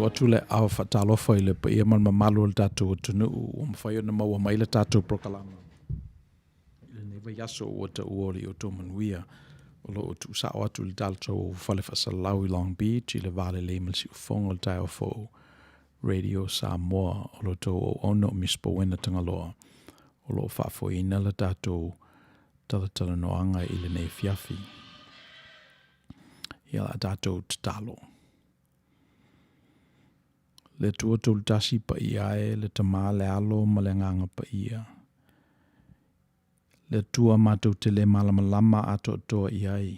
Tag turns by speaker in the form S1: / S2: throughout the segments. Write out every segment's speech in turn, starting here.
S1: atu le au whatalofa i le pa ia man mamalu le tātou tunu o mawhai ona maua mai le tātou prokalama. I le newa yaso o ta uori Outou Manuia o lo tu sa o atu le tātou o whale whasalau i Long Beach i le vale le imalsi ufonga le tai o fo Radio Samoa o lo tau o ono Misipouena Tagaloa o lo whafo ina le tātou talatala noanga i le nei fiafi. Ia la tātou tatalo. Le tua tasi pa ia e le tama le alo ma le nganga pa ia. Le tua mātou te le malamalama ato toa ia i.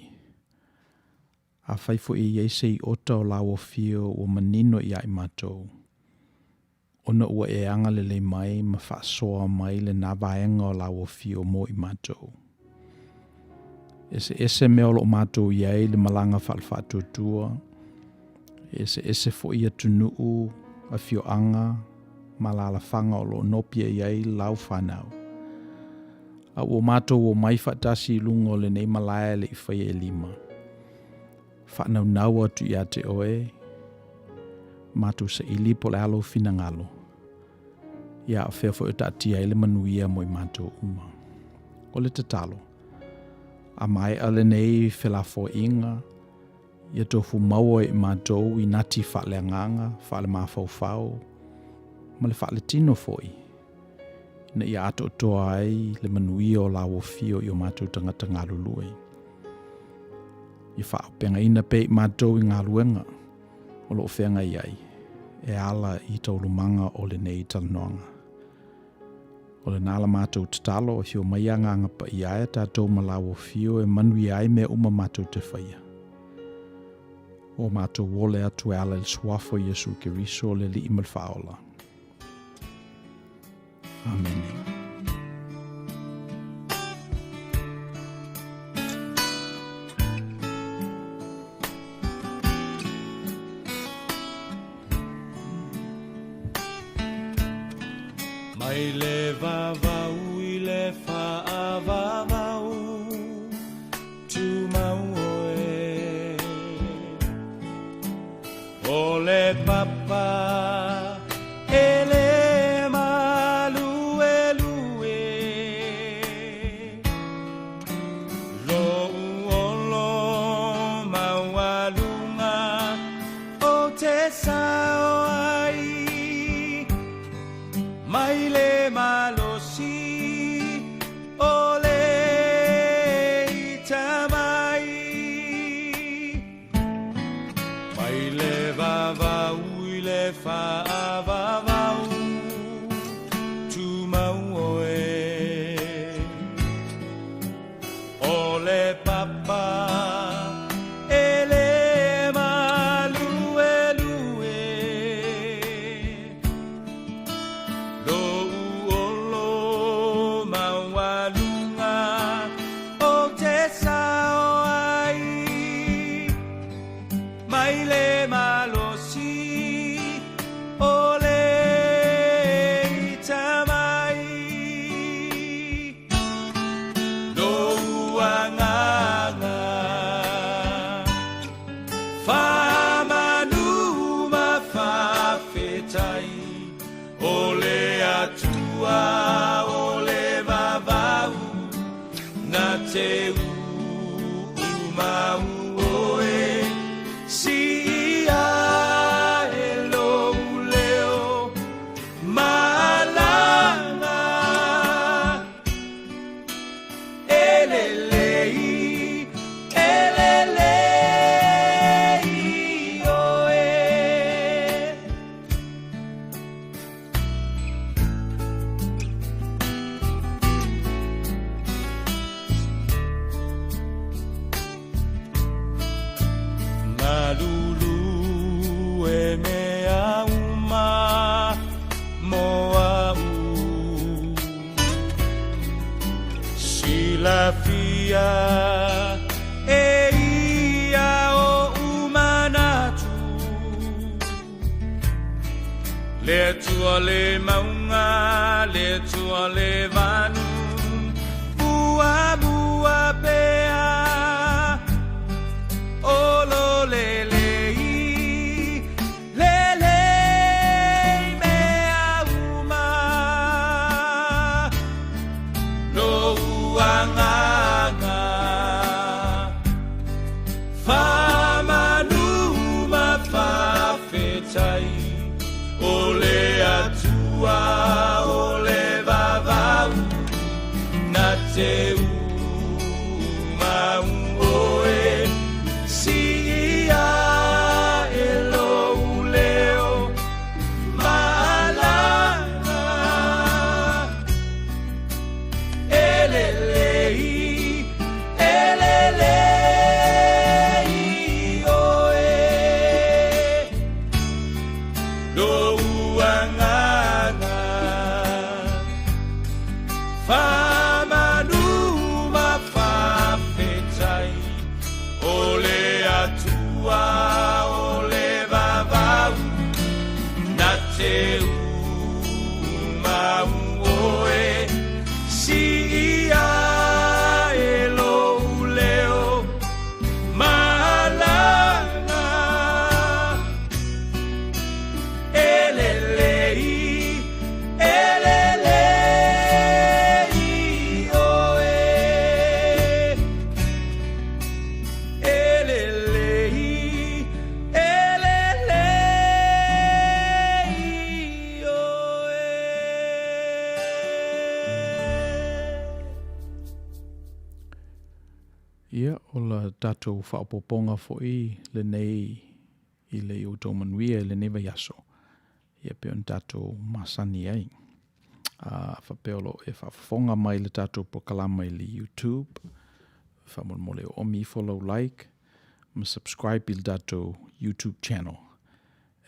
S1: A whaifo i iei sei ota o lawa fio o manino ia i mātou. Ona ua e anga le mai ma whaasoa mai le nawaenga o lawa fio mo i mātou. Ese mea lo mātou iei le malanga whalwhatu tua. Ese fo ia tunuu a fio anga malala whanga o lo nopia iei lau whanau. A o mātou o mai whatasi lungo le nei malaya le i whai e lima. Whanau nau atu i te oe. Mātou sa ili po le alo fina ngalo. Ia a whea fo utatia ele manuia mo i mātou uma. O le tatalo. A mai ale nei whelafo inga. Ia tofu maua i mātou i nati whaale anganga, whaale mawhauwhau, ma le whaale tino foi. Na ia ato toa ai le manuia o lawo fio i o mātou tangata ngā lului. I whaapenga ina pe i mātou i ngā luenga, o lo whenga iai, e ala i taulumanga o le nei talanoanga. O le nala mātou tatalo o fio mai anganga pa i aia tātou ma lawo fio e manui ai me uma mātou te whaia. O mātou wole atu ala il suafo Yesu Keriso le li imal faola. Amen.
S2: Mai le vavau i le whaavavau tu mau o le papa e le malue lue lo uolo maualunga o te sao ai mai le malosi o le itamai mai le vavau i le whaavavau tu mau oe o le papa e le malue lue lo uolo maualunga o te sao ai mai le malosi o le itamai lo uanganga whamanu ma whawhetai o le atua o le vavau na te umau oe si ia e lo leo malanga elelei oe malulu e mea uma moa silafia e ia o umanatu le tua le maunga le tua le vanu bua pea o lo le le
S1: tātou whaopoponga fo'i le nei I le Outou Manuia le neva yaso. Ia pe on tātou masani ai. Whapeolo e whafonga mai le tātou pokalama I le YouTube. Whamolmole o omi follow like. Ma subscribe I le tātou YouTube channel.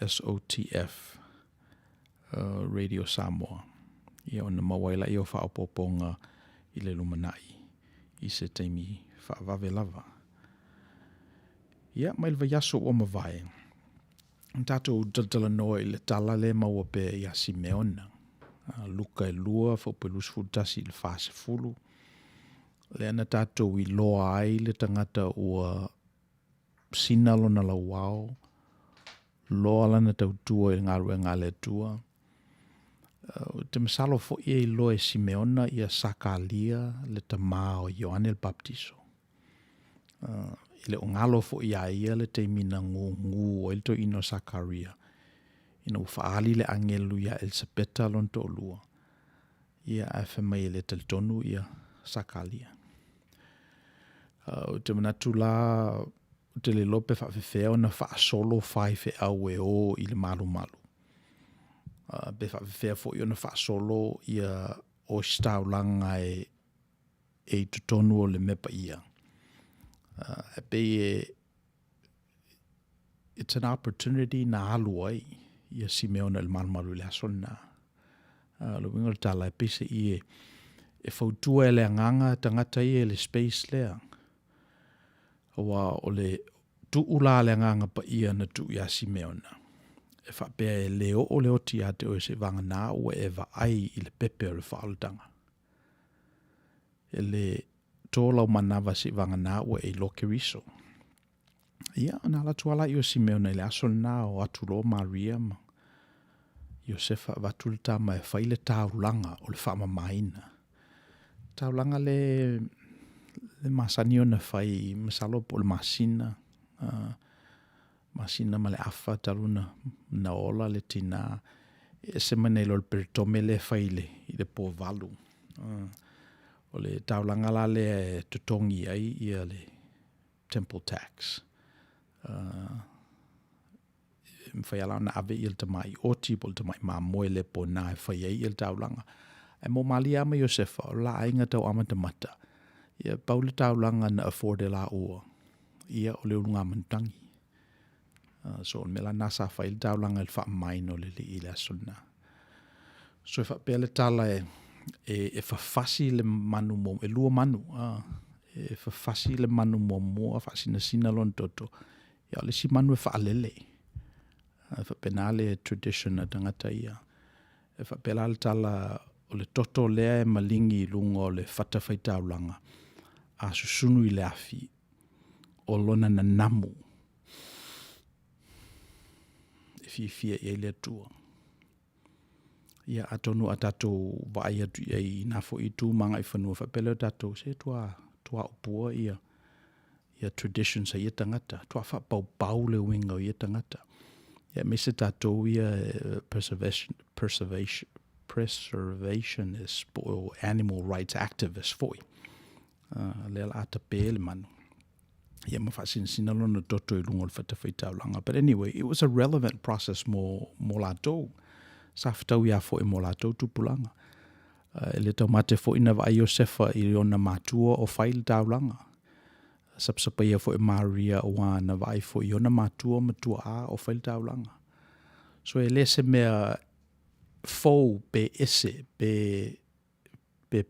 S1: SOTF Radio Samoa. Ia ona mawaila I o whaopoponga I le lumanai. I se teimi whaavave lava. Ia mai le yaso o mawai. Tātou dalala noa I le tala le maua pe I a Simeona. Luka e lua, whaupelusi futasi I le fase fulu. Le ana tātou I loa ai le tangata ua sinalo na lauao. Loa lana tautua I ngā rue ngā le tua. Te masalo fo I loa e Simeona I a sakalia le tamā o Ioane el Baptiso. I le o ngalo fo I a ia le te mina ngu o ilto ino Sakaria. Ina ufaali le angelu ia Elsapeta lon to lua. Ia afe mai le teltonu ia Sakalia. Te manatu la te le lope whawhewheo na whaasolo whai fe au e o I le malu malu. Be whawhewheo fo I ona whaasolo ia o staulanga e tutonu o le mepa ia. It's an opportunity na alu ai ia Simeona le malu le asona. Lo wingo tala e pese I e fautua e le anganga tangata I le space lea. Wa o le tuula le anganga pa ia na tu ia Simeona. E whapea e leo o le oti ate o se vanga nā ua e va ai I le pepe o le whaalutanga. E le tōla o manawa si vanga nā ua e loke riso. Ia, nā la tuala I o Simeona I le aso nā o atulo Maria ma. Iosefa vatul tama e whaile taulanga o le whaama maina. Taulanga le masani o na whai masalo po le masina. Masina ma le afa taluna na ola le tina. E se mane lo le peritome le whaile I le po valu. O le taulanga la le tutongi ai ia le temple tax. Mwhai ala na ave il tamai oti pol tamai mamoe le po na e whai ai il taulanga. E mo mali ama Iosefa o la ainga tau amatamata. Ia pau le taulanga na afforde la ua. Ia o le unga mantangi. So me la nasa whai le taulanga il wha maino le I le asuna. So e wha pēle tala e whawhasi le manu mo, e lua manu, e whawhasi le manu mo mua, whasina sina lon toto. Ia le si manu e whaalele. E whapena le tradition a tangata ia. E whapela le tala o le toto lea e malingi lungo o le whatawhaitaulanga. A susunu I le afi o lona na namu. E fia I le tua. Ia atonu atatou vai atu I nafo I tu manga I whanua whapele tatou se tua upua ia tradition sa ia tangata. Tua whapau le winga o ia tangata. Ia me se tatou ia preservationist or animal rights activist foi. Lela ata pele manu. Ia mawhasinsina lona toto I lungo le whatawhaitaulanga. But anyway, it was a relevant process mo latou. Sa whatau ia fo I mo latou tupulanga. Le tau mate fo ina wa Iosefa I ona matua o whaile taulanga. Sapsapa ia fo I Maria o wana wa I fo I ona matua a o whaile taulanga. So e lese mea fo pe ese pe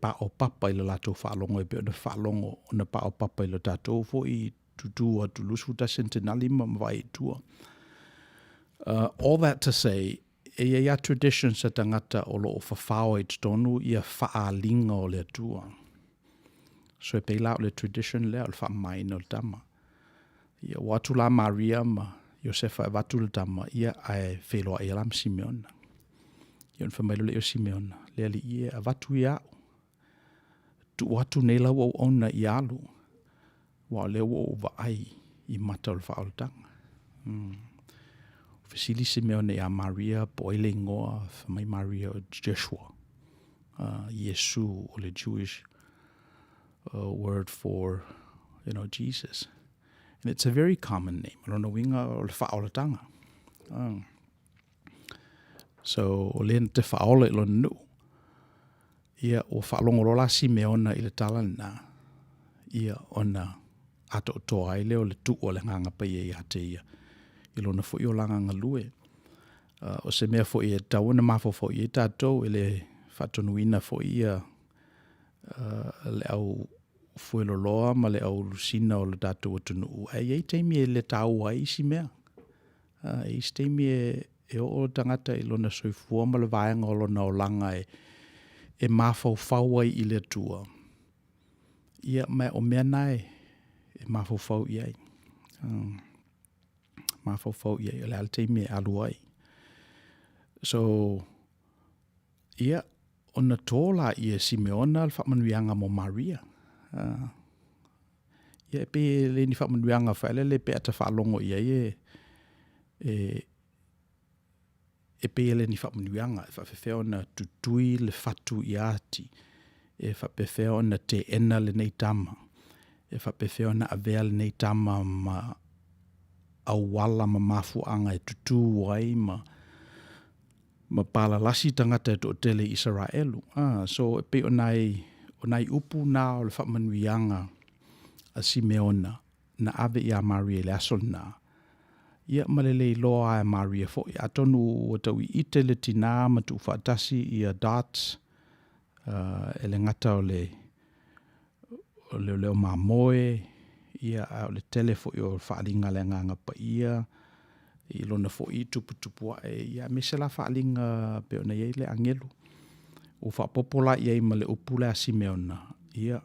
S1: pa o papa I le latou whaalongo e pe ona whaalongo ona pa o papa I le tatou fo I tutua tulusu ta centenali ma vai tua. All that to say, ia tradition sa tangata o lo o whawhao I tonu ia whaalinga o le tua. So e peila o le tradition lea o le whaamaina o le tama. Ia watu la Maria ma Iosefa e watu le tama ia ai wheloa I alam Simeona. Ia on whamailu leo Simeona. Lea li ia a watu I au. Tu watu nei lau au ona I alu. Wa leo o wa ai I mata o le whaau le tanga. Fasili Simeone a Maria boile ngoa mai Maria o Joshua. Yesu o le Jewish word for, Jesus. And it's a very common name. Lona winga o le whaolatanga. So, o le te whaola I lona nu. Ia o whaalongorola Simeona I le tala na. Ia ona ato toa I leo le tu o le nganga pa ia te ia. I lona fo I o langa ngalue. O se mea fo I e tauna mafo fo I e tātou le whatonuina fo ia le au fuelo loa ma le au lusina o le tātou atunu. Ei teimi e le tau ai si mea. Ei teimi e o tangata I lona soifua ma le vaenga o lona o langa e mafo fau ai I le tua. Ia mai o mea nai e mafo fau I ai. Mafo fau I ai. Le al teimi e alu ai. So, ia, ona tōla I e Simeona le whamanuianga mo Maria. Ia pe le ni whamanuianga whaele le pe ata whalongo I ai e pe le ni whamanuianga e whawhewheo na tutui le whatu I ati. E whawhewheo na te ena le nei tama. E whawhewheo na avea le nei tama ma awala ma mafuanga e tutu wai ma pala lasi tangata to tele Israelu. So pe onai upu na o le whamanuianga a Simeona na ave ia Maria le asona. Ia malele loa a Maria fo I atonu o tau I ite le tina ma tu whaatasi I a darts ele ngata o le leo mamoe ia o le telefo I o whaalinga le nganga pa ia I lona fo I tupu ia mesela whaalinga pe ona iei le angelu. O whaapopola iei ma le upule a Simeona. Ia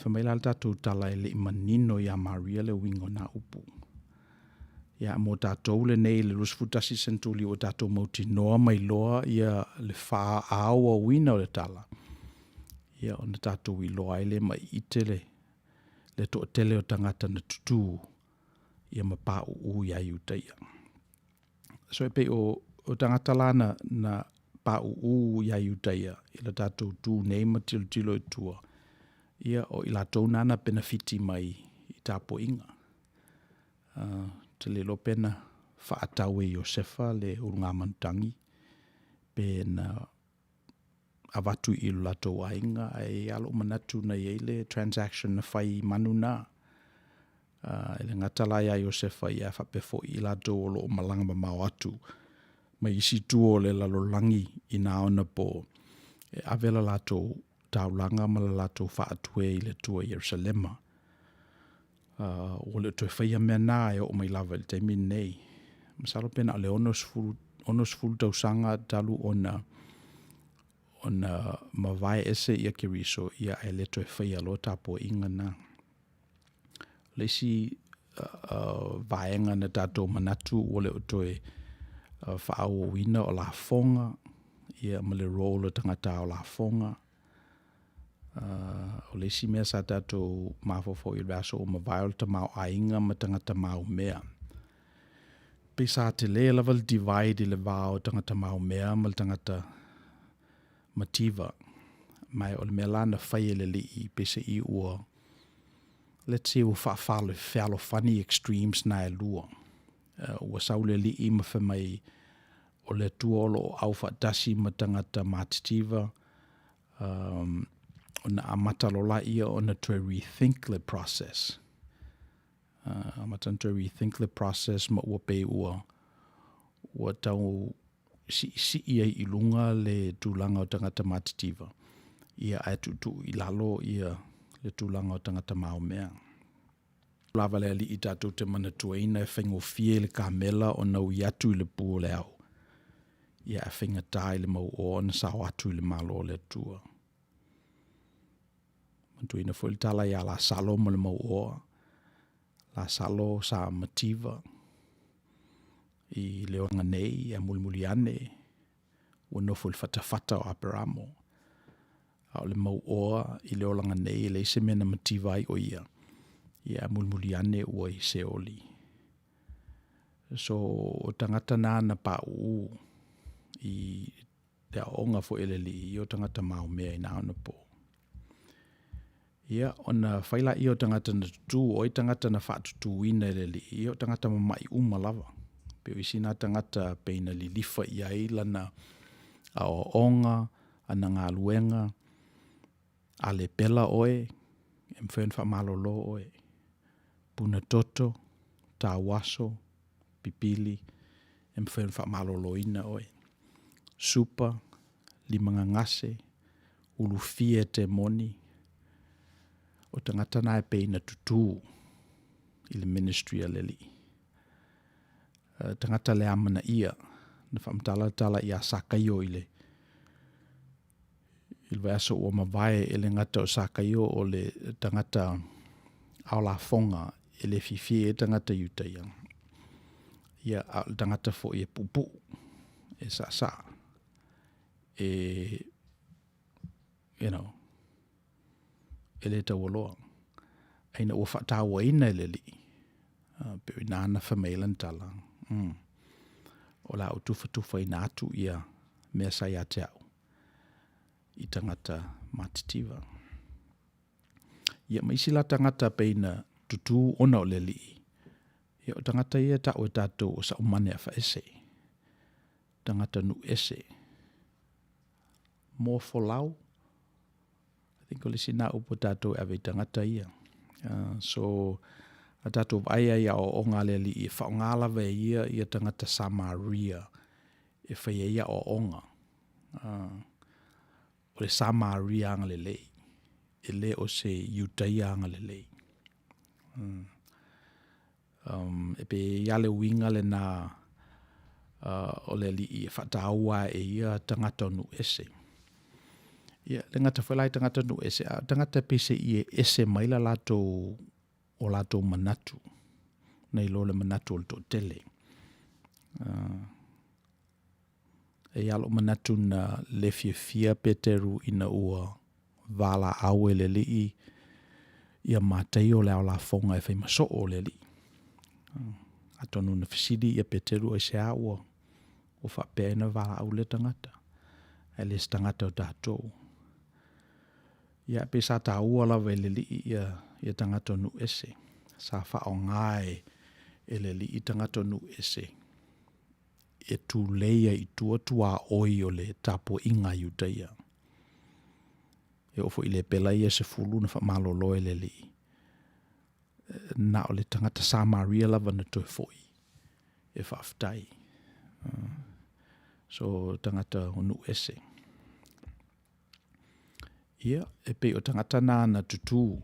S1: whamaila le tātou tala le imanino ia Maria le wingo na upu. Ia mo tātou le nei le rusfutasi sentuli o tātou mauti noa mai loa ia le wha awa wina o le tala. Ia ona tātou I loa ele mai ite le to tele o tangata na tutu. Ia mapa u ia iutaia. So e pe o tangata lana na pa u ia iutaia I la tātou tu neima tilo I tua. Ia o I la tau nana benefiti mai I tāpo inga. Te le lo pena whaatau e Iosefa le urunga mantangi. Pe na avatu I la tau ainga ai alo manatu na iele transaction na whai manu na. Ele ngatala ia Iosefa ia whapefo I la tau o lo malanga ma mau atu. Mai isi tuo le lalolangi I na ona po. E avela la tau taulanga ma la tau whaatue I le tua Yerusalema. O le toi whaia mea nā e o mai lava le teimi nei. Masalo pena le onos fulu tau sanga talu ona mawai ese ia kiriso ia e le toi whaia lo tapo inga na. Leisi vaenga na tato manatu o le o toi whaau wina o la fonga ia ma le role tangata o la fonga. O le si mea sa tātou mawhawhau I raso o mawai o ta mau ainga ma tangata mau mea. Pe sa te le level divide I le vao tangata mau mea ma tangata mativa. Mai o le mea lana whai le li pe se I ua. Let's say o whaalo funny extremes na e lua. Ua saule li I ma whamai o le tuolo au whaatasi ma tangata matitiva. Ona amatalola ia ona to rethink the process. Amatan to rethink the process ma ua pe ua tau si ia I lunga le tūlanga o tangata matitiva. Ia ai tutu I lalo ia le tūlanga o tangata mau mea. Lava le ali I tātou te mana tuaina e whaingo fie le kamela o nau I atu I le pua le au. Ia e whainga tai le mau o na sao atu I le malo le tua. Mantuina foi tala ia la salo mo le mau o. La salo sa mativa. I leonga nei a mulmuliane. Ua foi fatafata o aperamo. Au le mau o I leolanga nei le se mena mativa I o ia. Ia mulmuliane ua I se oli. So o tangata nā na pa u I te aonga fo ele li I o tangata mau mea I nā ona po. Ia, ona whaila i o tangata na tutu, o i tangata na whaatutu ina le li, i o tangata mai uma lava. Peo isi nā tangata peina li lifa i ai lana a o onga, ana ngā luenga, a le pela oe, e mwhen wha malolo oe. Puna toto, tā waso, pipili, e mwhen wha malolo ina oe. Supa, limanga ngase, ulufie te moni, o tangata nā e peina tutu i le ministry a leli. Tangata le amana ia, na whamtala i a sakaio i le vaso o mawai e le ngata o sakaio o le tangata ao la fonga e le fifie e tangata iutaia. Ia tangata fo i e pupu, e sa, e, e le tawaloa. Aina ua whatawa ina e le li. Pero i nāna whamailan tala. O la o tufa i nātu ia mea sai a te au. I tangata matitiwa. Ia maisi la tangata peina tutu ona o le li. Ia o tangata ia ta o tātou o sa umane a wha ese. Tangata nu ese. More for lau. I think o le sina upo tātou ave tangata ia. So a tātou aia ia o ngā le li i whaongālawe ia tangata Samaria e whaia ia o onga. O le Samaria anga le lei. E le o se Utaia anga le lei. E pe ia le winga le nā o le li i whataua e ia tangata nu ese. Ia, le ngata whalai tangata nu ese. Tangata pese i e ese maila lato o lato manatu. Nei lo le manatu o le to tele. E alo manatu na le fia peteru ina ua vala au e le li ia matei o le au la fonga e whai maso o le li. Atonu na fisidi ia peteru e se aua o whapena vala au le tangata. E le tangata o tātou. Ia pe sa ta ua lawa e le li ia tangata nu ese. Sa wha o ngai e le li i tangata nu ese. E tu leia i tua oi o le tapo inga Utaia. E ofo i le pela ia se fulu na wha malolo e le li. Na o le tangata Samaria lava na toi foi. E whaftai. So tangata nu ese. Ia, e pe o tangata nā na tutu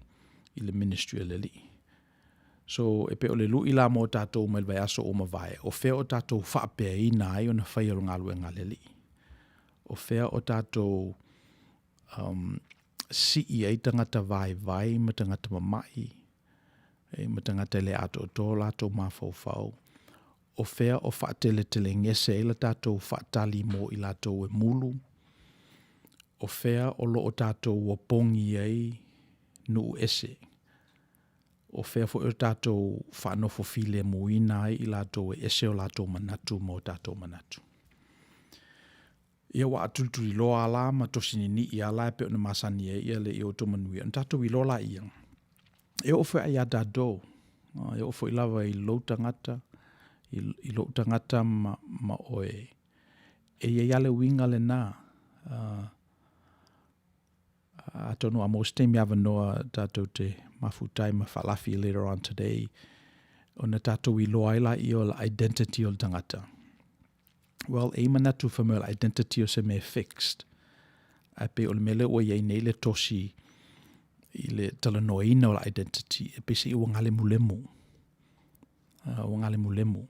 S1: i le ministry a le li. So, e pe o le lu ila mo tātou mai vai aso o mawai. O whea o tātou whaapea i nā i o na whai o ngā lue ngā le li. O whea o tātou si i ei tangata vai ma tangata mamai. Ma tangata le ato o tō lātou mawhau. O whea o whaatele ngese i la tātou whaatali mo i lātou e mulu. O whea o lo o tātou o pongi ei nu ese. O whea fo o tātou whanofo file mo inai i lātou e ese o lātou manatu mo tātou manatu. Ia wa atulturi loa ala ma tosini ni i ala e pe o na masani e ia le i Outou Manuia. N tātou i lola ia. E o whea i a tātou. E o whea i lawa i lou tangata. I lou tangata ma oe. E ia iale winga le nā. Atonu a most time yava noa tātou te mafutai ma whalafi later on today. O na tātou i loa ila i o la identity o le tangata. Well, e manatu whamea la identity o se me fixed. A pe o le mele o iei nei le tosi i le talanoina o la identity. E pe se i wangale mulemu. Wangale mulemu.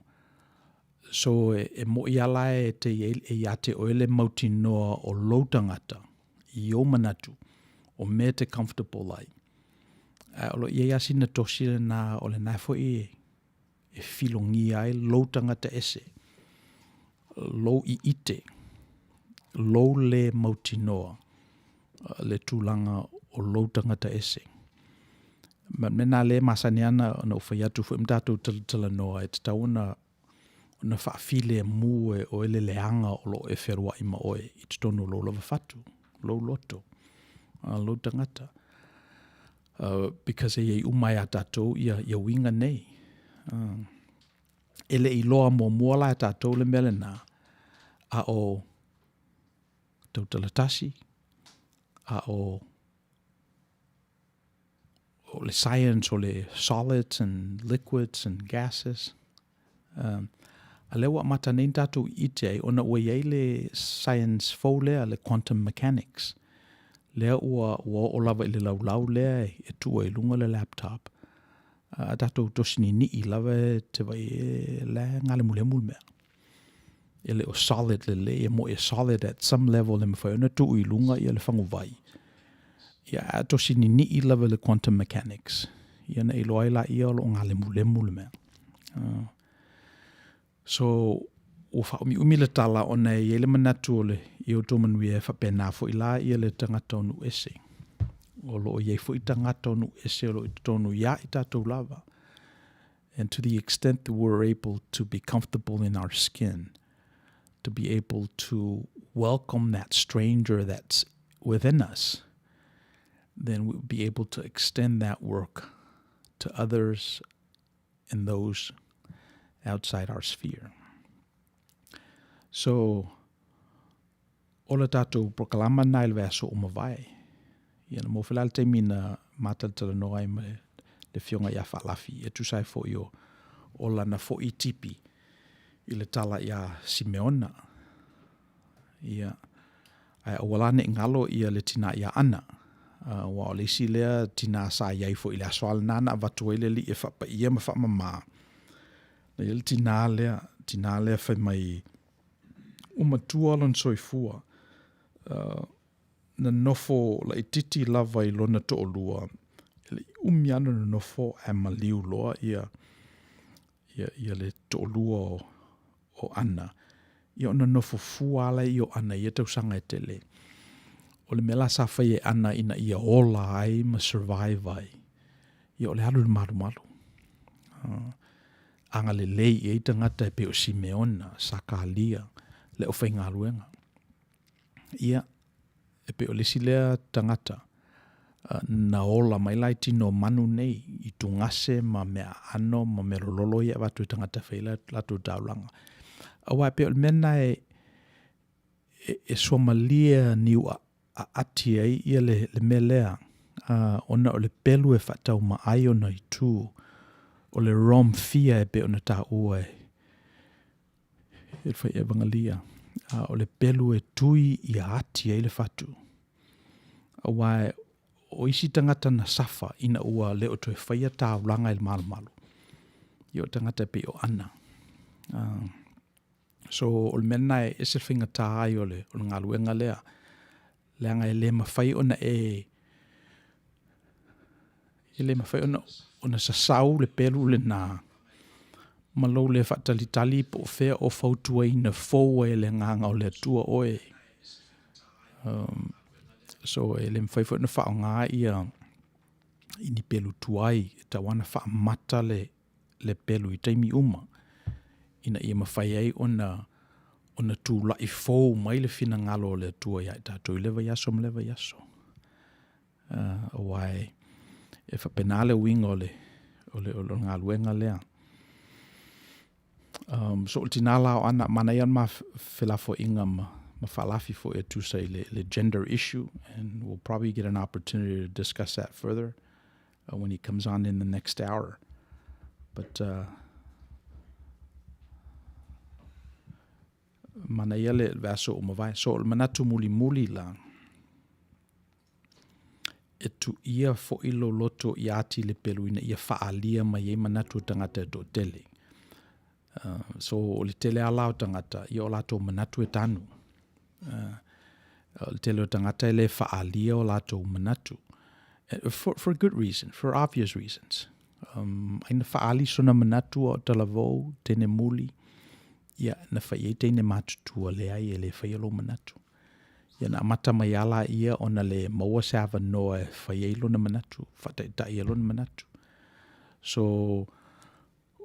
S1: So e mo i ala e te iate o ele mauti noa o lou tangata i o manatu. O me te comfortable lai. O lo iei asina tosi le nā o le nafo e filongi ai lou tangata ese. Lou i ite. Lou le mautinoa. Le tūlanga o lou tangata ese. Mena le masaniana na ufayatu fu imtatu tala noa e tata una whaafile mu o ele leanga o lo e wherua ima oe i tonu lo lava fatu. Lou loto. Lou tangata. because e umai a tātou ia winga nei. Ele I loa mua la tātou le mele nā a o tautalatashi, a o le science o le solids and liquids and gases. A lewa mata nei tātou ite ai ona ua iei le science fau lea le quantum mechanics. Lea ua o lava I le laulau lea e tua I lunga le laptop. A tātou tosini ni I lava te vai le ngale mulemu mea. Ele o solid le e mo e solid at some level le mawhai ona tu I lunga I le whangu vai. Ia a tosini ni I lava le quantum mechanics. Ia na I loa la ia o lo ngale mulemu le mea. So, o umi le tala ona e le manatu o le I Outou Manuia e whapena fo I la ia le tangata onu ese. O lo iei fo I tangata onu ese o lo I tonu ia I tātou lava. And to the extent that we're able to be comfortable in our skin, to be able to welcome that stranger that's within us, then we'll be able to extend that work to others and those outside our sphere. So, ola tātou proklama na I le verso o mawai. Ia na mōwhilal te mina mātatala noa I me le fionga ia whalafi. E tusai fo I o lana fo I tipi I le tala ia Simeona. Ia, ai awalane ngalo ia le tina ia ana. Wa o le si lea tina sa iai fo I le aswal nana avatuele li e whapa ia ma whama maa. Na ia le tina lea whai mai umatua alon soifua. Na nofo la I titi lava I lona to olua. Ele umiana na nofo e maliu loa ia le to olua o ana. Ia ona nofo fuala I o ana ia tausanga e tele. O le mela sa whai e ana ina ia ola ai ma survive ai. Ia o le halu le maru. Anga le lei e tangata e pe o Simeona, Sakalia, le o whainga aluenga. Ia, e pe o le silea tangata, na ola mai lai tino manu nei, I tungase ma mea ano, ma mea lolo ia watu I tangata whaila, latu daulanga. Awa e pe o le mena e somalia niu a ati ai ia le melea, ona o le pelu e whatau ma ai ona I tū, o le rom fia e pe ona tā ua e whai e vangalia. O le pelu e tui I ati e le whatu. Awa o isi tangata na safa ina ua le o toi whaia tā ulanga I le malu. Ia o tangata pe o ana. So o le mena e se whinga tā ai o le ngā luenga lea. Leanga e le mawhai ona le mawhai ona sasau le pelu le nā. Malo le whatalitali po whea o whautua ina fōua e le nganga o le atua oe. So e le mwhaifu na whao ngā ia I ni pelu tuai e tawana wha mata le pelu I taimi uma. Ina ia mawhai ai ona tū lai fōu mai le whina ngalo le atua ia I tātou I lewa yaso ma lewa yaso. Awai e whapenale winga o le ngā luenga lea. So o tina lao ana mana ian ma whelafo inga ma whalafi fo e tu say le gender issue, and we'll probably get an opportunity to discuss that further when he comes on in the next hour. But mana ia le vaso o mawai. So manatu muli la e tu ia fo ilo loto I ati le pelu ina ia whaalia ma ie manatu tangata to tele. So o le tele alao tangata ia o lato manatu e tanu. Le tele o tangata ele whaalia o lato manatu. For good reason, for obvious reasons. Aina whaali sona manatu o talavou, tene muli, ia na whaie tene matutua le ai e le whaialo manatu. Ia na amata mai ala ia ona le maua seava noa e whaielo na manatu, whataitai alo na manatu. So,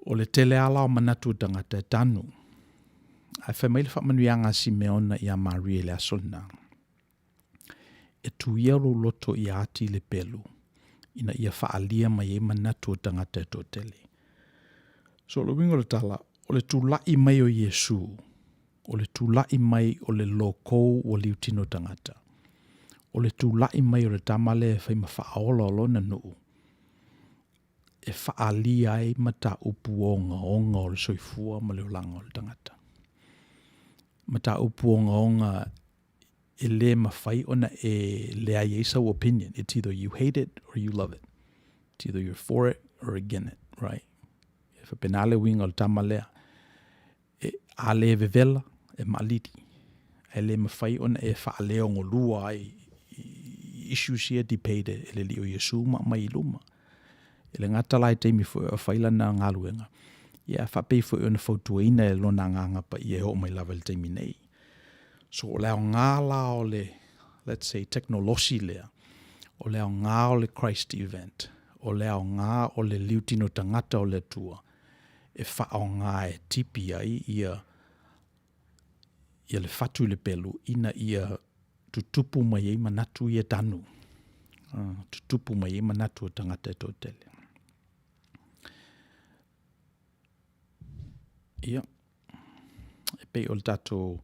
S1: o le tele ala o manatu tangata e tanu. Ai whai mai le whamanuianga Simeona ia Maria le asona. E tu ia lo loto I ati le pelu. ina ia whaalia mai e manatu o tangata e tō tele. So lo wingo le tala, o le tūlai mai o Yesu, o le tūlai mai o le loko o liu tino tangata, o le tūlai mai o le tamale e whai mawhaaola o lona nuu, e whaalia ai mata upu onga o le soifua ma le ulanga o le tangata. Mata upu onga e le mawhai ona e lea yeisa opinion. It's either you hate it or you love it. It's either you're for it or against it, right? If a penale winga o le tamalea, e ale vevela e maliti. E le mawhai ona e whaaleo ngolua ai issues here debate e le li o Yesu ma mai luma. E le ngata lai teimi fu o whaila na ngaluenga. Ia whapei fu ona fautuaina e lona nganga pa i e ho mai lava le teimi nei. So o leo ngā la o le, let's say, technology lea. O leo ngā o le Christ event. O leo ngā o le liutino tangata o le tua. E whao ngā e tipi ai ia le whatu le pelu ina ia tutupu mai ei manatu ia tanu. Tutupu mai ei manatu o tangata e tō tele. Ia. E pei o le tato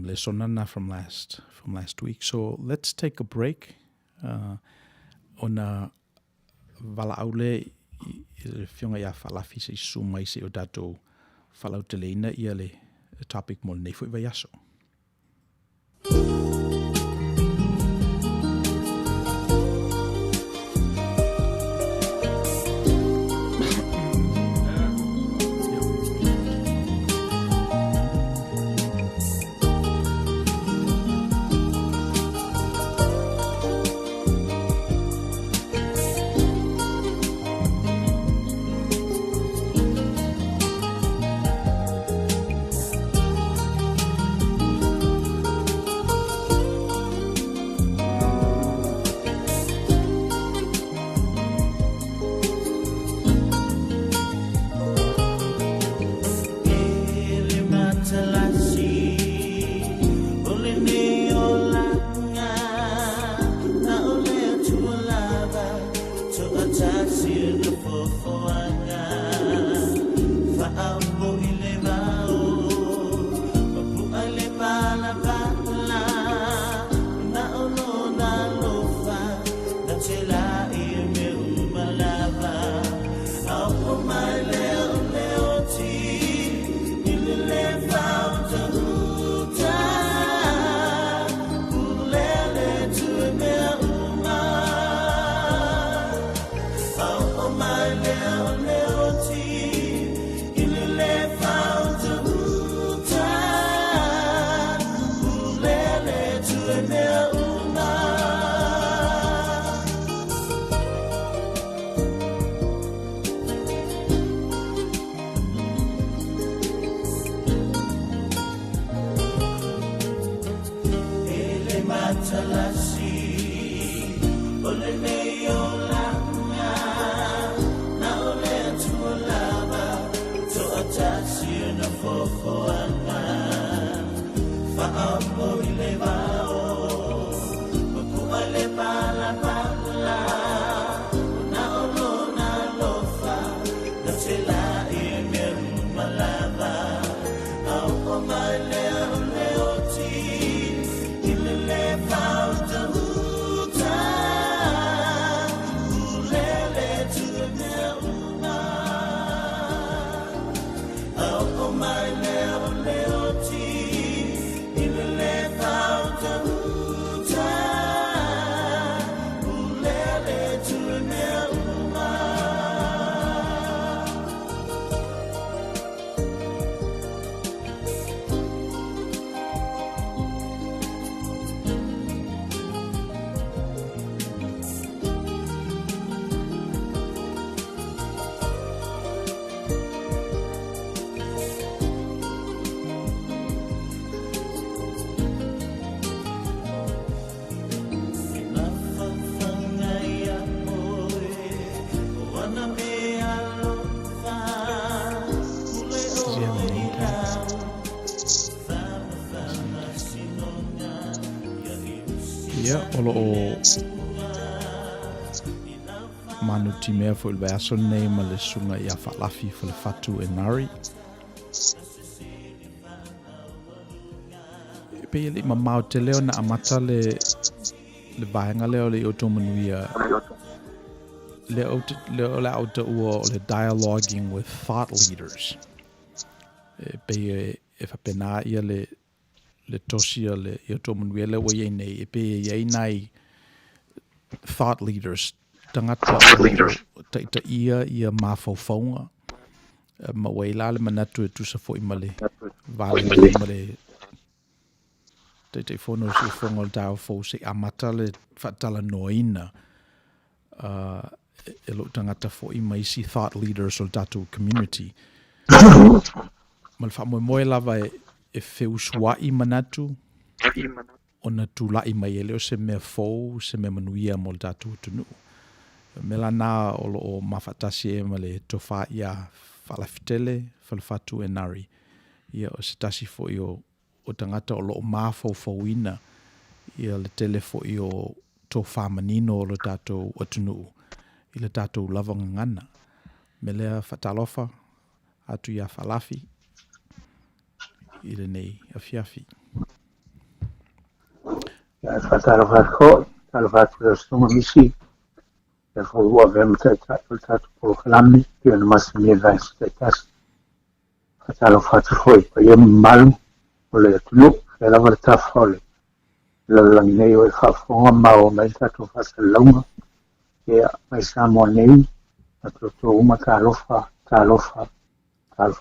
S1: le sonana from last week. So let's take a break. Ona vala aule i fionga ia falafi se sumai se o tato falau teleina ia le topic mo nei foi vai aso.
S3: Ole me o langa na
S1: Olo o manu timea fo il verso nei ma le sunga ia falafi fo le fatu e nari. Pe ili mamau te leo na amata le vaenga leo le Outou Manuia. Leo le auta ua o le dialoguing with thought leaders. Pe e whapena ia le tosia le Outou Manuia le wa iei nei. Pe iei nai thought leaders. Tangata ta ia mawhauwhaunga. Ma waila le manatu e tusa fo imale. Vale le imale. Te whono si whongo le tau fo se amata le whatala noina. E lo tangata fo ima isi thought leaders o tatu community. Ma le whamoe lava e whiusua I manatu. O na tūlai mai e leo se mea fou, se mea manuia mo le tatu tunu. Mela nā o mawhatasi e ma le tofa ia whalafitele, whalafatu e nari. Ia o se tasi fo I o tangata o loo mawhauwhauina ia le tele fo I o tofa manino o le tatou atunu. I le tatou lavanga ngana. Me lea whatalofa atu ia whalafi. I le nei afiafi.
S3: Ja, whatalofa ko, talofa tu stunga misi. E fo Rweverend tatu proklami, ki ona masini advance tetas. Whatalofa tu foi, pa ia malu, o le atunu, e lava le tafa o le lalangi nei o e whafonga mao mai tatu whasalonga. Ia, mai Samoa nei, atu to uma talofa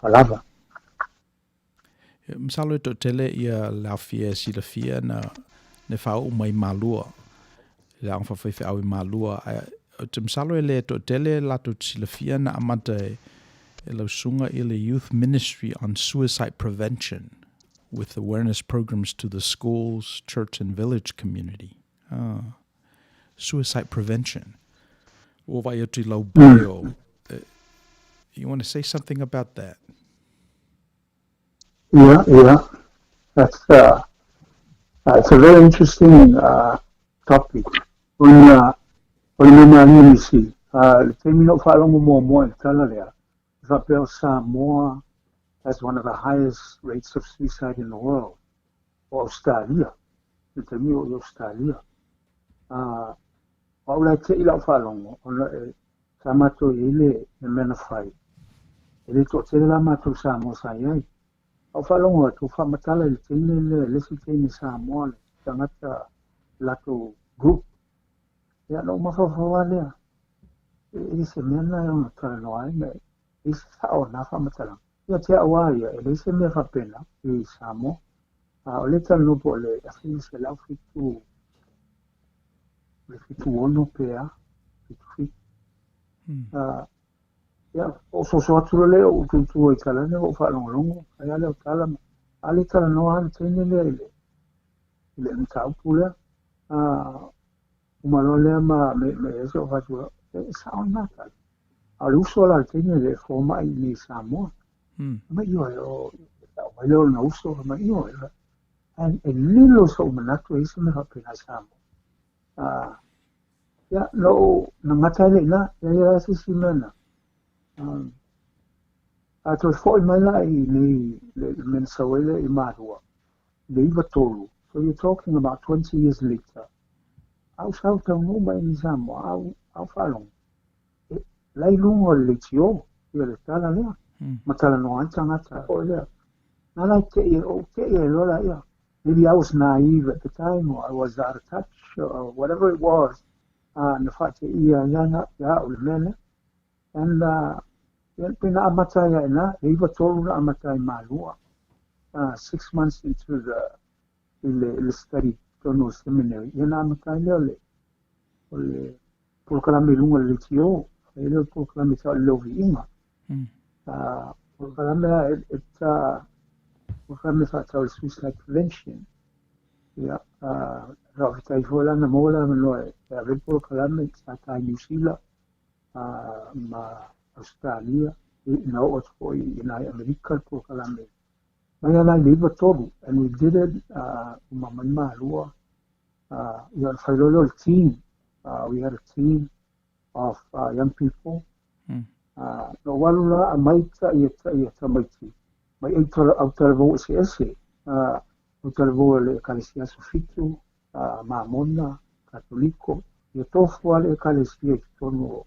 S3: lava.
S1: Msalo e to tele ia laufia silafia na ne whau mai malua. Le ang whawhaiwhi au I malua. Te msalo e le to tele lato silafia na amata e lau sunga I le youth ministry on suicide prevention with awareness programs to the schools, church and village community. Suicide prevention. O vai atu lau bio. You want to say something about that?
S3: Yeah. That's it's a very interesting topic. When you see, the thing no whalongo more in Talalea, Vapel Samoa has one of the highest rates of suicide in the world. Or Australia. The thing Australia. All I tell you whalongo, Samato ile menafai. Ele to tell la mato Samoa sayai. Au whalongo tu whamatala I tēne le si tēne Samoa tangata lato group. Ia no mawhawhawa lea. I se mena e ona Tagaloa ai mea. I se sao na whamatala. Ia te awa ia, e le se mea whapena I Samoa. O le tanopo le awhi se lau fitu. Le fitu ono pea. Fitu fitu. Ia, o so atu leo ututu I talane o whalongolongo. Ai ale o talama. Ale talanoa ana tēne lea ile. Ile mtaupu lea. Umalo lea me ese o whatua. E sao nata. A le uso la tēne le forma I ni Samoa. Ma iwa o leo na uso. Ma iwa e lilo so manatu e isi me hapena Samoa. Ia, no, na ngata le na. Ia ase si mena. To foi mai la I le mensawele I marua. Le iwa tolu. So you're talking about 20 years later. Au sao tau no mai ni Samoa. Au whalong. Lai lungo le tio. Ia le tala lea. Matala no antangata. O lea. Nala te e lola ia. Maybe I was naive at the time, or I was out of touch, or whatever it was. Na whate ia ia o le mene. And pina amatai ina, e iwa tolu na amatai malua. 6 months into the study tono seminary. Ia na amatai leo le pulkalami lunga le tio. E leo pulkalami tau lovi inga. Pulkalami pulkalami tau suicide prevention. Ia, rauhitai fola na mola manoa. Ia ve pulkalami tata New Zealand. Ma Australia, na o to in America po kalame. Mai ana liba toru, and we did it mamai malua a team. We had a team of young people. No walula a maita ia tamaiti. Mai au talavo ese. Au talavo le kalesia sufitu, mamona, katoliko. Ia tofu ale kalesia ki tono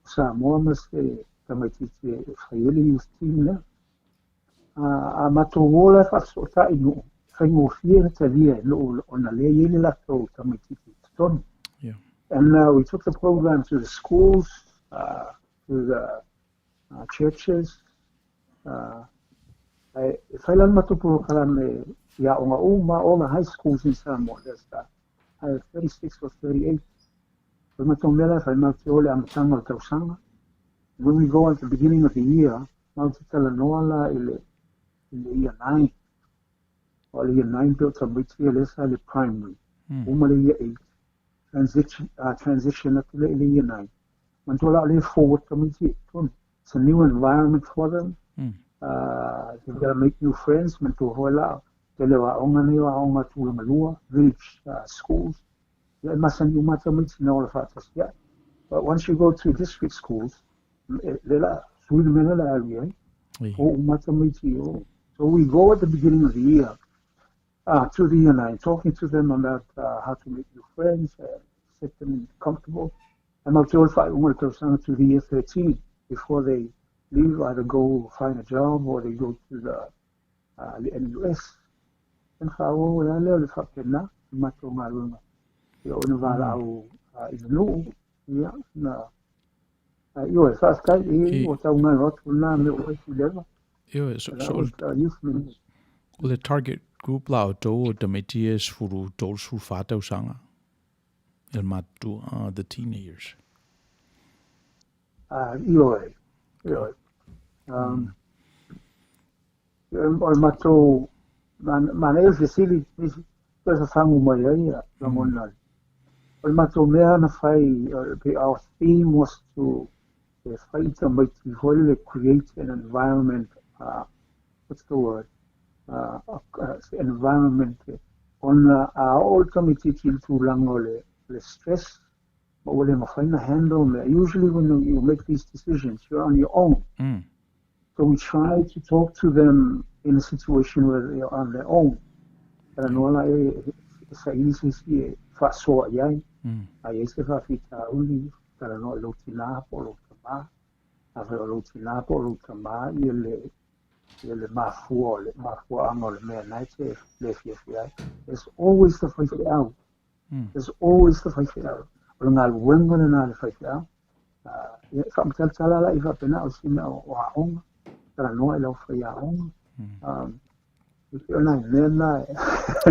S3: Samoa ma se tamaiti te whaiele youth team lea. A matovola whasota inu. Whaingofia ta lia no ona lea iele lato tamaiti te tono. And we took the program to the schools, to the churches. If I learn matupuro kalame ya onga uma, all the high schools in Samoa, there's I have 36 or 38. When we go at the beginning of the year, Mount Talanoa in the year 9, or year 9 built a the primary, year 8. Transition at the year 9. When forward committee, it's a new environment for them. They've got to make new friends. Village schools. But once you go to district schools, so we go at the beginning of the year. To the year 9, talking to them about how to make new friends, set them comfortable. And I'll tell to the year 13 before they leave, either go find a job or they go to the NUS. And how I learned if I can now, Mato Maruna. You know, yeah, no. You are fast guy, what I want to learn.
S1: Well, the target group la o the metiers furu tol sulfata usanga. El matu the teenagers.
S3: Oi. El mato manel facility there's a fangu mai la monal. El mato mea na fai our theme was to fight and create an environment what's the word? Environment on all committee to lango le stress, but when you handle usually when you make these decisions, you're on your own. So we try to talk to them in a situation where they are on their own. And no sa easy si fa so yai. Ai se fa fita uli para no lo tina po lo tama. Ave lo tina po lo tama ele mafua anga le mea naite le fiafia. There's always the fight out. There's always the fight out. O ngā luenga na le fight out. Whamtaltala la iwa pena o sina o aonga. Tara noa ila o whai aonga.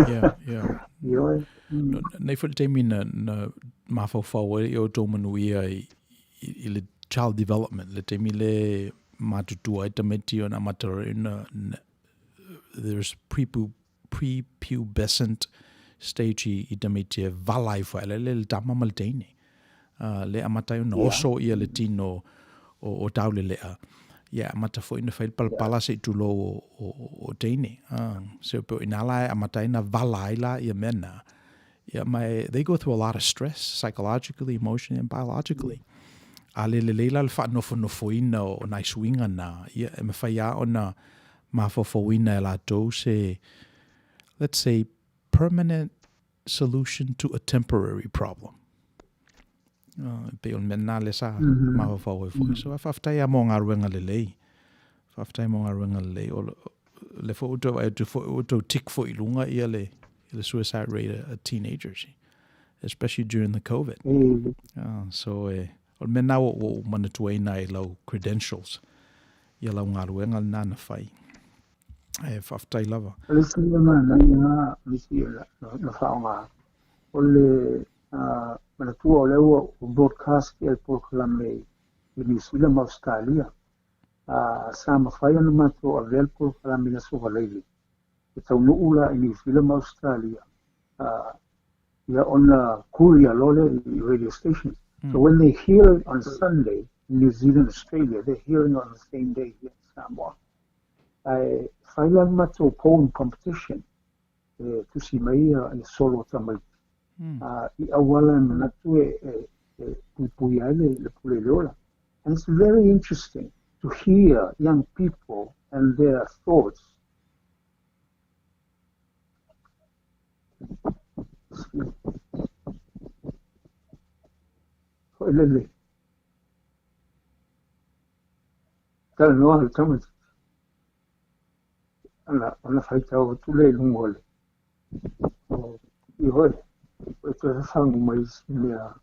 S1: Yeah. Nei fwere te mina na mawhawhawa i Outou Manuia i le child development. Le te mi le matutua I tameti o na matara there's prepubescent stage I tameti valai whaele le tama malteine. Le amatai na oso ia le tino o taule lea. Yeah, amata fo ina fail palpala se tulo o teine. So po inala amatai na valai la ia mena. Yeah, they go through a lot of stress psychologically, emotionally, and biologically. Ale le leila le fa no ina o na swinga na. Yeah, e mafaya ona mafo la to se, let's say, permanent solution to a temporary problem. Pe on mena le sa mafo so afaftai mo nga ruenga le lei. Afaftai mo nga ruenga le lei o le fo auto tick fo ilunga ia le suicide rate of teenagers, especially during the COVID. So or mena o manatuaina I low credentials. Ia lau ngā ruenga na na whai. Whaftai lava.
S3: Listen to man, misi na whaonga. O le manatua o leo o broadcast el proclame I New Zealand Australia. Sa mawhai ana mato a vel proclame na suhaleili. E tau nuula I New Zealand Australia. Ia ona kuria lole I radio stations. So when they hear it on Sunday in New Zealand, Australia, they're hearing on the same day here in Samoa. I find mato poem competition to see mai solo tamai. I awala manatu pui le pule. And it's very interesting to hear young people and their thoughts. Lele. Tagaloa le tamati. Ana faita o tule lungole. I hoi. Ito sa fangu mais mea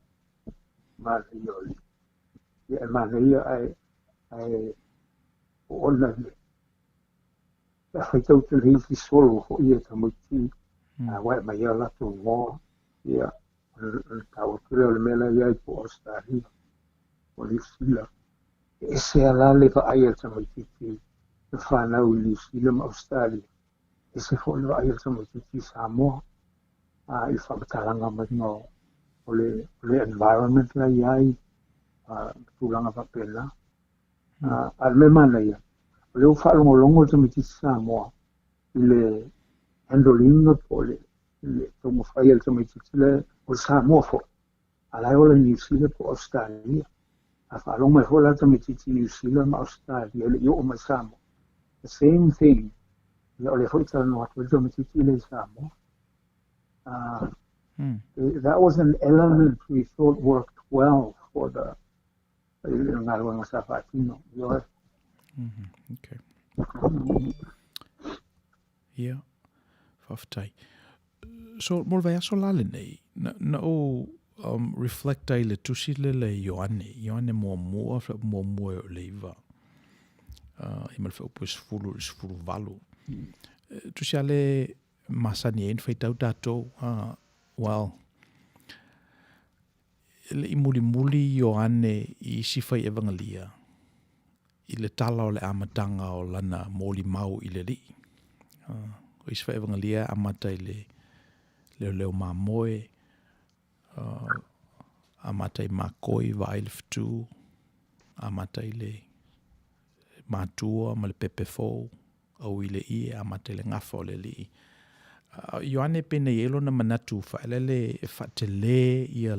S3: malaioli. Ia malaia ai ona le. Ia faita o tule hiki solo ho ia tamati. Wai mai ala tu ngo. Ia tau tule o le mela ia i po Australia. O le sila. Ese ala le ka aia tamati. Le whanau i le sila ma Australia. Ese fo le aia tamati Samoa. I whakatalanga mai no o le environment la iai tulanga papela al me mana ia o le whaalongolongo tamiti Samoa I le handling po le tomo whai tamiti le o Samoa fo alai o le New Zealand po Australia a whaalongo mai hola tamiti New Zealand ma Australia le o mai Samoa the same thing le o le hoita no atu tamiti le Samoa. That was an element we thought worked well for the
S1: Okay. Yeah. Whaftai. So, mor vai aso lale nei, na o reflecta I le tusi le Ioane mua o le iwa. I malwha upo sfuru valu. Tusi ale masani ein whaitau tātou, well, le I muli Ioane I sifai evangelia, I le tala o le amatanga o lana moli mau I le li. O I sifai evangelia amata I leo mamoe, amata I makoi va I le fitu, amata I le matua ma le pepefo, au I le I amata I le ngafa o le li. Ioane pene yelo na manatu whaelele whatele ia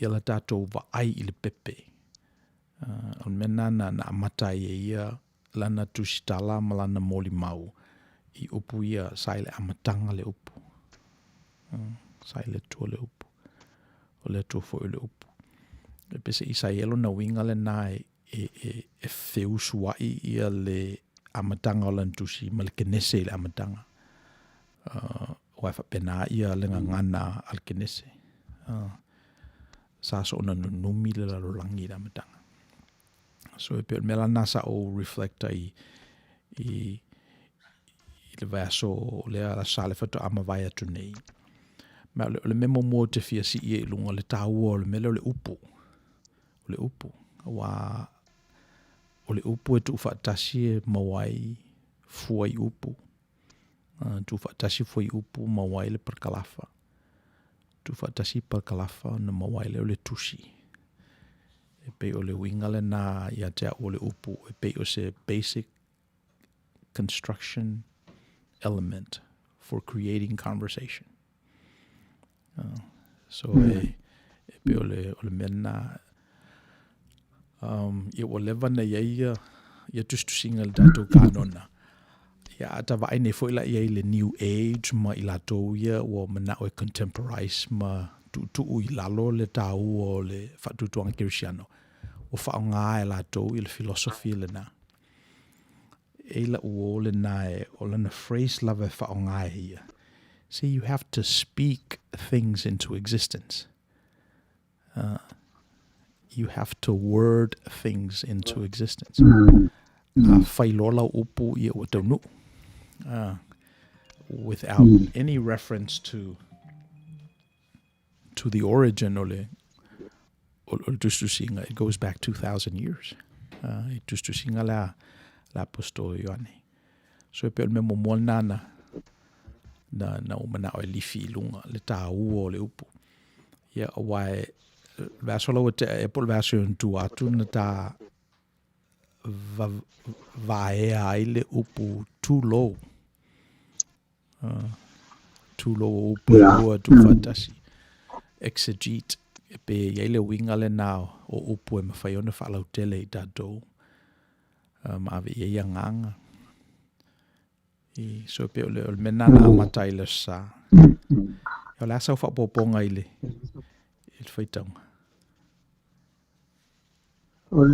S1: la tātou wa ai I le pepe. On mena na amata ia lana tusitala ma lana moli mau I upu ia saile amatanga le upu. Saile tua le upu. O le tua fo le upu. E pese I yelo na winga le na e whewsuai ia le amatanga o lana tusi ma le kenese le amatanga. Wai whapena ia lenga ngana al kenese. Sa so na nunumi le lalolangi la matanga. So e peo mela nasa o reflecta I le vaso le la sale fato ama vai atu nei. Ma le memo mo te fia si I lunga le tau o le mele o le upu. O le upu. O le upu e tu whaatasi e mawai fua I upu. Tu whaatasi fua I upu mawai le perkalafa. Tu whaatasi perkalafa na mawai le o le tusi. E pe o le winga le na ia te o le upu. E pe o se basic construction element for creating conversation. So e pe o le mena ia o lewa na ia tustusinga le tatou kanona. Ia ata vai ne foi la ia I le new age ma I latou ia o mana o contemporize ma tu I lalo le tau o le whatutuanga kirisiano. O whaonga e latou I le philosophy le na. E la uo le na o lana phrase lava whaonga e ia. See, you have to speak things into existence. You have to word things into existence. Whailola upu ia o taunu. Without any reference to the origin o tustusinga, it goes back 2,000 years. Tustusinga la posto Ioane. So e pe o memo moana na umana o lifi lunga le tau o le upu. Ia wai vasola o te e pol vasio tu atu na ta vaea ai le upu too low. tulo o upu e lua tu fatasi. Exegete e pe yeile winga le nao o upu e mawhaione whalau tele I tātou. Ave ia nganga. I so pe ole menana amatai le sa. O le asa whapoponga ile. Il whaitanga.
S3: O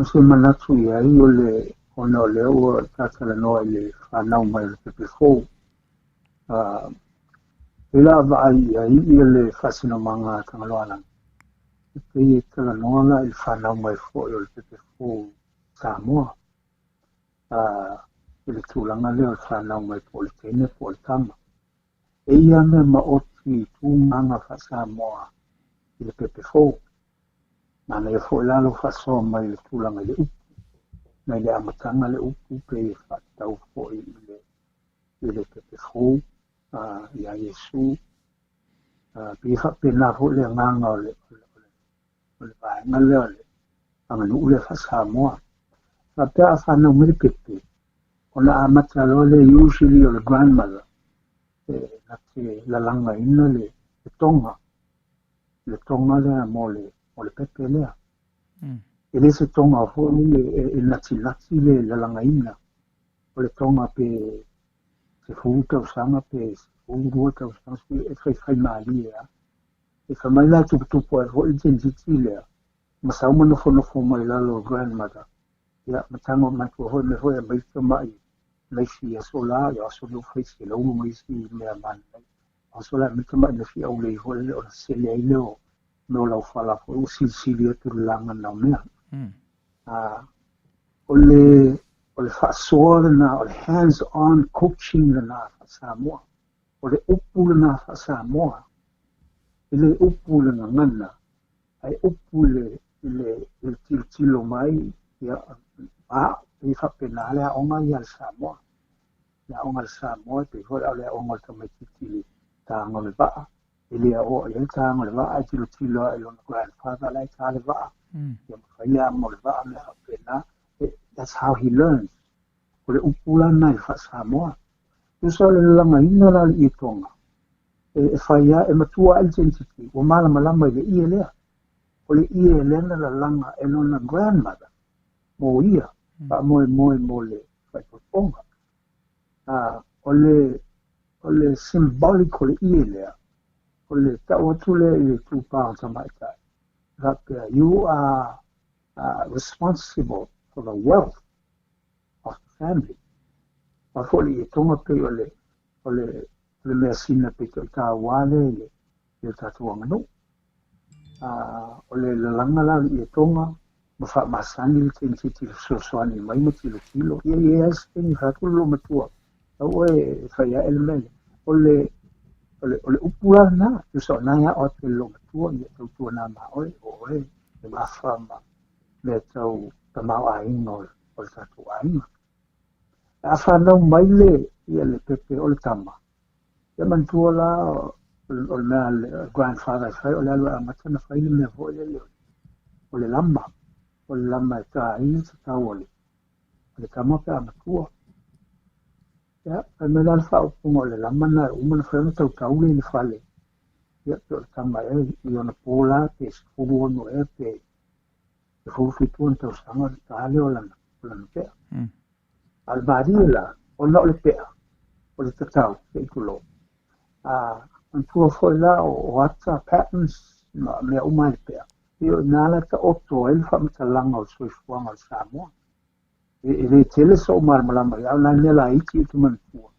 S3: se manatu ia I o le ona o le ua tātala noa I le whanau mai le pepe fōu. Ila vai ia I le whasino manga Tagaloa lana. Pei tala noa la I whanau mai fōu o le pepe fōu Samoa. I le tūlanga le o whanau mai po le tene po le tama. E ia me ma oti tū manga wha Samoa I le pepe fōu. Nana e fōu lalo whasoa mai le tūlanga le upu. Nei le amatanga le upu pe e whatau fōu I le pepe fōu. Ia Yesu. Pe whapena fōu le nganga o le vaenga le o le. Anganu le wha Samoa. Pea a whanau mele pepe. Ona amata loa le usually o le grandmother. Na te lalanga ina le tonga. Le tonga lea mo le pepe lea. E le se tonga fo le nati le lalanga ina. O le tonga pe se fuuta usanga pe se fuuta usanga e whai maali ea. E whamai la tuputupu e fo I jentiti lea. Masauma nofo mai lalo grandmother. Ya matango matua hoi me hoi a maika mai. Nei si aso la, ya aso leo whai se lau mai si mea man. Aso la maika mai na fi au lei hoi leo na se lea leo. Meo lau whala hoi o sili atu langa na mea. O le whaasoa na, o le hands-on coaching na wha Samoa. O le upu na wha Samoa. I le upu na ngana. Ai upu le tilo mai. Ya I whapena lea onga I al Samoa. Lea onga al Samoa, pe hoi au lea onga tamai titili tāngo le waa. I lea o I tāngo le waa, I tilo I lona grandfather lai tā le waa. Ya mawhaia mo le waa me whapena. That's how he learns. O le upula nai wha Samoa. Usa le langa ina la I tonga. E whaia e matua identity. O malama I le ia lea. O le ia lea na la langa e lona grandmother. Mo ia, pa mo le fai poponga. O le symbolic o le ie lea. O le tau atu le I le tūpāo tamaitai. That you are responsible for the wealth of the family. Ma foli I tonga pe o le mea sina pe te tā wale le tatuanga no. O le langa la I tonga. Mafa masani le tenti sosoani mai matilo kilo ia steni fatulo matua au e faia elmele ole upua na so na ya o te lo matua ia tu na ma o e mafa ma le tau tamau ai no o tatu ai a fa no mai le ia le pepe o le tama ia mantua la o le grandfather fai o le alu amatana fai le vo o le lama o le lama e tā I se tau ole. O le kama pe amatua. Ia, e me la wha upunga o le lama na umana whaena tau le ni whale. Ia, pe o le kama I ona pōla, pe se furu ono pe furu fitu on tau sanga le tāle o lana pea. Albari la, ona o le pea, o le tatau, pe ikulo. Antua foi la o ata patterns, mea umai le pea. Io nala ta otto el fa mtalanga o sui fuanga o Samoa. E le tele so malama ya na nela iki tu mantua.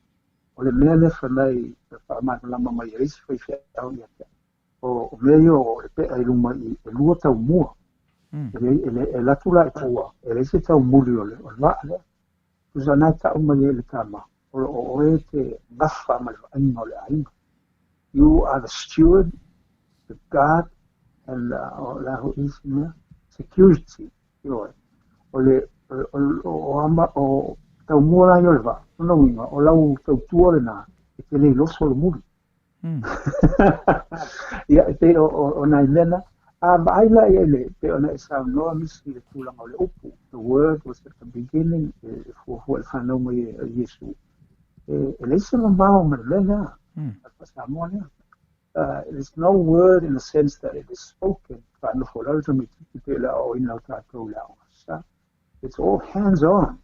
S3: O le mele fa mai fa malama mai ris fa fa au ya. O meio o pe ai luma I lua ta mua. E la tula tua. E le se ta muri o le o la. Uzana ta uma le kama. O e te bafa mal ai no le ai. You are the steward, the guard and la security o ama o tau mola yolva no winga o lau tau tuore na e te le loso le muri ia te o nai mena a baila ele te ona sa no misi le tulanga o le upu the word was at the beginning for el whanau mai Yesu Elisa mamao melena. There's no word in the sense that it is spoken. It's all hands-on.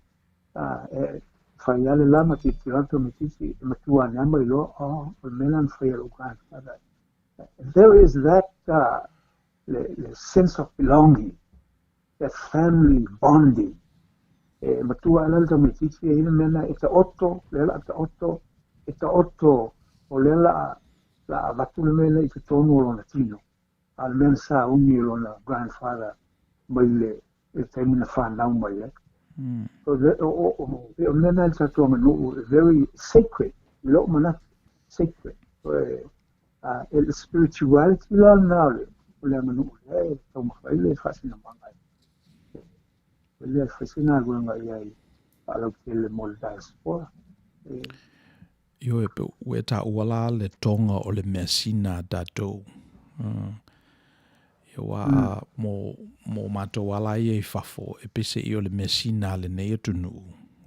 S3: There is that the sense of belonging, that family bonding. Matua alalta mititi mena ita otto o lela la vatul mele ita tonu lona tino al men sa uni lona grandfather maile ita mina fa now maile so the mena ita tonu no very sacred lo mana sacred el spirituality la na le manu toma faile fasina mangai le fasina gunga yai alo kele moldas po
S1: Yo pe weta wala le tonga o le mesina dato. Wa mo mato wala ye fafo e pese i o le mesina le nei tunu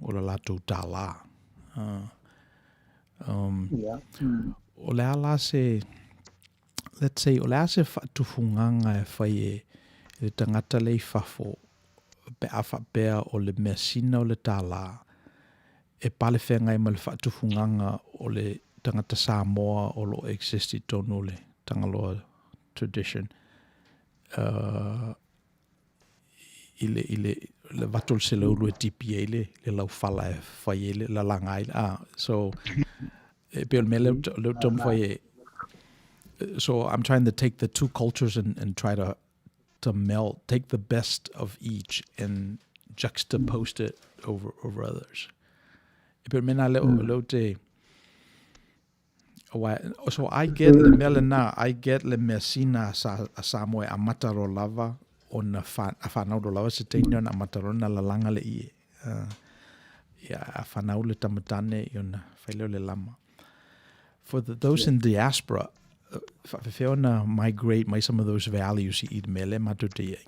S1: o le lato tala. O le ala se, let's say, o le ala se fatufunganga e fai e tangata le fafo pe afa pea o le mesina o le tala e pale whenga e ma le fatufunganga o le tangata Samoa o lo existi tonu le Tagaloa tradition. Ile le vatul se le ulu e tipi e le lau fala e fai e le la langa e so e pe me le tom fai so I'm trying to take the two cultures and try to meld, take the best of each and juxtapose it over others. E pe mena le te so I get le melena, I get le mesina sa Samoa a mataro lava on a whanau do lava se teina na matarona la langa le ie. A whanau le tamatane i ona whaileo le lama. For those in diaspora, whawhewhena migrate mai some of those values i mele matu te iei.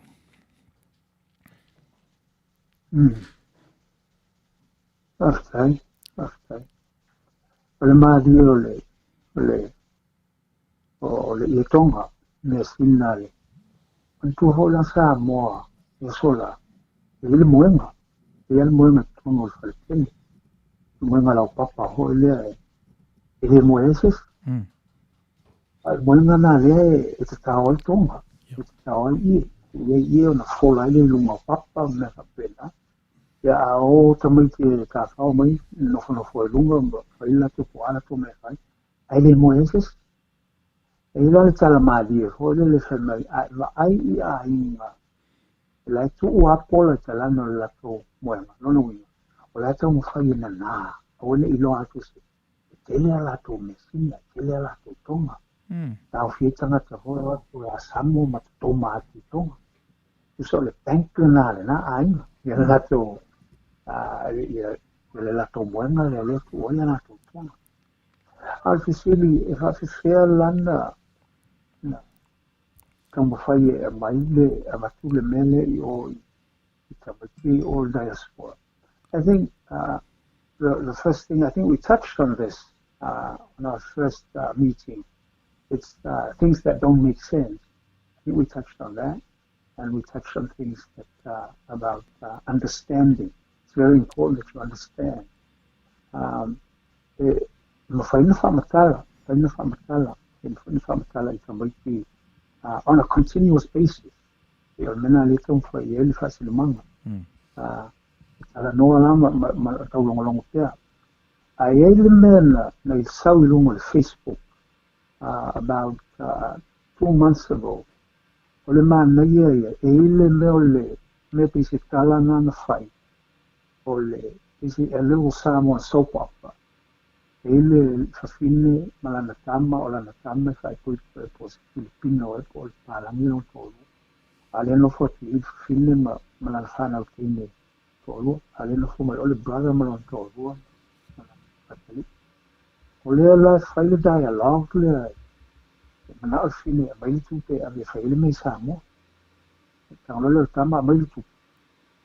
S3: Okay. Le madi le tonga me sinale. Tu hola sa moa e sola. Le moenga. Le moenga tono falten. Moenga la papa ho le moenses. Al moenga na le e tawal tonga. E tawal i ona fola le lunga papa me kapela. Ya o tamai ke ka fa mai no fo lunga fa ila to ala to me fai. Ai le moenses. Ila le tala madi ho le famai ai inga la tu wa pola tala no la to moema no wi o la to mo fai na o le ilo atu se tele la to mesina tele la to tonga ta fi tanga ta ho wa to asamo ma to ma ti tonga tu so le penknale na ai ya la to le la to moema le to o la to tonga al fisili fa fi landa kama fai maile amatule mele o itabaki all diaspora. I think the first thing, I think we touched on this on our first meeting. It's things that don't make sense. I think we touched on that, and we touched on things that about understanding. It's very important that you understand. On a continuous basis. Mena le tong fa ye fasil manga. Ala no ala ma tau long pea. I mena na sau long on Facebook about 2 months ago. Ole man na ye me pisi tala na fai. Ole pisi a little Samoan soap opera. Ele fafine malana tama o lana tama fai pui pos Filipino e pol palangino tolu. Ale no foti fine malana fana kine tolu. Ale no fo mai ole brother malana tolu. Ole la fai le dialogue le mana o fine mai tu pe ave fai le mai samo. Tanglo le tama mai tu.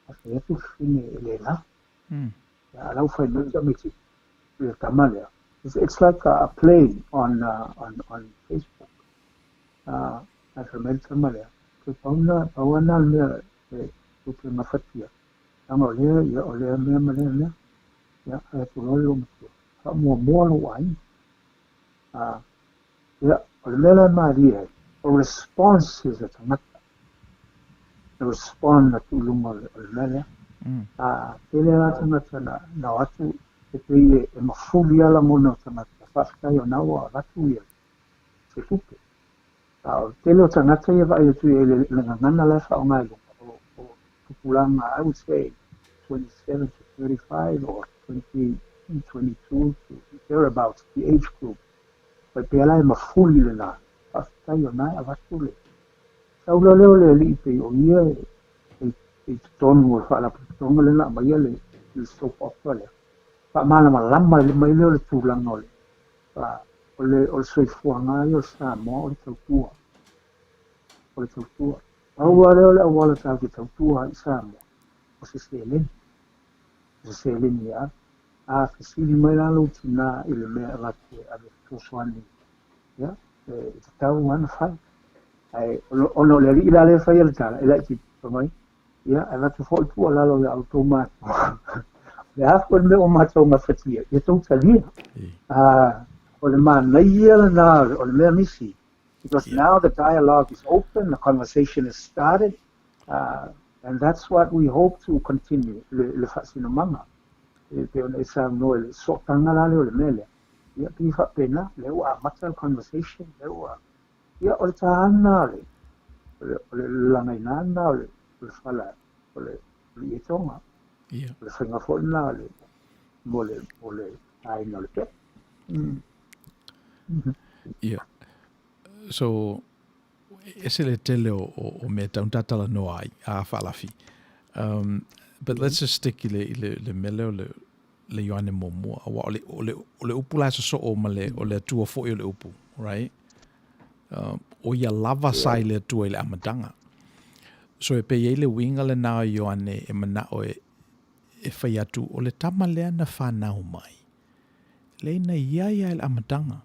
S3: Ase tu fine le la. Ya la fai mai tu Tamalia. It's like a play on Facebook. As I mentioned, Tamalia. Pawana le tupe mafatia. Ang ole me ya tulolo mtu. Mo lo wai. Ya ole Maria. A response is a tangata. A response to lungo ole. Tele la tangata na watu e mafulia la mona tangata. Fasta yo na wa watu ya. Se tupe. Tele tangata ya vai tu le ngana la fa ngai o pulanga, I would say 27 to 35 or 22 to thereabouts, the age group. But pela e mafuli le na. Fasta yo na avatu le. Saula leo le li pe o ia e tonu o fa la tonga le na mai le soap opera le. Fa mala malama le mai le tulanga le. Fa o soi fuanga yo sa mo o tautua. O tautua. Aua leo le awala tau ki tautua i sa mo. O se selen. Se selen ia. Kasili mai la lo tina i le mea rake a le toswani. Ya. E tau wana fai. Ono le li la le fai al tala. E la ki pamai. Ya. E la tu fo tu ala lo le Outou Manuia. Le hafo le o matou mafatia. Ia tau talia. O le manaia le na o le mea misi. Because now the dialogue is open, the conversation is started, and that's what we hope to continue. Le whasinamanga. Pe ona isa no le sotanga la le mele. Ia pi fa pena le wa mata conversation le wa. Ia o taana le langainana o le fala o le etonga.
S1: Ia.
S3: Le whainga fona le mole ai no le pe.
S1: Ia. So, ese le tele o me tauntatala no ai, a whaalafi. But let's just stick i le mele o le yoane momua. Awa o le upu la so o male o le tua fo i le upu, right? O ia lava sai le tua i le amatanga. So e pe i le winga le nao yoane e mana o e whai atu o le tama lea na whanau mai. Le na ia le amatanga.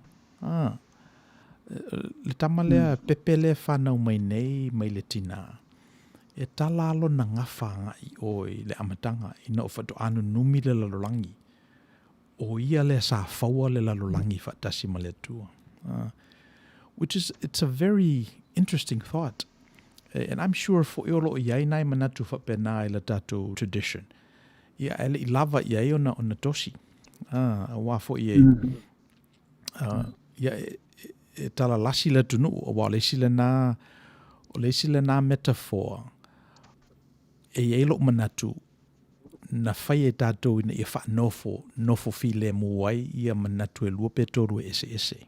S1: Le tama lea pepe le whanau mai nei mai le tina. E talalo na ngawha i oi le amatanga i na o whato anu numi le lalolangi. O ia le sa whaua le lalolangi whatasi ma le tua. Which is, it's a very interesting thought. And I'm sure for iolo o iai nai manatu whapena i la tatou tradition. Ia ele I lava iai ona tosi. A wafo iai. Ia e tala lasi le tunu o wa leisi le na metaphor e elo manatu na fai e tātou ina i wha nofo fi le muai ia manatu e lua petoru ese.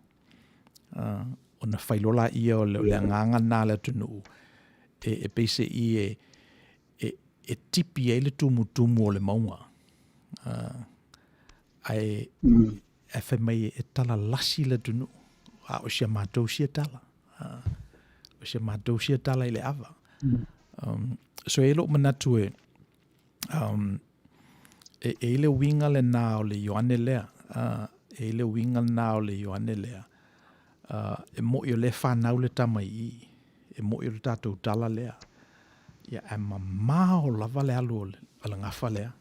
S1: O na fai lola ia o le nganga nā le tunu e peise I e tipi e le tumu o le maunga. E whai mai e tala lasi le tunu. O sia mātou sia tala. O sia mātou sia tala I le awa. So e lo manatu e le winga le nā o le yoane lea. E le winga nā o le yoane lea. E mo I o le whanau le tamai I. E mo I o le tātou tala lea. Ia e mamao lava le alu o le ngawha lea.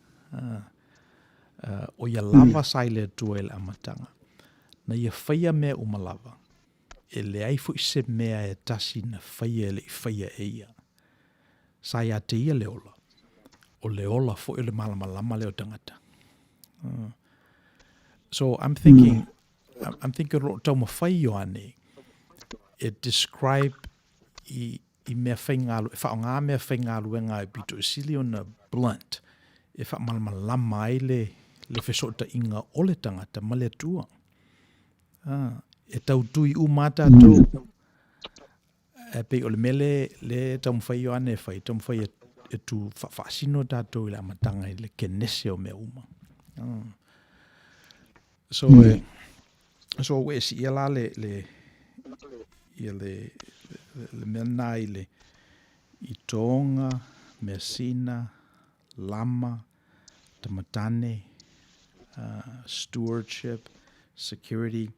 S1: O ia lava sai le tua le amatanga. Na ia whaia mea umalava. E le aifu I se mea e tasi na whaia le I whaia e ia. Sai a te ia le ola. O le ola fo I le malama leo tangata. So I'm thinking ro tau mawhai yoane. It describe I mea whaingalu, e whaonga mea whaingalu e ngai bito sili o na blunt. E wha malama ai le whesota inga o le tangata ma le tua. E tau tui umata tau. E pe o le mele le tau mwhai o ane whai. Tau mwhai e tu whaasino tātou I le amatanga I le kenese o mea uma. So we si ia la le mena I tonga, mesina, lama, tamatane, stewardship, security.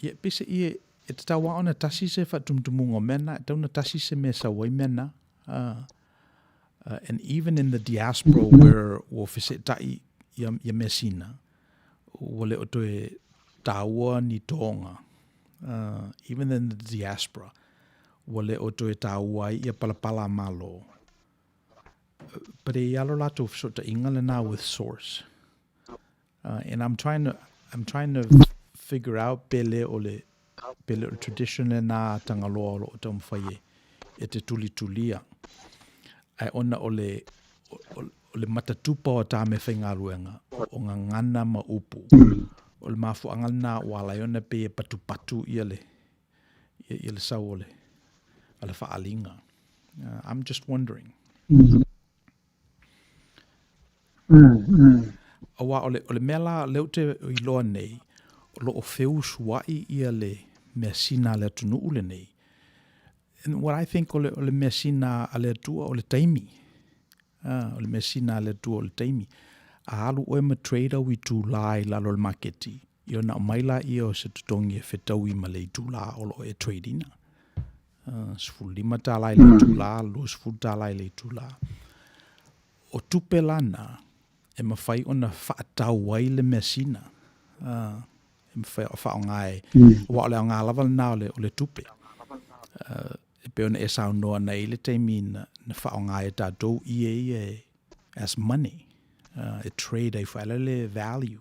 S1: Ia pisa ia e te tawa ona tasi se whatumtumungo mena, e tauna tasi se me sa wai mena. And even in the diaspora where wo fise tai ia mesina, wale o toe taua ni tonga. Even in the diaspora, wale o toe taua ia palapala malo. But e yalo lato sota ingala na with source. And I'm trying to figure out pele o tradition na Tagaloa o tau mwhaie e te tulia. Ai ona o le matatupa o tā me whainga ruenga o ngā ngana ma upu. O le mafu angana wala iona pe e patu ia le sau o le whaalinga. I'm just wondering. Awa o le mela leo te iloa nei, o lo o wheu suai ia le mea sina le tunu ule nei. And what I think o le mea sina a le tua o le taimi. O le mea sina a le tua o le taimi. A alu oe ma trader wi tu lai lalo le marketi. Io na maila ia o se tutongi e whetau i ma le tu la o lo e tradina. Sfulu lima tā lai le tu la, lo sfulu tā lai le tu la. O tupe lana, e mawhai ona whaatau wai le mea sina. E mawhai o whao ngai, wa ole o ngā lawal nā o le tupe. E pe ona e sao noa nei le teimi na whao ngai e tātou ie as money. E trade e whaelele value.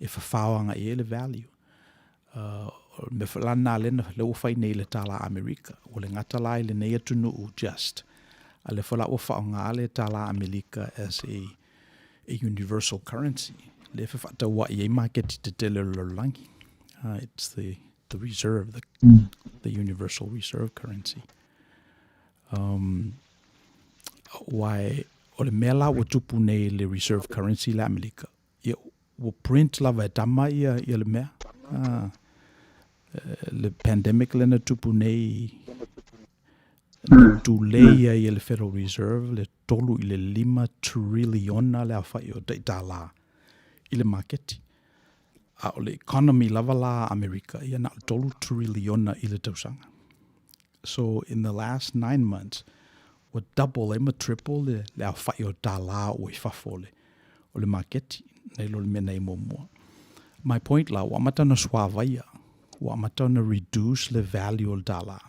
S1: E whawhaoanga i le value. Me whalana lena leo whai nei le tala Amerika. O le ngata lai le nei atunu u just. A le whala o whaonga le tala Amerika as a universal currency. Le whawhata wa i e market te tele langi. It's the reserve, the universal reserve currency. Why o le mela o tupu nei le reserve currency le Amerika. Ia o print lava e tama ia le mea. Le pandemic lena tupu nei tu leia i le Federal Reserve le tolu i le 5 triliona le awhai o te tala i le marketi. A o le economy lava la Amerika ia na tolu triliona i le tausanga. So in the last 9 months, wa double ema triple le awhai o tala o i whafole o le marketi nei lo le mena i momua. My point la, wa matana swavaia, wa matana reduce the value of dollar.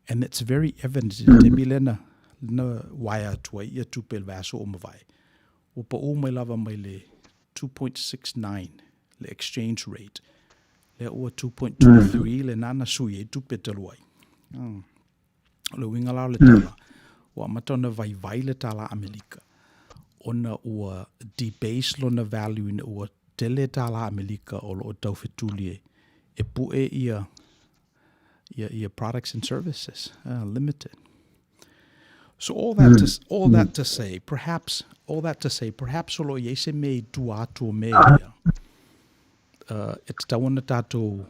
S1: And it's very evident in te milena na waia tua ia tupe le vaso o mawai. O pa o mai lava mai le 2.69 le exchange rate. Le o 2.23 le nana sui e tupe te luai. Le winga lao le tala. Wa matana vai le tala Amerika. Ona ua debase lo na value in ua tele tala Amerika o lo tau fetulie e pue ia products and services limited. So all that to say, perhaps solo yese me duato me it's tawana tato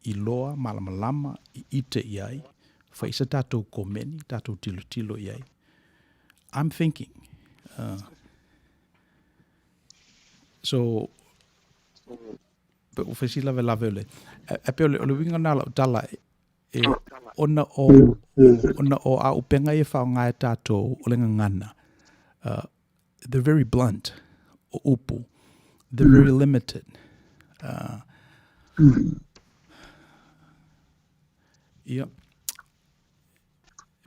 S1: iloa malamalama ite iai faisa tato komeni tato tilo iai. I'm thinking so pe o fesi lave le e pe o le winga na tala e ona o a upenga e fa nga tato o le ngana they're very blunt o upu they're very limited yeah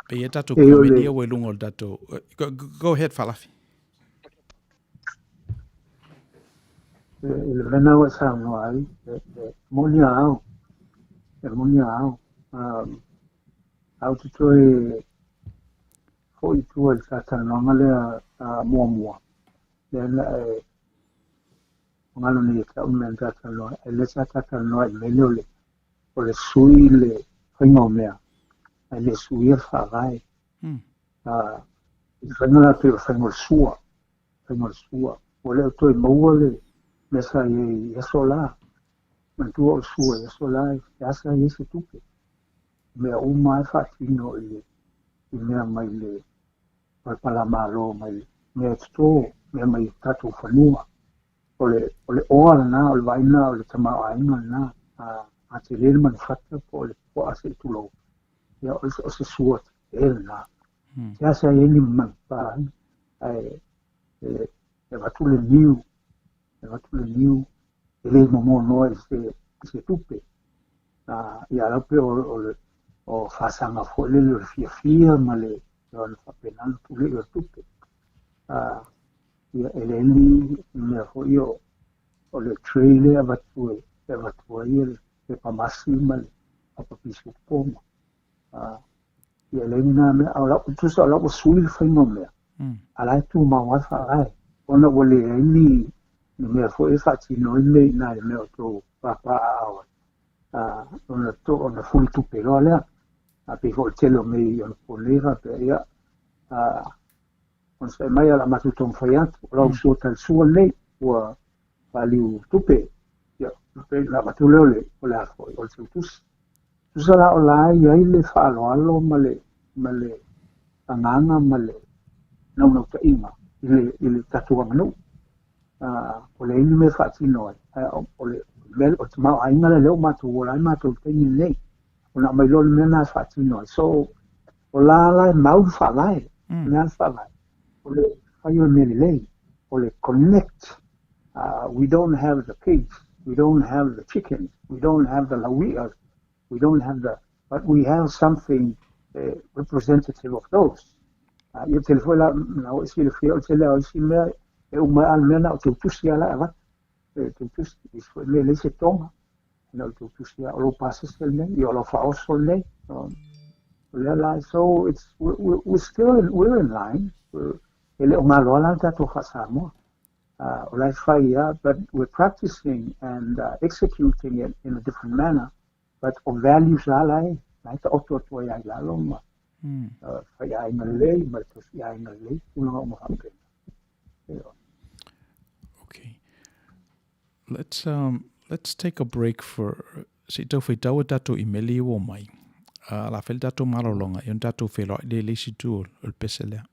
S1: pe tato ko me we lungo tato go ahead Falafi.
S3: Il venava sanguai, moniao, au tutoi foi tu il satanonga le muamua. Le ngalo ni ka umenta talo, le satanonga melole, o le sui le fingomea, le sui farai. Il venala pe fingol sua, o le toi mauale. Mesa e sola, mantua o sua e sola e asa e se tupe. Mea o mai fatino i mea mai le palamalo mai mea sto mea mai tatu whanua. le oa lana, o le vaina, o le tamao ainga lana, a te lele manufata po le po ase i tulo. Ia o se suat, e lana. Te asa e ni manpa, e watu le niu, e le momo noa i se tupe. Ia laupe o whasanga fo le le fia ma le ona whapenana pule i o tupe. Ia ele ni mea fo i o le trailer a watue ia le pamasi ma le papapisu poma. Ia le nina mea au lau tusa lau sui le whaingo mea. Alai tu mawai whaai. Ona o le ni mea fo e whatino i nei na le mea o tō papa a awa. Ona fulu tupe loa lea. A pe fo telo mei ona ponera pe ia. On se mai ala matutong fai atu. Lau sua tal sua nei ua paliu tupe. Ia, tupe la matuleo le o le afo o le tutus. Tusa la o la ai le whaaloalo ma le tanganga ma le naunau ta inga. Ile tatua manu. O le ini me whaatino ai. O le mele o te mau ainga le leo matu o lai matu tengi nei. O na mai lolo mena whaatino ai. So, o la lai mau whaalai. Mea whaalai. O le whaio mele lei. O le connect. We don't have the pigs. We don't have the chickens. We don't have the lauias. We don't have but we have something representative of those. Ia telefoi la na o isi le fia o te lea o isi mea e umai al mea na o te utusi ala e wat. Te utusi, isfoi le le se tonga. Na o te utusi a olo pasesel nei, i olo faosol nei. So we're in line. Ele o ngalo ala tato whasamoa. Olai whaia, but we're practicing and executing it in a different manner. But o values ala e, nai ta oto atua iai lalo ma. Whaia inga lei, ma tos ia inga lei, unanga o mahapena.
S1: Okay. Let's take a break for si tau whai tau tato I meli o mai. La whai tato marolonga, yon tato whelo le leisi tu o peselea.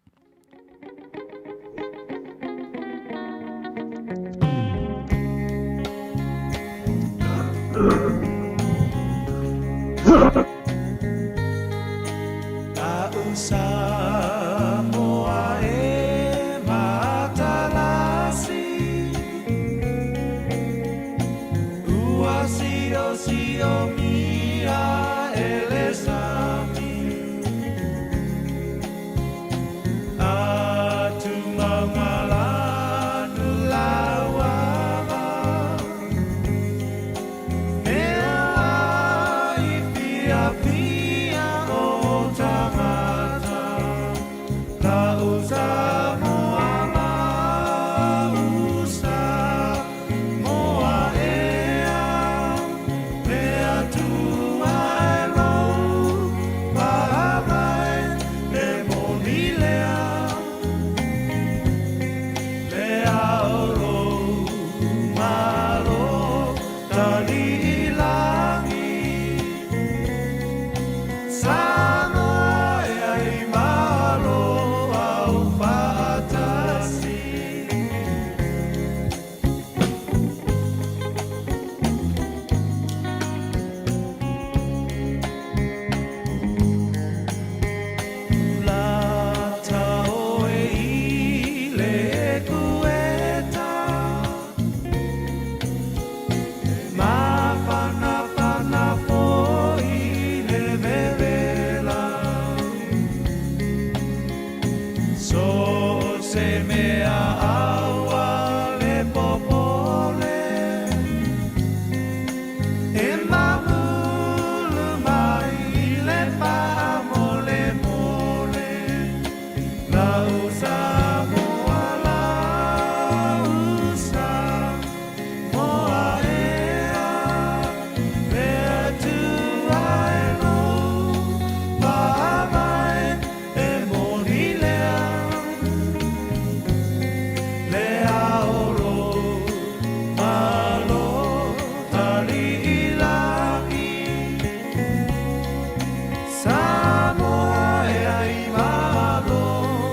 S4: Samoa e ai malo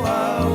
S4: au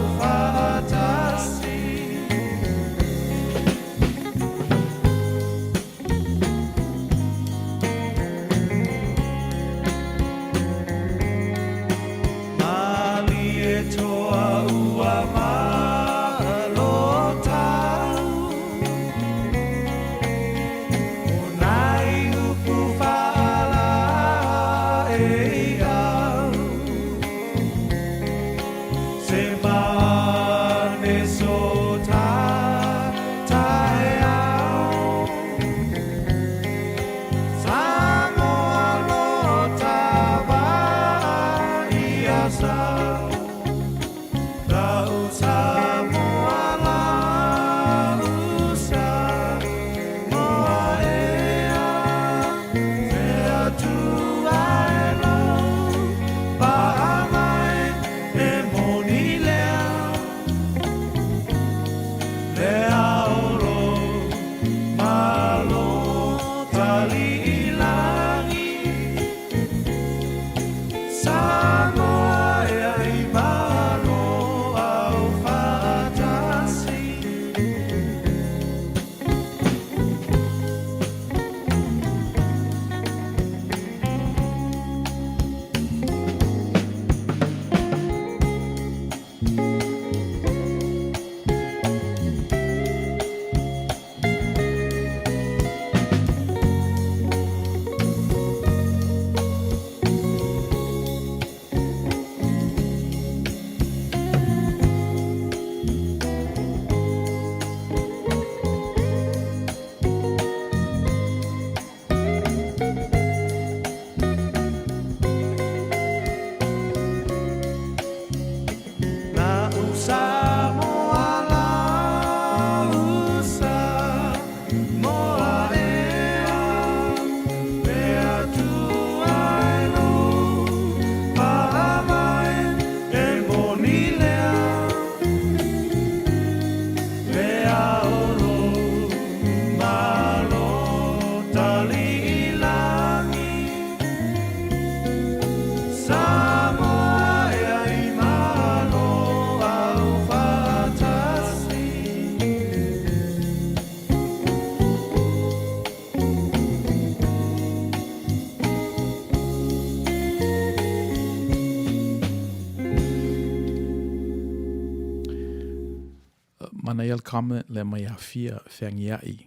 S1: Mana ia le kame le mai hawhia whengi ai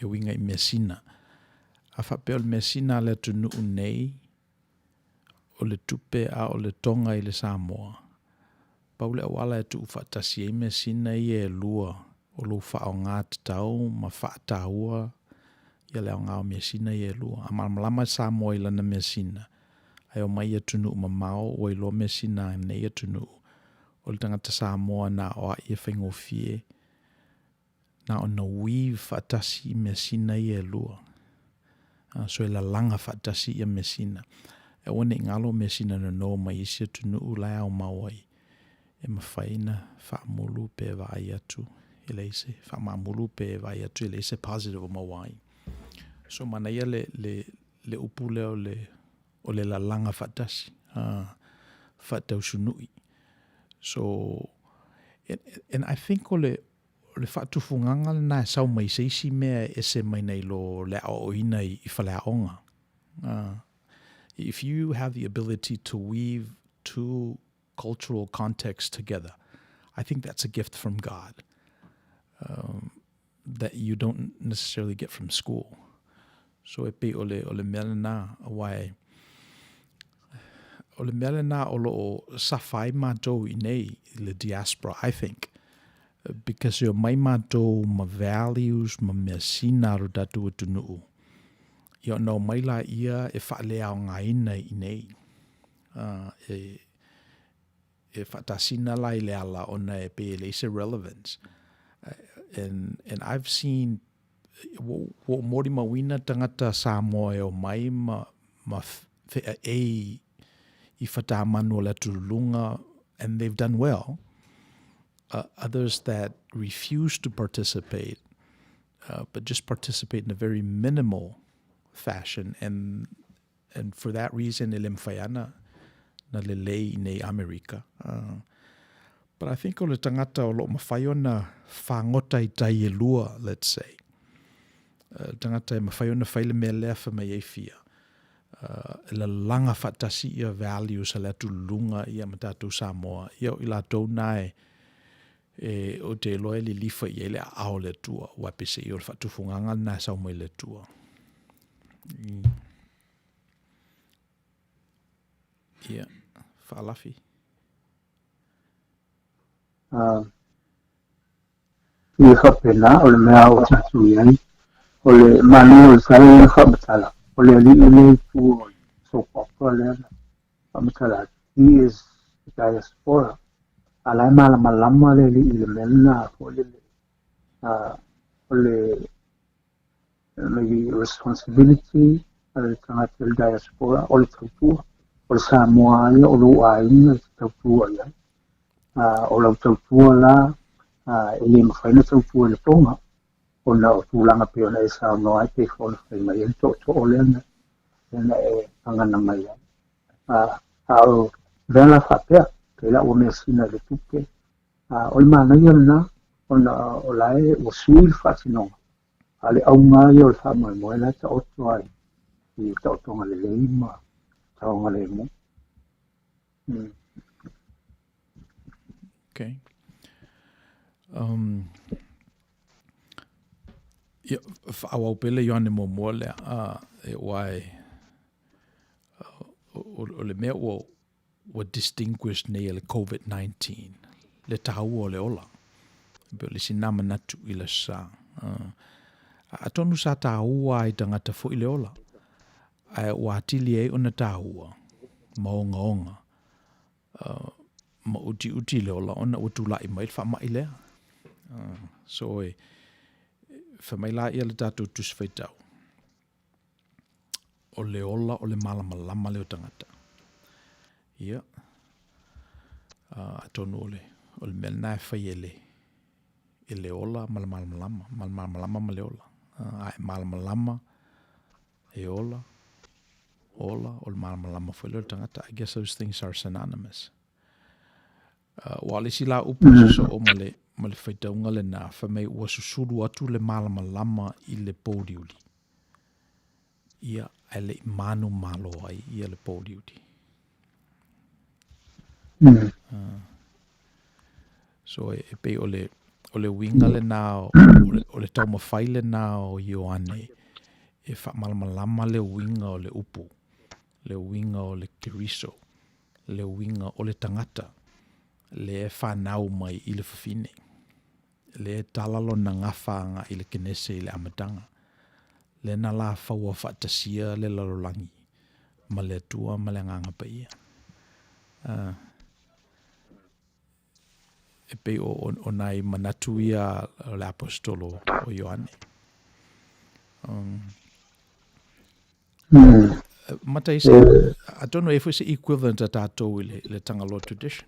S1: I winga I mesina. A whapea o le mesina le tunu nei o le tupe a o le tonga I le Samoa. Paule awala e tu whaatasi I mesina I e lua o lo whao ngā tau ma whaatahua ia leo ngā o mesina I e lua. A malamalama Samoa I lana mesina. Ai o mai e tunu mamao o I lo mesina nei e tunu. O le tangata Samoa na o I e whaingofie na o na weave whaatasi mesina I e lua. So e la langa whaatasi I mesina. E wane ngalo mesina no mai isi tunu ulai au mawai. E mawhaina whaamulu pe vai atu. Ele ise whaamulu pe vai atu. Ele ise positive o mawai. So mana ia le upu leo o le la langa whaatasi. Whaatau sunui. So, and I think o le whaatufunganga na sau mai seisi mea ese mai nei lo le aoina I whaleaonga. If you have the ability to weave two cultural contexts together, I think that's a gift from God that you don't necessarily get from school. So e pe o le mea na awai o le mea na o lo safai mātou I nei le diaspora, I think. Because o mai mātou ma values, ma mea sina ro datu o tunuu. Io no mai la ia e whaalea o ngā ina I nei. E whaatasina la I le ala o na e pe le ise relevance. And I've seen wo mori mawina tangata Samoa e o mai ma whea I whatamanu o le turulunga, and they've done well. Others that refuse to participate, but just participate in a very minimal fashion, and for that reason, ele mwhaiana na lelei nei Amerika. But I think o le tangata o lo mawhaiona whangota I tai e lua, let's say. Tangata e mawhaiona whaile mea lea whamai e fia. La langa whaatasi ia values a le tulunga ia matatu Samoa. Ia o ila tau nae o te loe li lifa I ele ao le tua. Wapese I o le whaatufunganga na sau mai le tua. Ia, whaalafi.
S3: I whapena o le mea o tatu iai, o le manu o le sare whamatala, o le ali ile tu o so papa le ana whamatala. He is the diaspora. Alai malama le li ile mena o le maybe responsibility al tangata le diaspora o le tautua, o le Samoa ia o lo aina le tautua ia. O lau tautua la, e le mawhaina tautua le tonga, o na o tūlanga pe ona e sa no ai pe whona whai mai e to o lena e angana mai ai. O vela whapea, ke la o mea sina le tuke, o i mana ia na, o lae o sui le whatinonga, a le au ngai o le whamoe moe la ta oto ai, i ta otonga le leima, taonga le mo.
S1: Okay. Whaawau pele Ioane Momoa lea, e wai, o le mea ua distinguished nei le COVID-19, le tahua o le ola, pe le sinama natu i le sa. A tonu sa tahua ai tangata fo i le ola, ai ua atili ei ona tahua, maonga, ma uti le ola, ona ua tūlai mai le wha mai lea. So whamaila ia le tātou tuswhaitau. O le ola, o le malama leo tangata. Ia. Atonu o le mele nai whai e le ola, malama ma le ola. Malama e ola, o le malama whai leo tangata. I guess those things are synonymous. Wale sila upu so o male whaitaunga le nā whamei ua susuru atu le malama i le pōriuri. Ia ai le manu malo ai ia le pōriuri. So e pe o le winga le nā o le tau mawhai le nā o Ioane e wha malama le winga o le upu, le winga o le kiriso, le winga o le tangata, le whanau mai i le whawhine, le talalo na ngawhanga i le kenese i le amatanga, le na la whaua whaatasia le lalolangi, ma le atua ma le nganga pa ia. E pe o nai manatu ia le apostolo o Ioane. Mata isi, I don't know if it's equivalent a tātou i le Tagaloa tradition.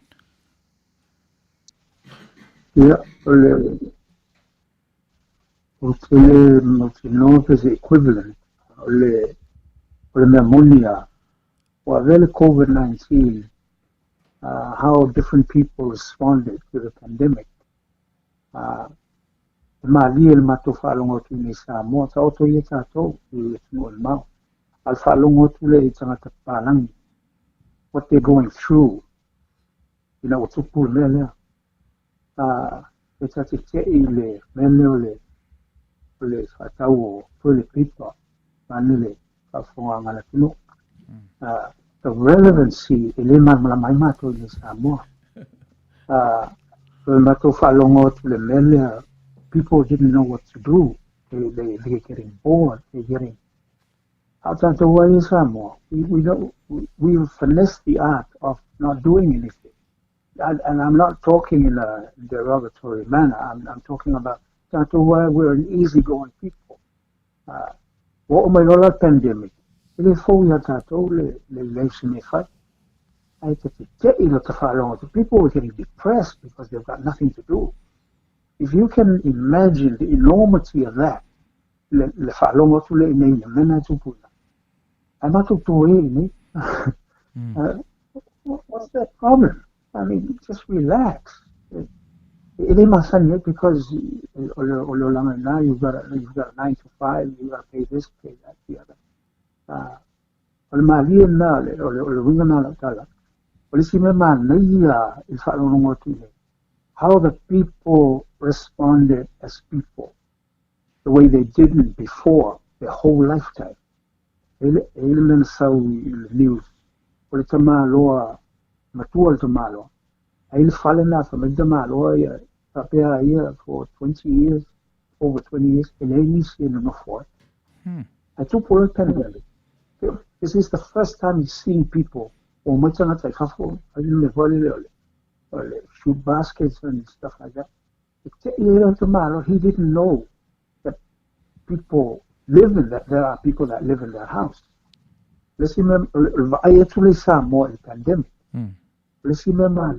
S3: Yeah, no is equivalent. Le memoria, or really COVID-19, how different people responded to the pandemic. Mali el matofalongo tu ni Samoa, sa oto ye tato, it's no mau. Al falongo tu le tangata palang, what they're going through, you know, what's up mele. It's a le mele le fatau le pipa, manile, fafonga la tino. The relevancy, ele mai mato ni Samoa. Mato falongo tu le mele, people didn't know what to do. They're getting bored. They're getting outside the way in Samoa. We've finessed the art of not doing anything. And I'm not talking in a derogatory manner. I'm talking about why we're an easygoing people. What am I going to pandemic? People were getting depressed because they've got nothing to do. If you can imagine the enormity of that, what's that problem? I mean, just relax. Because now you've got 9 to 5, you got to pay this, pay that, the other. How the people responded as people, the way they didn't before their whole lifetime. News. Matual to malo, I fallen off from the Maloya up there here for 20 years, over 20 years, and then he's in the fort. I took for a pandemic. This is the first time you see people, or much on that, I didn't shoot baskets and stuff like that. He didn't know that people live in that. There are people that live in their house. Let's remember, I actually saw more in the pandemic. Let's remember,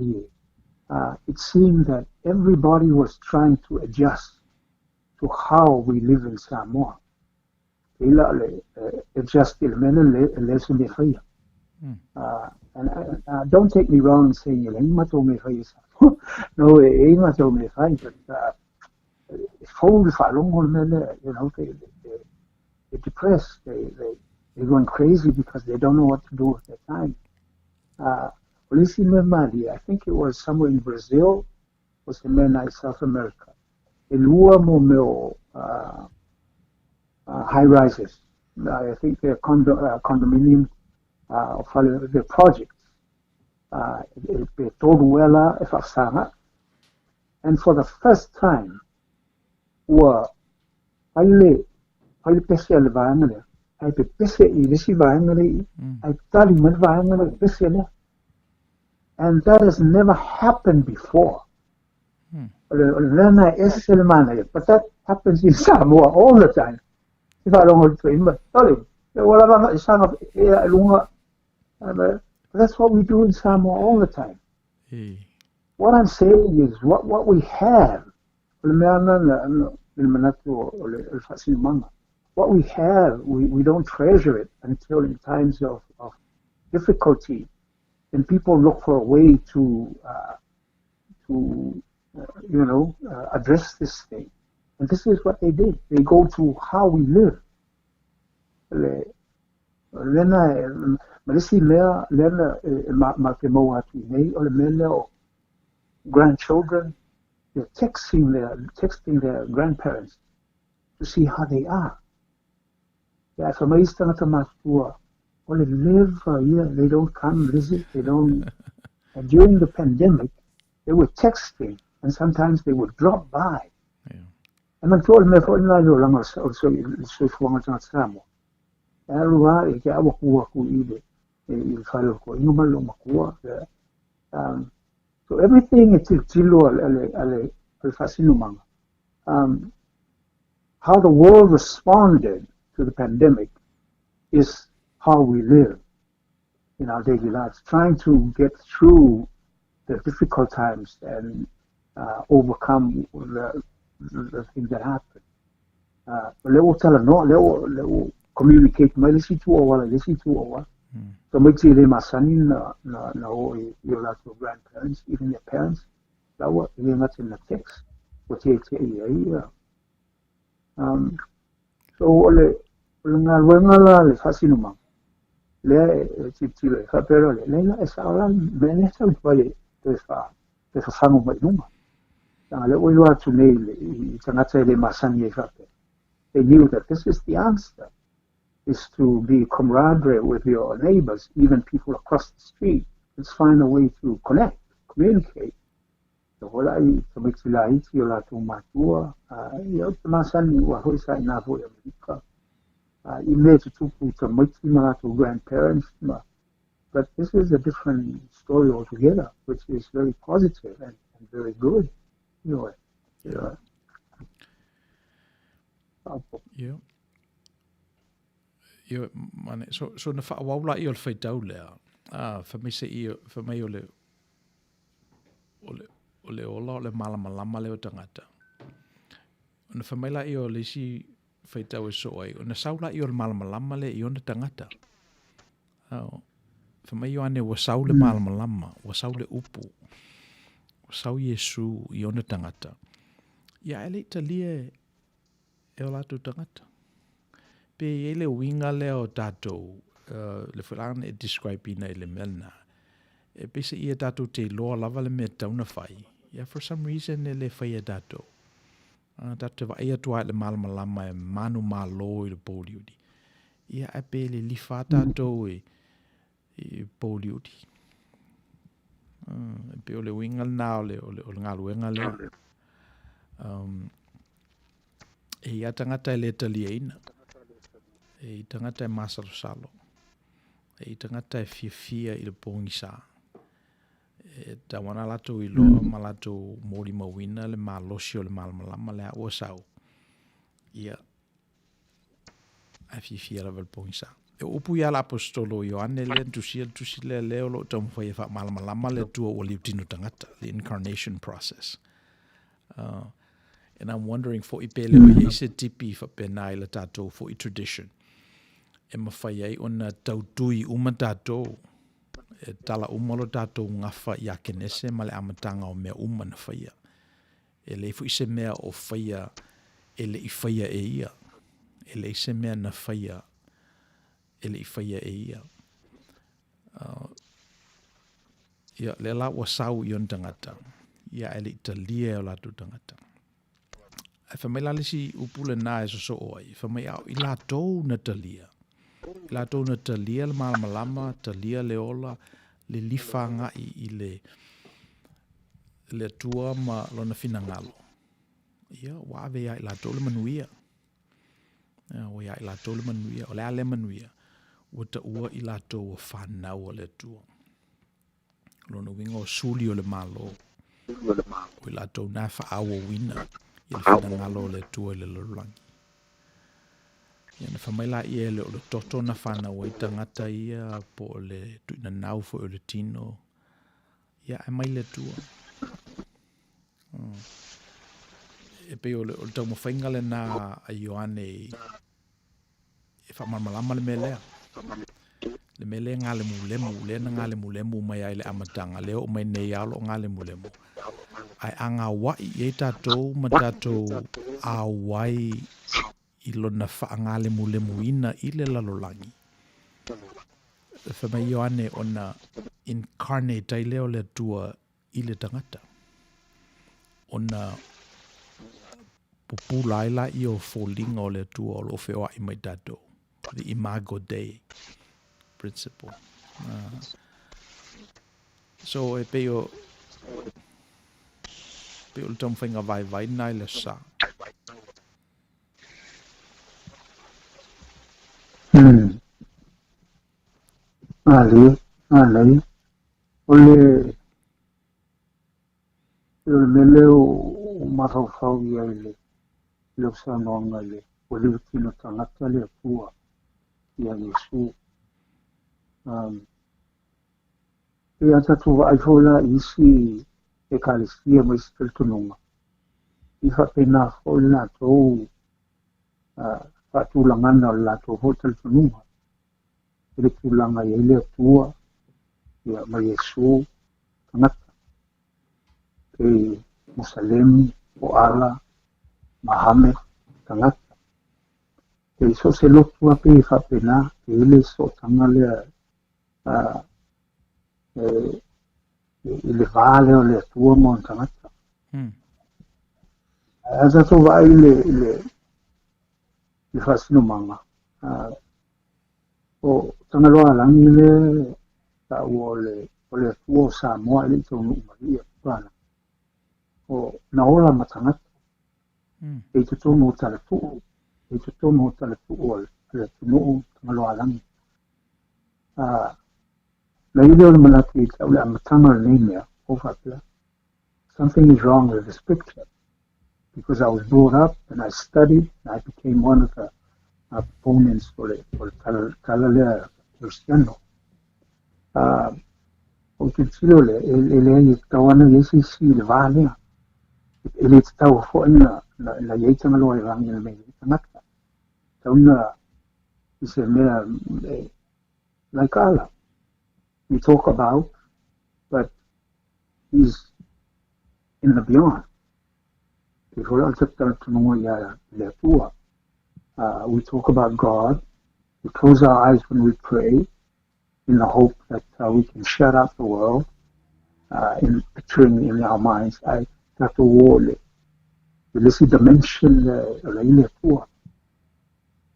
S3: it seemed that everybody was trying to adjust to how we live in Samoa. Adjust and don't take me wrong saying no, but they're depressed, they're going crazy because they don't know what to do with their time. I think it was somewhere in Brazil, was in South America. High rises. I think they're condominium the projects. And for the first time, and that has never happened before. But that happens in Samoa all the time. If I don't want to that's what we do in Samoa all the time. What I'm saying is what we have, what we have, we don't treasure it until in times of difficulty, and people look for a way to address this thing. And this is what they did. They go to how we live. Grandchildren, they're texting their grandparents to see how they are. Yeah, so they live for a year, they don't come visit, they don't. And during the pandemic, they were texting, and sometimes they would drop by. And I told me for so everything is how the world responded to the pandemic is how we live in our daily lives, trying to get through the difficult times and overcome the things that happen. Communicate. So make sure my son your grandparents, even their parents, that what they're not in the text. So they knew that this is the answer, is to be camaraderie with your neighbors, even people across the street. Let's find a way to connect, communicate. Grandparents, but this is a different story altogether, which is very positive and very good.
S1: Yeah. So na whaula I o le whaitau lea. Whamese I whamei o le ola o le malamalama leo tangata. Na whamei la I o le si whaitau e so ai. O na saula I o le malamalama le I o na tangata. Whamei o ane wasau le malamalama, wasau le upu, wasau Yesu I o na tangata. Ia ele talia e o latu tangata. Pe ele winga leo tatou le whalang e describe ina ele melna. E pese ia tatou te loa lava le mea tauna whai. Yeah, for some reason ele whai e tatou. Tatou wa ia tua le malamalama e manu malo I le poliudi. Ia e pe le lifa tatou e poliudi. E pe o le winga na o le ngā luenga le. E ia tangata e le talieina. E i tangata e masarosalo. E i tangata e fia i le pōngisa. E tawana lato i loa ma lato mori mawina le malosi o le malamalama le a ua sau. Ia a fia la vel pōngisa. E upu ia la apostolo Ioane le tusi le o lo tamu whai e wha malamalama le tua o li tino tangata, the incarnation process. And I'm wondering for i pele o i se tipi wha pena i la tātou for i tradition. E mawhai ai o na tautui uma tātou. E tala umalo tātou ngafa i a kenese ma le amatanga o mea uma na whaia. E le fu i se mea o whaia e le i whaia e ia. E le i se mea na whaia e le i whaia e ia. Ia le la wa sau i on tangata. Ia e le i talia o la tu tangata. E whamai la lisi upule nā e so oi. Whamai au i la tau na talia. I la tau na talia le malamalama, talia le ola, le lifanga i le tua ma lona finangalo. Ia, wawe ia i la tau le manuia. O ia i la tau le manuia, o le ale manuia. Wata ua i la tau o whanau o le tua. Lona winga o suli o le malo. O i la tau na whaawa wina. I le finangalo o le tua i le lorangi. Ia na whamaila i e le o le toto na whanau i tangata ia po o le tuina nau fo o le tino. Ia e mai le tua. E pe o le tau mawhainga le nā a Ioane e whamamalama le melea. Le melea ngā le mulemu, le na ngā le mulemu mai ai le amatanga, leo o mai nei alo ngā le mulemu. Ai anga wai e tātou ma tātou a wai i lona wha ngā le mulemu ina i le lalolangi. Whamai Ioane o na incarnate ai leo le tua i le tangata. O na populaila i o fōlinga o le tua o lo whewa i mai tātou. The Imago Dei principle. So e peo le tamu whainga vai nai le sa.
S3: Ale. Ole mele o marau ia ele. Le usanonga le. Ole tino tangata le pua. Ia Yesu. E ata tu ai fola isi e kalisia mai steltununga. I fa pena fola to fa tu langana la to hotel tununga. Ele tulanga ele tua ia mai Yesu tangata. E Musalem o ala Muhammad tangata. E so se lotua pe fa pena ele so tanga le le vale o le tua mo tangata. Asa to vai le fasino manga. O Tagaloa langi le ta o le tua sa mo le to no maria pana. O na ola matangata. E to mo tala tu. E to mo tala tu o le no Tagaloa langi. Something is wrong with this picture because I was brought up and I studied and I became one of the opponents for the Tagaloa Cristiano. O que tiro ele tawana yesi si le vale ele tau fo na yeta malo rang le me tanaka tauna is a like Allah we talk about, but he's in the beyond. We talk about God. We close our eyes when we pray in the hope that we can shut out the world, in picturing in our minds. I got to wall it. This dimension,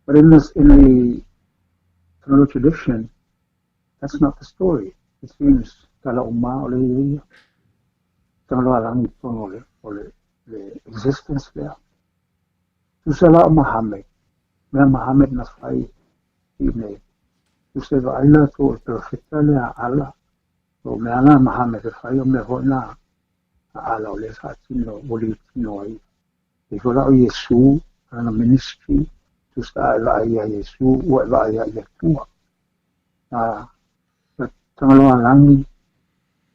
S3: but in a tradition, that's not the story. It seems tala uma o le Tagaloa langi tono le existence there. Tusala Muhammad. Mea Muhammad na fai i tuseva aila to perfecta le ala. O mea na Muhammad e fai o me hona ala o le fatino o le tino ai. E kola o Yesu ana ministry tusa ala ia Yesu o ala ia tua. Tagaloa langi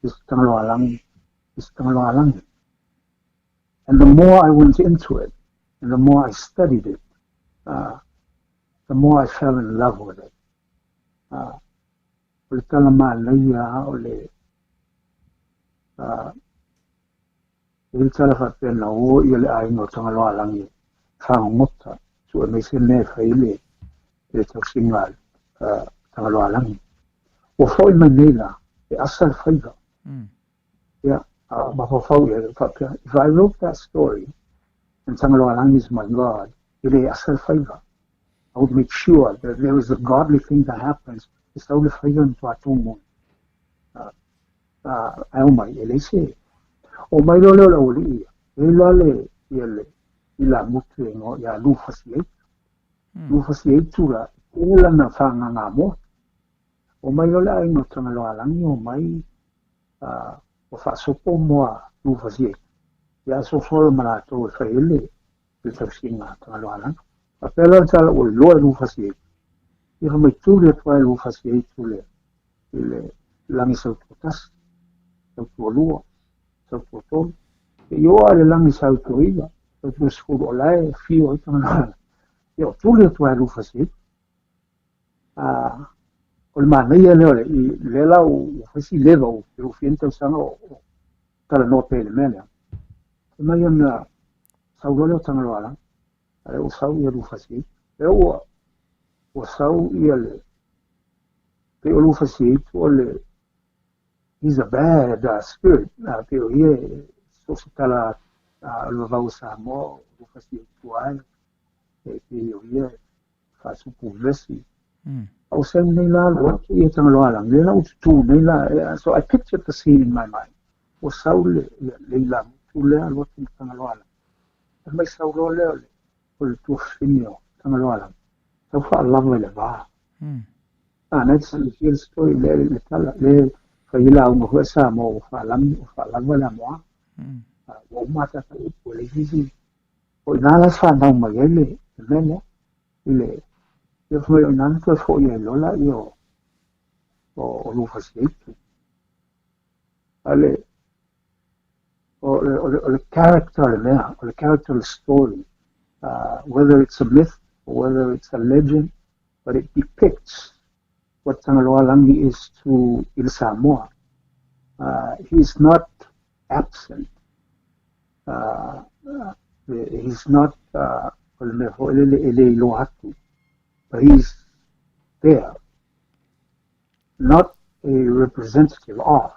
S3: is Tagaloa langi. And the more I went into it, and the more I studied it, the more I fell in love with it. O le talama leia o le il talafa pena o i le aingo Tagaloa langi whangota so e meise ne whaile e tausinga Tagaloa langi. O whai mai neila e asal whaiga. Yeah. If I wrote that story, and Tagaloa langi is my God, it is a favor. I would make sure that there is a godly thing that happens. It's only favor in Outou Manuia. Aumai, ele se. O mai lolo la uli, ila le, ila mutu no ya lufasiei. Lufasiei tura, ula na whanga ngā mo. O mai lolo ai no Tagaloa langi, o mai, o whaasopo moa lufasiei. Ya so fora marato e whaile, le tausinga Tagaloa langi. A pela tala o loa lufasiei. Iha mai tūle tua lufasiei tūle, ile langi sautotas, sautuolua, sautuotolu. E ioa le langi sautuiga, sautuoskuru o lae, fio i Tagaloa. Ia o tūle tua lufasiei. O le māneia leo le lau o whesi lewa o te uwhienta usanga o tala no pele mele. E mai ana saurole o Tagaloa langi. O sau ia lufasiei. E o sau ia le. Pe o lufasiei tu o le. He's a bad spirit. Pe o ia so se tala luvau sa mo lufasiei tu ai. Pe o ia whasupu vesi. I was saying, what do you think? So I pictured the scene in my mind. Was Saul Leila to learn what in Tagaloa. And my Saul Lele will to Finio, Tagaloa. So far, love with the bar. And that's the real story. Le Faila Mohesamo, Falamamo, Womata, will easy. Or Nalas found out my yellow, the men, eu fui olhando que foi lola e o lufasiei. Ale o character there, o character story, whether it's a myth or whether it's a legend, but it depicts what Tagaloa langi is to Il Samoa. He's not absent. He's not but he's there, not a representative of.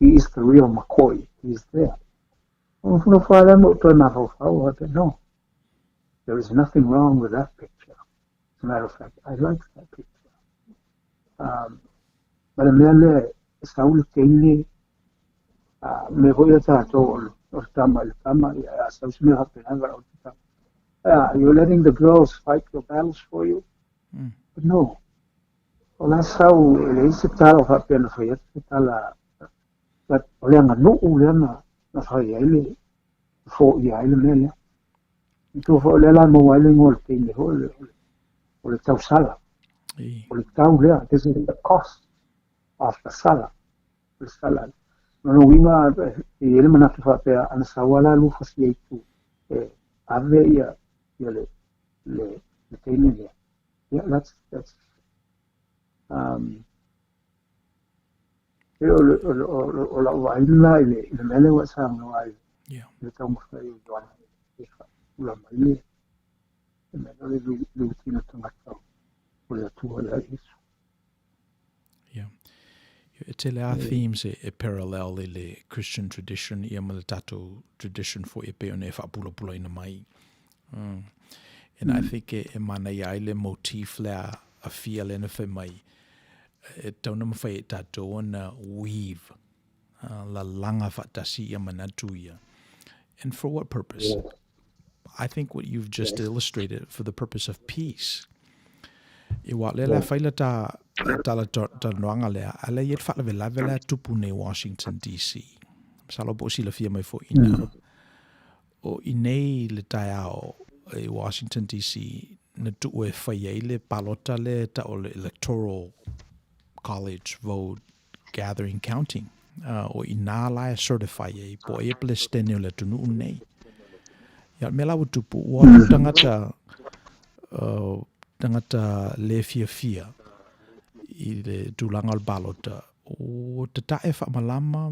S3: He is the real McCoy. He's there. No, there is nothing wrong with that picture. As a matter of fact, I like that picture. But a mele Saul Kini me voy a trato or tama ya Saul me hapenanga you're letting the girls fight your battles for you? But no. Well, that's how it is. But Olanga no Ulema, that's how you for the island. To for Lela Moiling or thing, the whole or the Tausala. Or the town there. This is the cost of the Sala. The salad. No, we are the element of the and Sawala Lufasi to Ave. Yeah, that's
S1: Tele our themes e parallel le Christian tradition ia malatato tradition for e peone fa pula ina mai. And I think e mana ia le motif le a fia le na fe mai e tauna mawhai e tātou na weave, la langa whatasi ia manatu ia. And for what purpose? I think what you've just illustrated, for the purpose of peace. I wa le whaila ta noanga lea, ala iet whaila vela tupu nei Washington, D.C. Salo po sila fia mai fo ina. O inei le tai ao e Washington, D.C. na tuue whaia le palota le ta o le electoral college vote gathering counting. O ina la certify e po e plestene le tunu nei. Ya me la tupu o tangata le fia i le tulanga al balota o te tae wha malama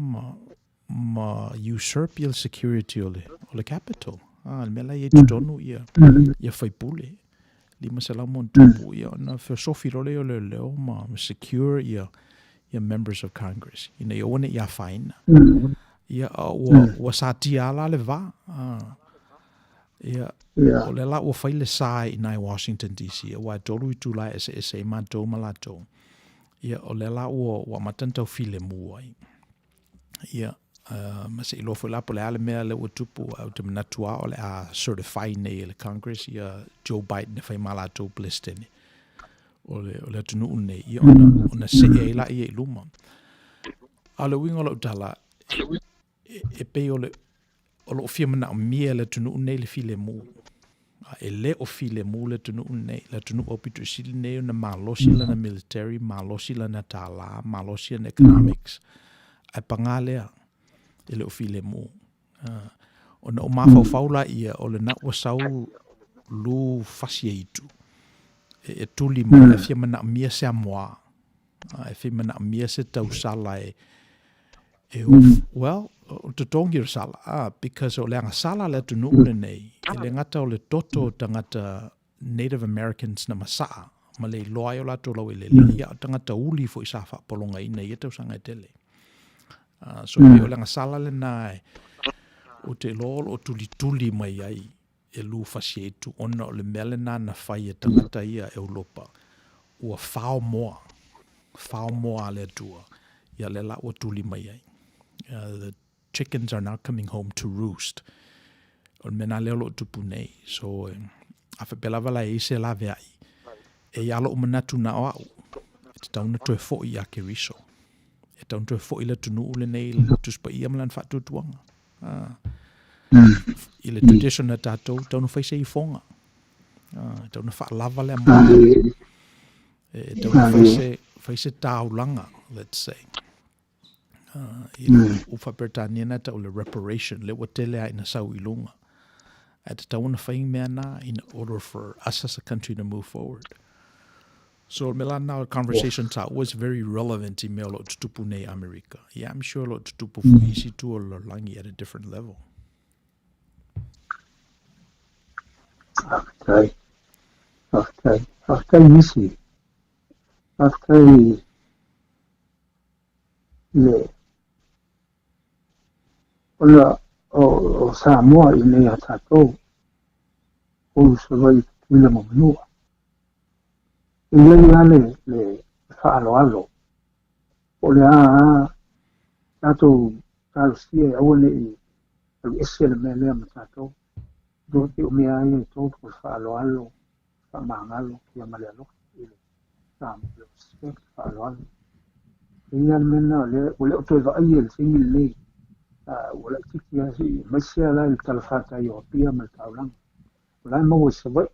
S1: ma usurp il security o le capital. Me la i tutonu ia whaipule. Lima salamon tupu ia na filosofi role o le leo ma secure ia members of Congress. Ina i one ia whaina. Ia wa satia ala le va. Ia o le la o whaile sai i nai Washington, D.C. Wa tolu i tula ese mātou malatou. Ia o le la o matantau file muai. Ia ma se ilo fwela po le ale mea le o tupu au te manatua o le a certify nei le Congress. Ia Joe Biden e whai malatou plestene. O le tunu nei. Ia ona se e la i e luma. A le wingo la utala e pe o lo fia mana o mia le tunu nei le file mu. E le o file mu le tunu nei. Le tunu o pitu sili nei o na malosi la na military, malosi la na tala, malosi la na economics. Ai pangalea e le o file mu. O na o mawhauwhaula ia o le na o sau lu fasi e itu. E tuli mo le fia mana o mia se amoa. E fia mana o mia se tausala well, te tongir sala, because o leanga sala le tunu nei, e le ngata o le toto tangata Native Americans na masaa, ma le loa o lato lau ele le ia tangata uli fo isa wha polonga ina ia tau sanga tele. So o leanga sala le nai, o te lolo o tuli mai ai, e lu fasietu, ona o le melena na whai e tangata ia e ulopa, ua whao moa le tua, ia le la o tuli mai ai. The chickens are now coming home to roost. O mena leo lo tupu nei. So, a whapela wala e se la vea i. E alo o manatu na o au. E te tauna to e fo i ake riso. E tauna to e fo i le tunu ule nei le tuspa i amalan whatu tuanga. I le tradition na tātou, tauna whaise i fonga. Tauna wha lava le amana. E tauna whaise tāulanga, let's say. Ufa Britania na ta o le reparation le watele ina sau ilunga at tauna whaing mea na in order for us as a country to move forward. So Milana conversation was very relevant in lo tutupu nei America. Yeah, I'm sure lo tutupu fu isi tu o lo langi at a different level.
S3: Okay, Missy. Okay, le o Samoa i nei a tātou o savai wila mamanua. I lei ale le whaaloalo. O le tātou tālusia e awane i au ese le mea lea ma tātou. Do te o mea e tōtu o whaaloalo, whamangalo ki a malealo. I le Samoa, respect whaaloalo. I ale mena o le o toi vai e le singi lei. Wala tiki asi maisia la il talafata i o pia ma taulang. Wala mo se vai,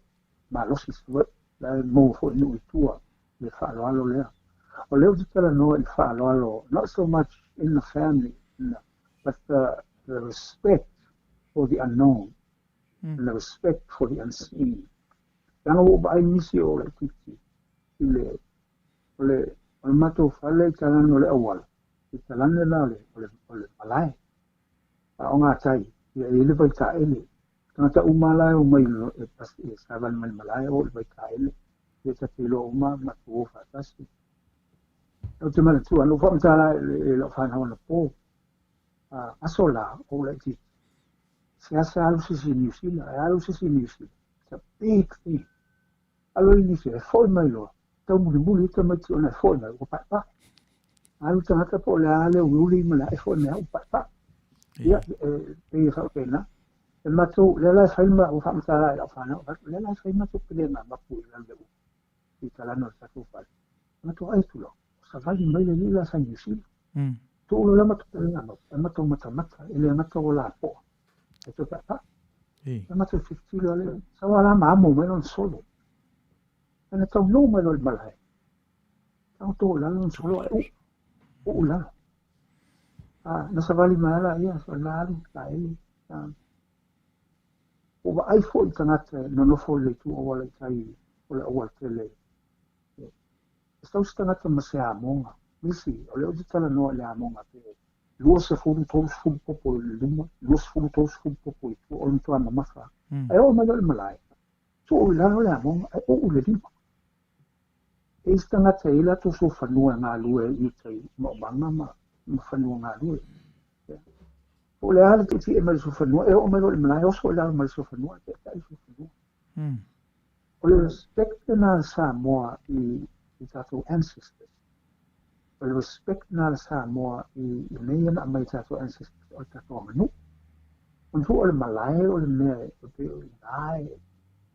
S3: ma losi se vai, la mo fo no itua le whaaloalo lea. O leo te tala no il whaaloalo, not so much in the family, but the respect for the unknown, and the respect for the unseen. Tanga wo ba ai misi o le tiki, o le mato whale talan o le awala, i talan le la o le malai. O ngā tai, ia e le vai ka ele. Tangata umala o mai e pasi e savan mai malai o le vai ka ele. Ia ta te lo uma ma tu o whatasi. O te mana tua, no whamtala e lo whanau na pō. Aso la o le ti. Se asa alu sisi New Zealand, It's a big thing. Alo i nisi, e foi mai loa. tau muli ta mai tio na fo na o pa ai ta ta po la le uli ma la fo na o pa ia e fa pena e matu le la sai ma o fa mata la fa na le la sai ma tu pele na ma pu la le i ta la no sa tu fa matu ai tu lo sa va mai le la sai ni si tu lo ma tu pele na no e matu mata e le matu o la po e tu pa e matu fi lo le sa va la ma mo me non solo e tau no ma lo il malai tau to la non solo la na sa vali mala ia so la ai o va ai fo tanata no fo le tu o wala tai o le o tele sta tanata ma se amonga misi o le o tala no le amonga pe lo se fu to fu popo le luma lo fu to fu popo tu o to ama mafa ai o ma le malai so la no le amonga ai o le lima e tanata ila to so fanua nga lue i tai mo manga ma fanua nga lue o le ala te e mai so fanua e o mai o le malai o so le ala mai so fanua te tai so fanua o le respect na Samoa i tatou ancestors o le respect na Samoa i nei na mai tatou ancestors o tatou manu on fu o le malai o le mea o te o nai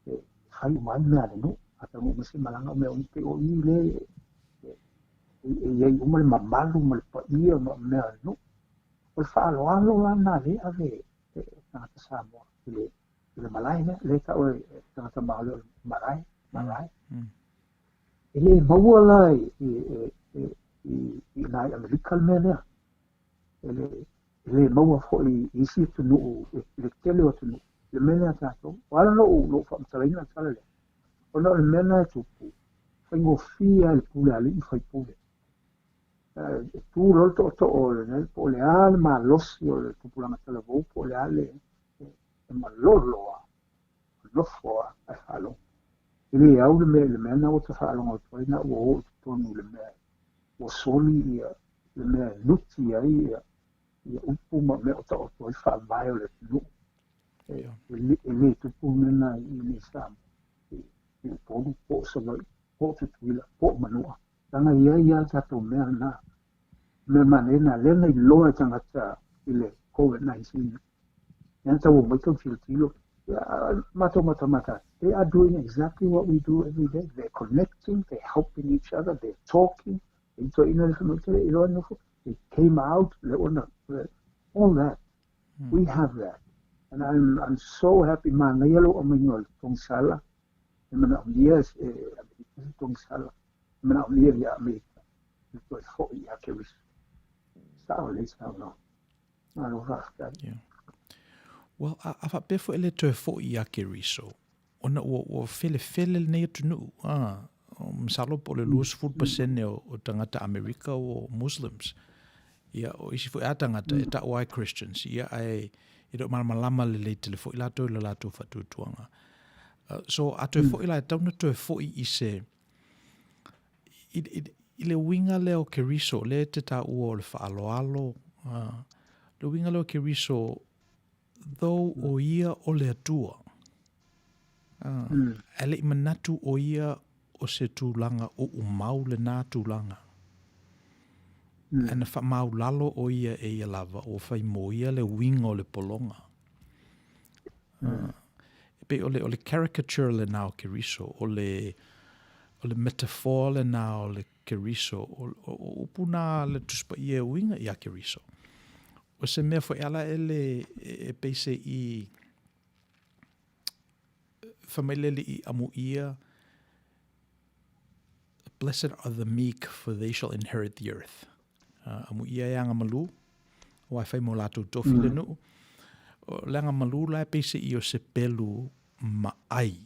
S3: e fai mai mea le no ata mo mesi malanga o mea o te o i le e iei uma le mamalu ma le paia ma mea no o le whaaloalo ana le ave tangata Samoa i le malai le ta o tangata maalo malai e le maua la i nai Amerika le mea lea e le maua fo i isi tunu le tele o tunu le mea lea tatou o ala no lo whaamtalaina tala le o na le mea na tupu whaingofia le pule ali i whaipule tu lo to o le po le al ma losi o le tupulanga tala vou po le ale e malolo lo fo ai halo ile au le me na o te halo o to na o to no le me o soli le me luti ai ia upu ma me o to fa violet no ele tupu na i ni sam i po so po tu ila po manua tanga ia ta to me na me manena le nei loa tangata ile COVID-19 yan tawo mo to filtilo mata they are doing exactly what we do every day. They're connecting, they're helping each other, they're talking, they came out, all that. We have that. And I'm so happy man yellow ominol tong sala yes tong sala ya America to for ya keris
S1: yeah. Well, a fa pefo ele to fo ia ke riso. Ona o fele nei tunu. Msalo po le lose 4% o tangata America o Muslims. Ia o isi fo atangata eta white Christians. Ia ai ito malama le telefo ila to le lato fatu tuanga. So ato fo ila tauna to fo I se ile winga leo ke riso le te ta o le fa alo le winga leo ke riso though o ia o le atua. Ele I manatu o ia o se tūlanga o umau le nā tūlanga. Ana wha mau lalo o ia e ia lava o whai mo ia le winga o le polonga. Pe o le caricature le nao ke riso, o le metaphor le nao le ke riso, o puna le tuspa ia winga ia ke riso. O se mea fo ala ele e peise I whamailele I amu ia blessed are the meek for they shall inherit the earth. Amu ia e anga malu o ai whai mo lātou tofi le nuu. O le anga malu la e peise I o se pelu maai.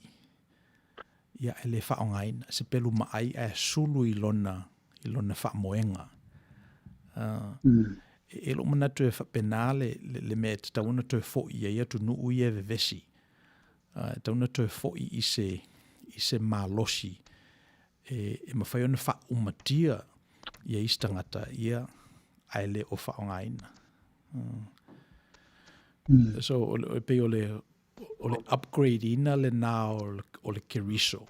S1: Ia ele whaongaina. Se pelu maai e sulu I lona whamoenga. E lo manatu e whapenale le mea te tauna to e fo ia tu nuu ia vevesi. Tauna to e fo I se malosi. E mawhai ona wha umatia ia istangata ia aile o whaongaina. So o pe o le upgrade ina le nā o le keriso.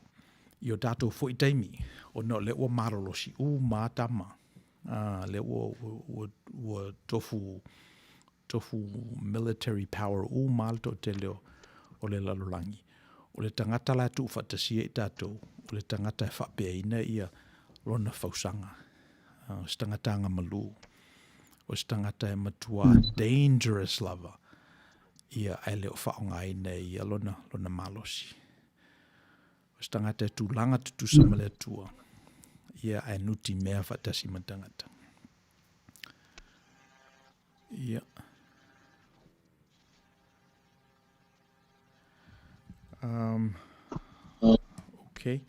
S1: I o tātou fo I taimi, o no le ua marolosi mātama, le ua tofu military power malto te leo o le lalolangi. O le tangata la tu whatasia I tātou, o le tangata e whapeaina ia lona fausanga. O se tangata anga malu, o se tangata e matua dangerous lava, ia ai leo whaongaina ia lona malosi. O se tangata e tūlanga tutu samale tua, ia ai nuti mea whatasi matangata. Ia. Okay.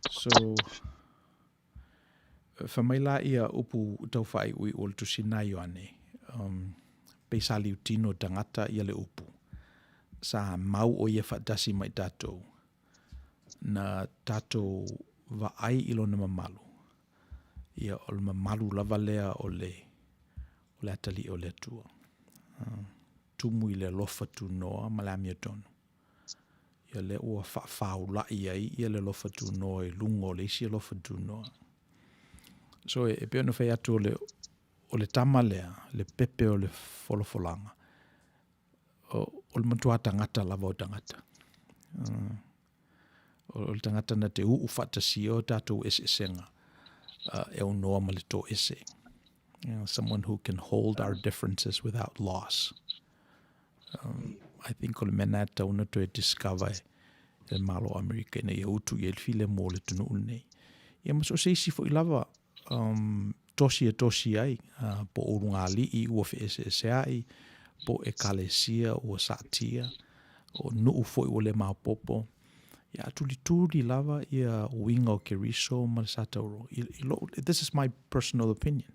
S1: So, whamaila ia upu tau whai ui o le tusinai o ane. Peisali utino tangata ia le upu. Sa mau o ia whatasi mai tātou. Na tātou vaai ilo na mamalu. Ia o le mamalu lava lea o le atali o le tua. Tumu I le lofa tu noa malami atonu. Ia le ua whaula ia le lofa tu noa I lungo le isi lofa tu noa. So e peo na whai atu o le tama lea, le pepe o le wholofolanga. O le matua tangata lava o tangata. O le tangata na te uu whatasi o tātou esenga e o noa ma le tō ese. Someone who can hold our differences without loss. I think o le mena tauna to e discover e malo Amerika ina I Outou I le file mo le tunu nei. Ia maso se isi fo I lava tosi ai po urunga li ua fe ese ai po e kalesia ua saatia o nuu fo I le maopopo. Ia tuli lava ia winga o keriso ma le satauro. This is my personal opinion.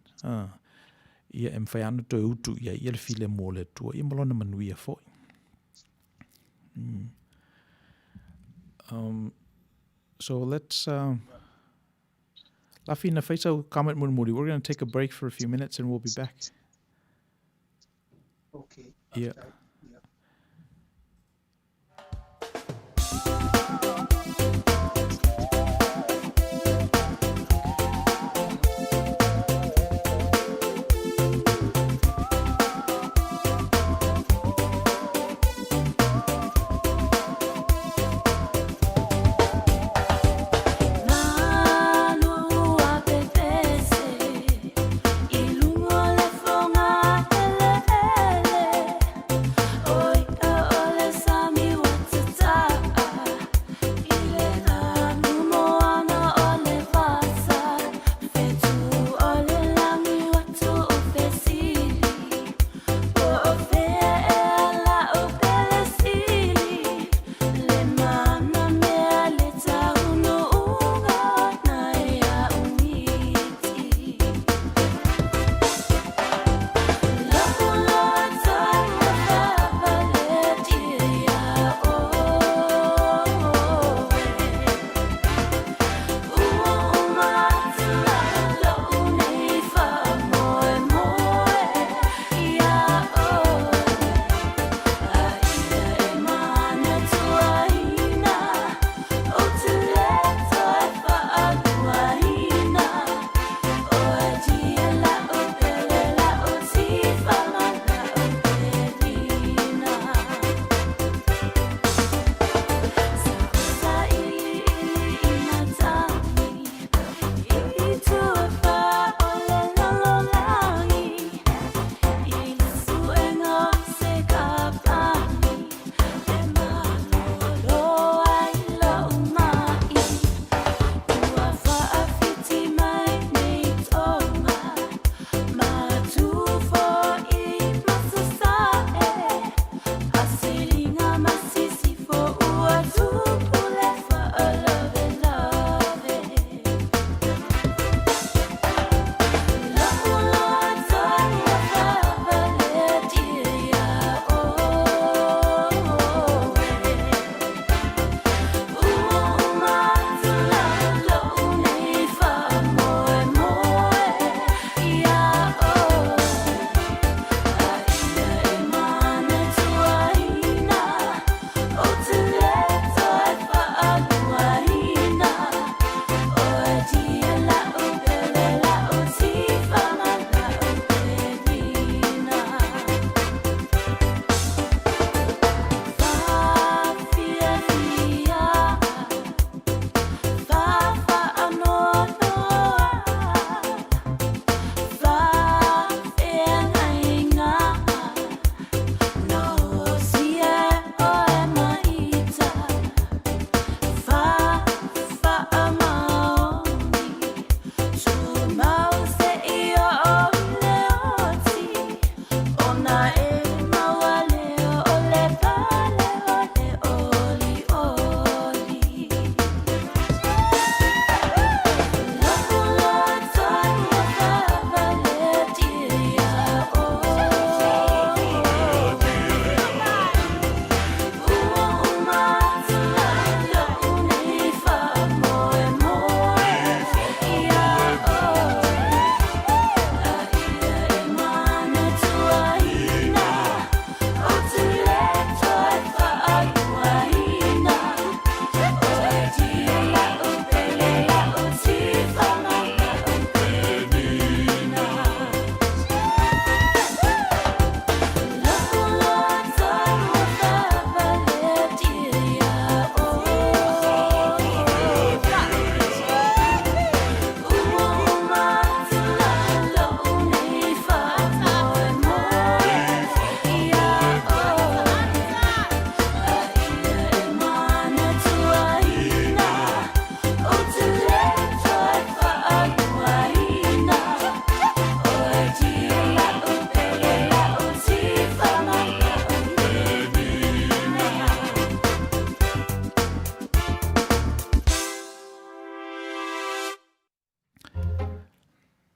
S1: Ia e mwhaiana to e Outou ia le file mo le tua. Ia malona manuia foi. So let's Lafina Faisal comment Murmuri. We're going to take a break for a few minutes and we'll be back.
S3: Okay.
S1: Yeah.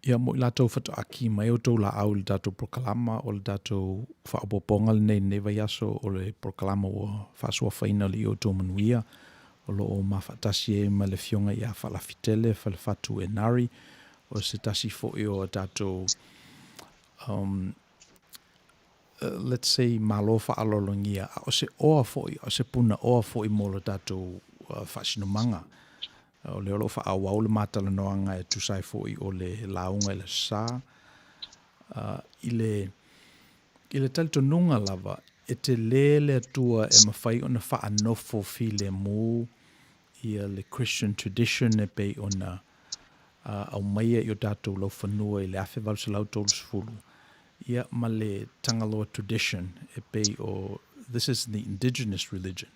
S1: Ia mo I lātou whatoaki mai o tau la au le tātou proklama o le tātou whaapoponga le nei newa yaso o le proklama o whaasua whaina li Outou Manuia o lo o mawhatasi e ma le fionga I a whalafitele whale whatu e nari o se tasi fo'i o tātou let's say malo whaalolongia o se oa fo'i o se puna oa fo'i mo le tātou whasinumanga o le olo whaawau le mātala noanga e tusai fo'i o le launga le sa I le talitonunga lava e te lele atua e mawhai o na whaanofo fi le mū ia le Christian tradition e pei o na au maia I o tātou lau whanua I le awhi walu se lau tolu sifuru ia ma le Tagaloa tradition e pei o this is the indigenous religion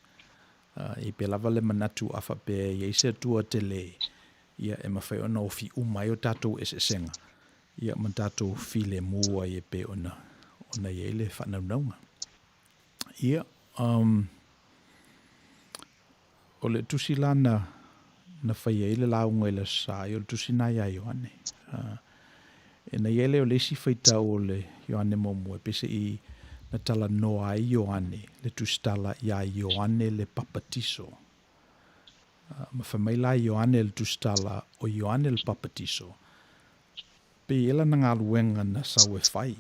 S1: I pe lava le manatu afa pe ia se tua te le ia e mawhai ona o fi umai o tātou e se senga ia man tātou fi le mua I e pe ona ia le whanaunaunga ia o le tusi lana na whai e le launga I le sa I o le tusi na ia Ioane e na iele o le si whaita o le Ioane momu e pese I na tala noa I Ioane le tustala ia Ioane le papatiso ma whamaila Ioane le tustala o Ioane le papatiso pe ela na ngā luenga na sau e whai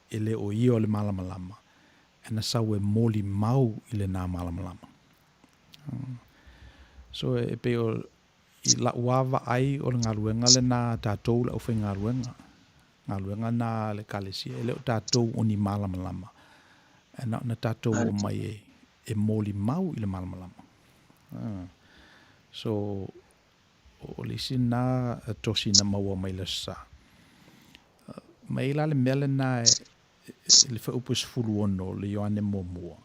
S1: e le o io le malamalama e na sau e moli mau I le nā malamalama so e pe o I la uawa ai o le ngā luenga le nā tātou la uwhai ngā luenga nā le kalesia e le o tātou o ni malamalama e na tātou o mai e moli mau I le malamalama so o le sina tosi na maua mai le sa mai la le mele na le whaupus fulu ono le Ioane Momua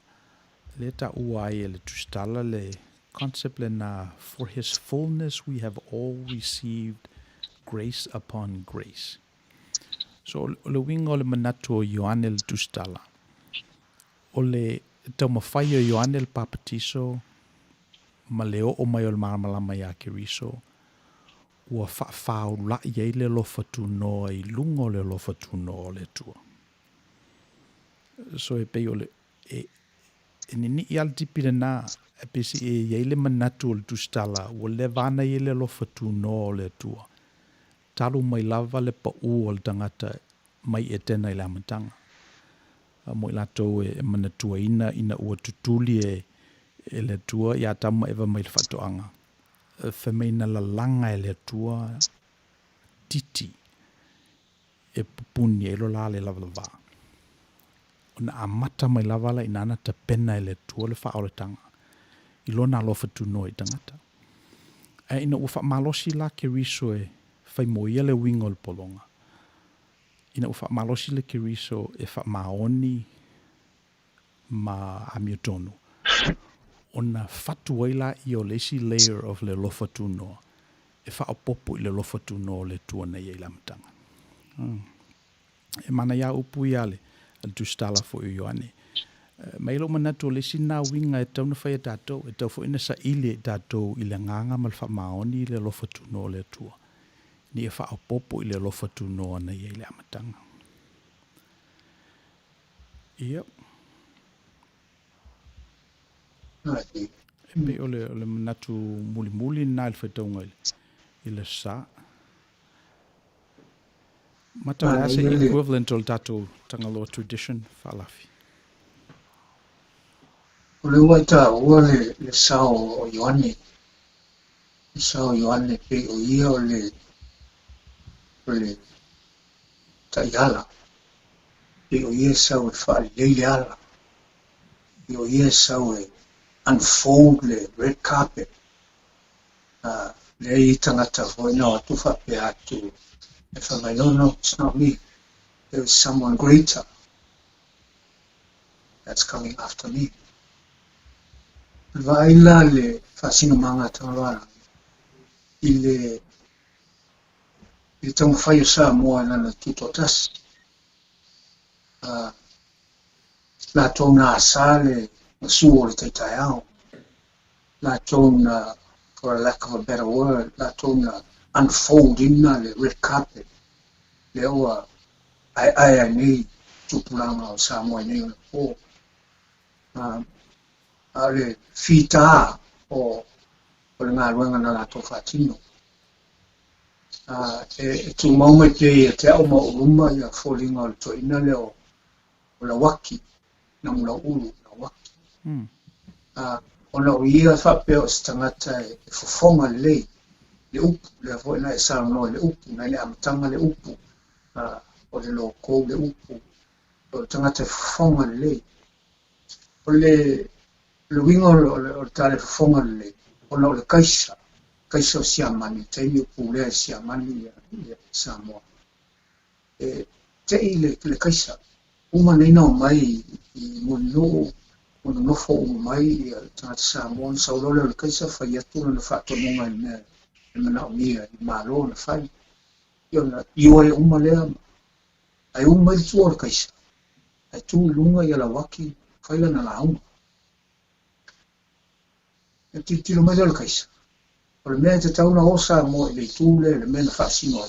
S1: le ta ua ai le tustala le concept le na for his fullness we have all received grace upon grace so le winga o le manatu o Ioane le tustala o le tau mawhai o Ioane le papatiso ma le o mai o le malamalama ia keriso ua whaafau la iei le lofa tunoa I lungo le lofa tunoa le tua. So e pei o le e nini I al tipi le nā e pesi e iei le manatu o le tustala ua le vana iei le lofa tunoa le tua. Talu mai lava le pa o le tangata mai e tena I le amatanga. Mo I latou e manatua ina ua tutuli e le tua ia tama eva mai le whatoanga. Whamaina la langa e le tua titi e pupuni e lo la le lava lava. Ona amata mai lava la inana ta pena e le tua le wha le tanga. I lona alofa tu noi tangata. E ina ua wha malosi la ke riso e whai moia le wingo le polonga. Ina ua wha malosi le ke riso e wha maoni ma amiotonu. Ona fatu waila I o lesi layer of le lofa tunoa. E wha opopo I le lofa tunoa le tua nei e lamtanga. E mana ia upu ia le tustala fo I Ioane. Mailo manatu o lesi nā winga e tau na whai e tātou. E tau fo ina sa ili e tātou I le nganga ma le wha maoni I le lofa tunoa le tua. Ni e wha opopo I le lofa tunoa nei e lamtanga. Yep. E pe o le manatu muli nā il whaitaunga I le sa. Mata le ase equivalent o le tātou Tagaloa tradition whalafi.
S3: O le waita ua le sao o Ioane. Le sao Ioane pe o ia o le taiala. Pe o ia sao e wha leile ala. Pe o ia sao e unfold the red carpet. Le I tangata hoina o tufa pe atu. If I'm like, no, it's not me. There is someone greater that's coming after me. Vaila le fasino manga Tagaloa. Il tamo whai sa moa nana tutotas. La tona asale suo le taitai au. La tona, for a lack of a better word, la tona unfold ina le red carpet le oa ai nei tupulanga o Samoa nei o po ale fita o le ngā ruanga na lato whatino tu maunga te au mauruma ia fōlinga o le toina le o la waki na mula ulu la waki ona o ia whape o stangata e fofonga le upu le fo na e sarano le upu na le amatanga le upu o le loko le upu o tangata fofonga le o le wingo o tale fofonga le ona o le kaisa o siamani te i upu le siamani ia Samoa te i le kaisa uma nei no mai i munu nofo mai i tangata Samoa saulole o le kaisa whai atu na whatononga i mea mana mia i malo na fai io e uma lea ai uma i tu o kaisa ai tu lunga i la waki fai na la uma e tiro mai o kaisa o le mea te tauna o Samoa i le tu le mea na whaasino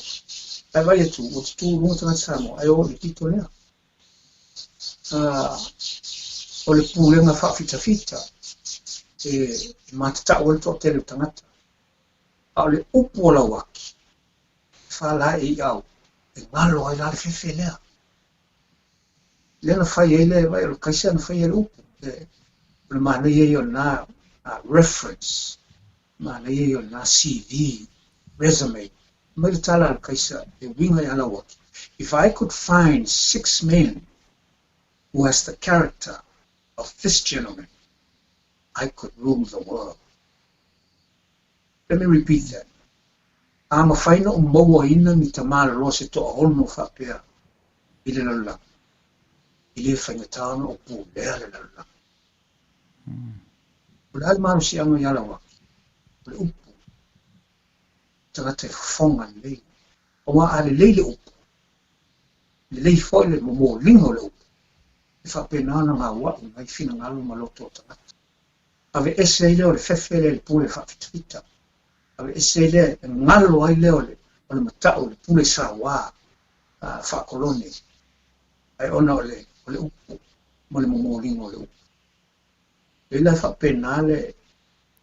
S3: ai vai e tu o te tu lunga tangata Samoa ai o le tito lea o le pūlenga whaafita e matata o le to tele tangata a le upu o la waki whala e au e ngalo ai la le fefe lea lena whai e le vai o kaisa na whai e le upu le mana i o na reference mana i o na CV resume mai le tala le kaisa e winga i ala waki if I could find 6 men who has the character of this gentleman I could rule the world. Let me repeat that. I'm a faina o maua ina ni tamara lo se to ono whapea i le lala. I le whaingatana o pū lea le lala. O le maru si anga i ala waki. O le upu. Tangata e whafonga lei. O ma ale lei le upu. Le lei foi le momo lingo le upu. E whapea nana ngā wau ngai fina ngalo maloto o tangata. Ave ese i leo le fefe le pūle whawhitawhita. Ave ese le ngalo ai leo le matao le pule sawa whakolone ai ona o le upu mo le momoringo le upu e la whapena le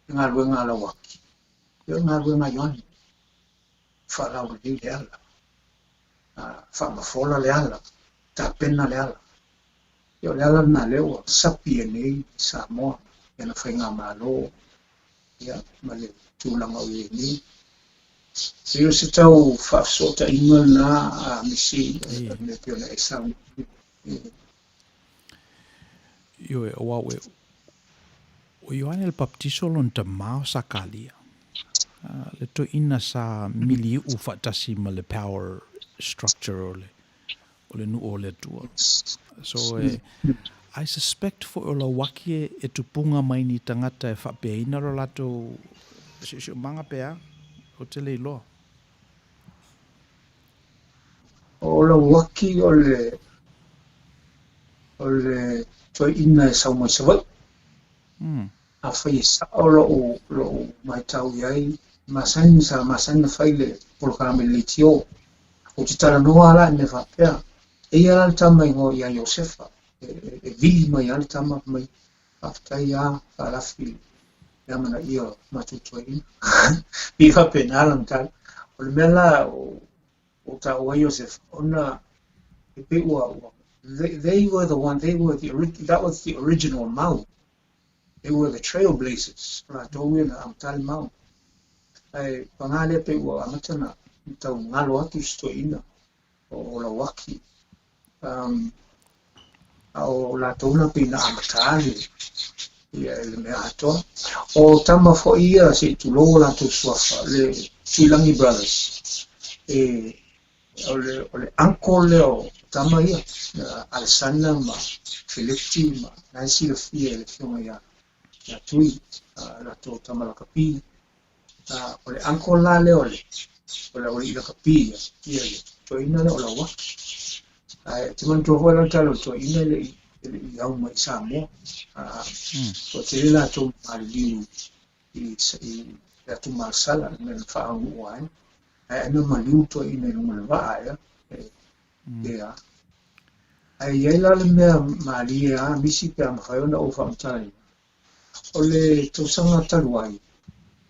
S3: ngā ruenga la waki e ngā ruenga yoani whalau le le ala whamafola le ala tapena le ala e o le ala na leo sapi e nei Samoa e na whainga malo ia ma le tūlanga o e nei se se tau whaafsota inga na misi me pio na e sau
S1: Io e oa o Ioane le baptiso lon ta mao sa kalia le to ina sa mili u whaatasi ma le power structure o le nu o le tua so I suspect for o la waki e tupunga mai ni tangata e whapeina ro lato si manga pea o te lei loa.
S3: O la waki o le toi ina e sau mai sawai. A whai sa o lo mai tau iai masan na whai le polokame le tio. O te tara noa ala ne whapea. E ala le tama ingo ia Iosefa. E vili mai ala tama mai whaftai a whalafi. Ia mana ia matutua ina. I whapena ala mtala. O le mela o ta o Joseph ona pe they were the one that was the original Mau. They were the trailblazers. La towe na amtal Mau. Ai pangale pe wa amatana tau ngalo atu sto ina o la waki. O la tona pe na amatali. Ia le mea atoa. O tama fo ia se tulo la tu swafa le Tuilangi Brothers. O le uncle leo tama ia Alessandra ma Philipti ma Nancy le fia le fiona ia tui la to tama la kapi o le uncle la leo le ila kapi ia to ina le o la wa te man to hola talo to ina le iau mai Samoa o te la to aliu i la tu marsala me fa wai Ana maliu to ina nunga va ya. Ya. Ai ela le mea mali a misi pe am khayona o famtai. Ole to sanga taluai.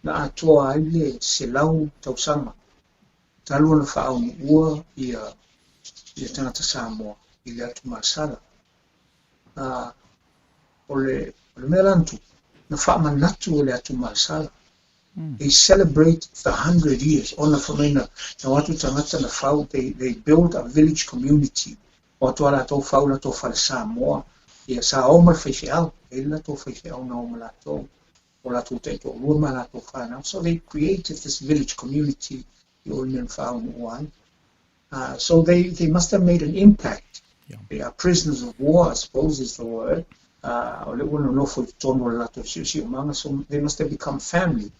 S3: Na atoa ai le se lau tau sanga. Talu na fa ua ia tangata Samoa i le atu masala. Ole mea lantu. Na fa manatu o le atu masala. They celebrate the 100 years. Ona whamaina, na watu tangata na whau, they build a village community. Watu ala tau whau la tau whale Samoa. Ia sa oma whaiwhiau, e la tau whaiwhiau na oma la tau. O la tau teito uruma la tau whanau. So they created this village community. I o nen whau nuai. So they must have made an impact.
S1: Yeah.
S3: They are prisoners of war, I suppose is the word. O le wana no fo tono la tau siusi o manga. So they must have become family.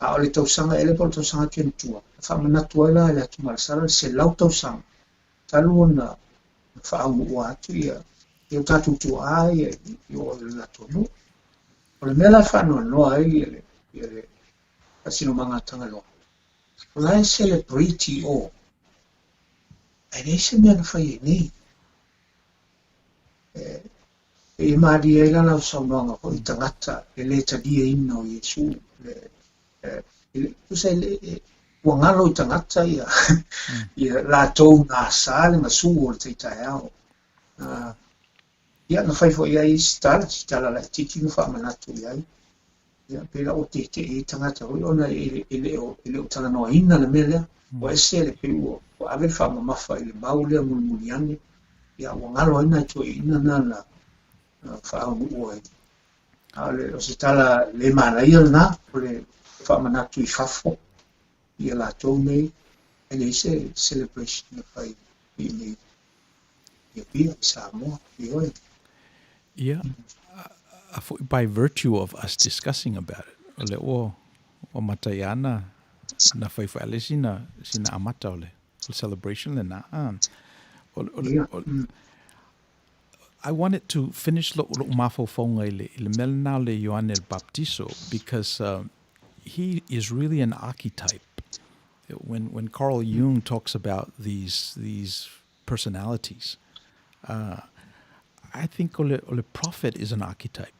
S3: O le tausanga ele po le tausanga tuentua. Whamanatua ila ele atu marasara se lau tausanga. Talu na whaau ua atu ia. Ia tatu tua ai i o le la tonu. O le mela whanua noa ai ele kasino manga Tagaloa. O lai celebrate o. Ai nei se mea na whai e nei. E maari e la lau saunoanga po I tangata e le tadia ina o Yesu. Ua ngalo I tangata ia la tau ngā sāle ngā sūo o le teitai ao. Ia na whaifo ia I sitala la titi na wha manatu ia. Ia pera o te e tangata hoi ona ele o tala noa ina le melea. O ese le pe ua o ave wha mamafa I le mau lea mulmuniane. Ia ua ngalo ina to ina na wha au ua o se tala le mana ia na o le whamanatu I whafo I la tau nei ele se celebration na whai I nei ia pia I Samoa I oe.
S1: Yeah. By virtue of us discussing about it, ole o mataiana na whaiwhaele sina amata ole celebration le na an. I wanted to finish lo mafo fonga ile melna le Ioane el Baptizo because he is really an archetype. When Carl Jung talks about these personalities, I think ole prophet is an archetype.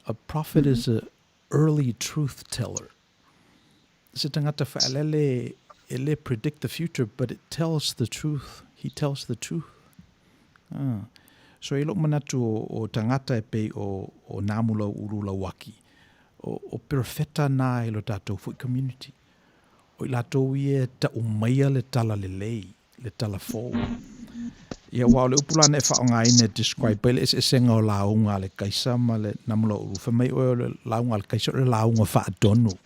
S1: A prophet is an early truth teller. Se tangata whaelele ele predict the future, but it tells the truth. He tells the truth. So ilo manatu o tangata e pe o namula urula waki. O perfeta na ilo tatou fui community. O ilatou ie ta umaia le tala lelei, le tala fōu. Ia wao le upulana e whaonga ine describe pele e senga o launga le kaisa ma le namula uru. Whamai o le launga le kaisa o le launga whaadonu.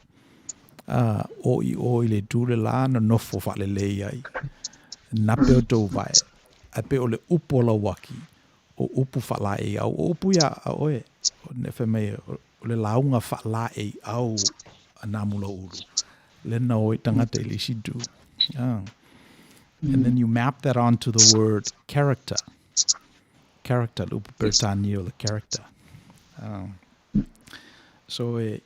S1: O I le tūre lana nofo wha le lei ai. Nape o tau vai. A pe o le upo la waki. O upu wha la e au. O upu ia a oe. O ne whamai o le launga wha la e au a namula uru. Le na oe tangata ili sidu. And then you map that onto the word character. Character, lupu pertani o le character. So e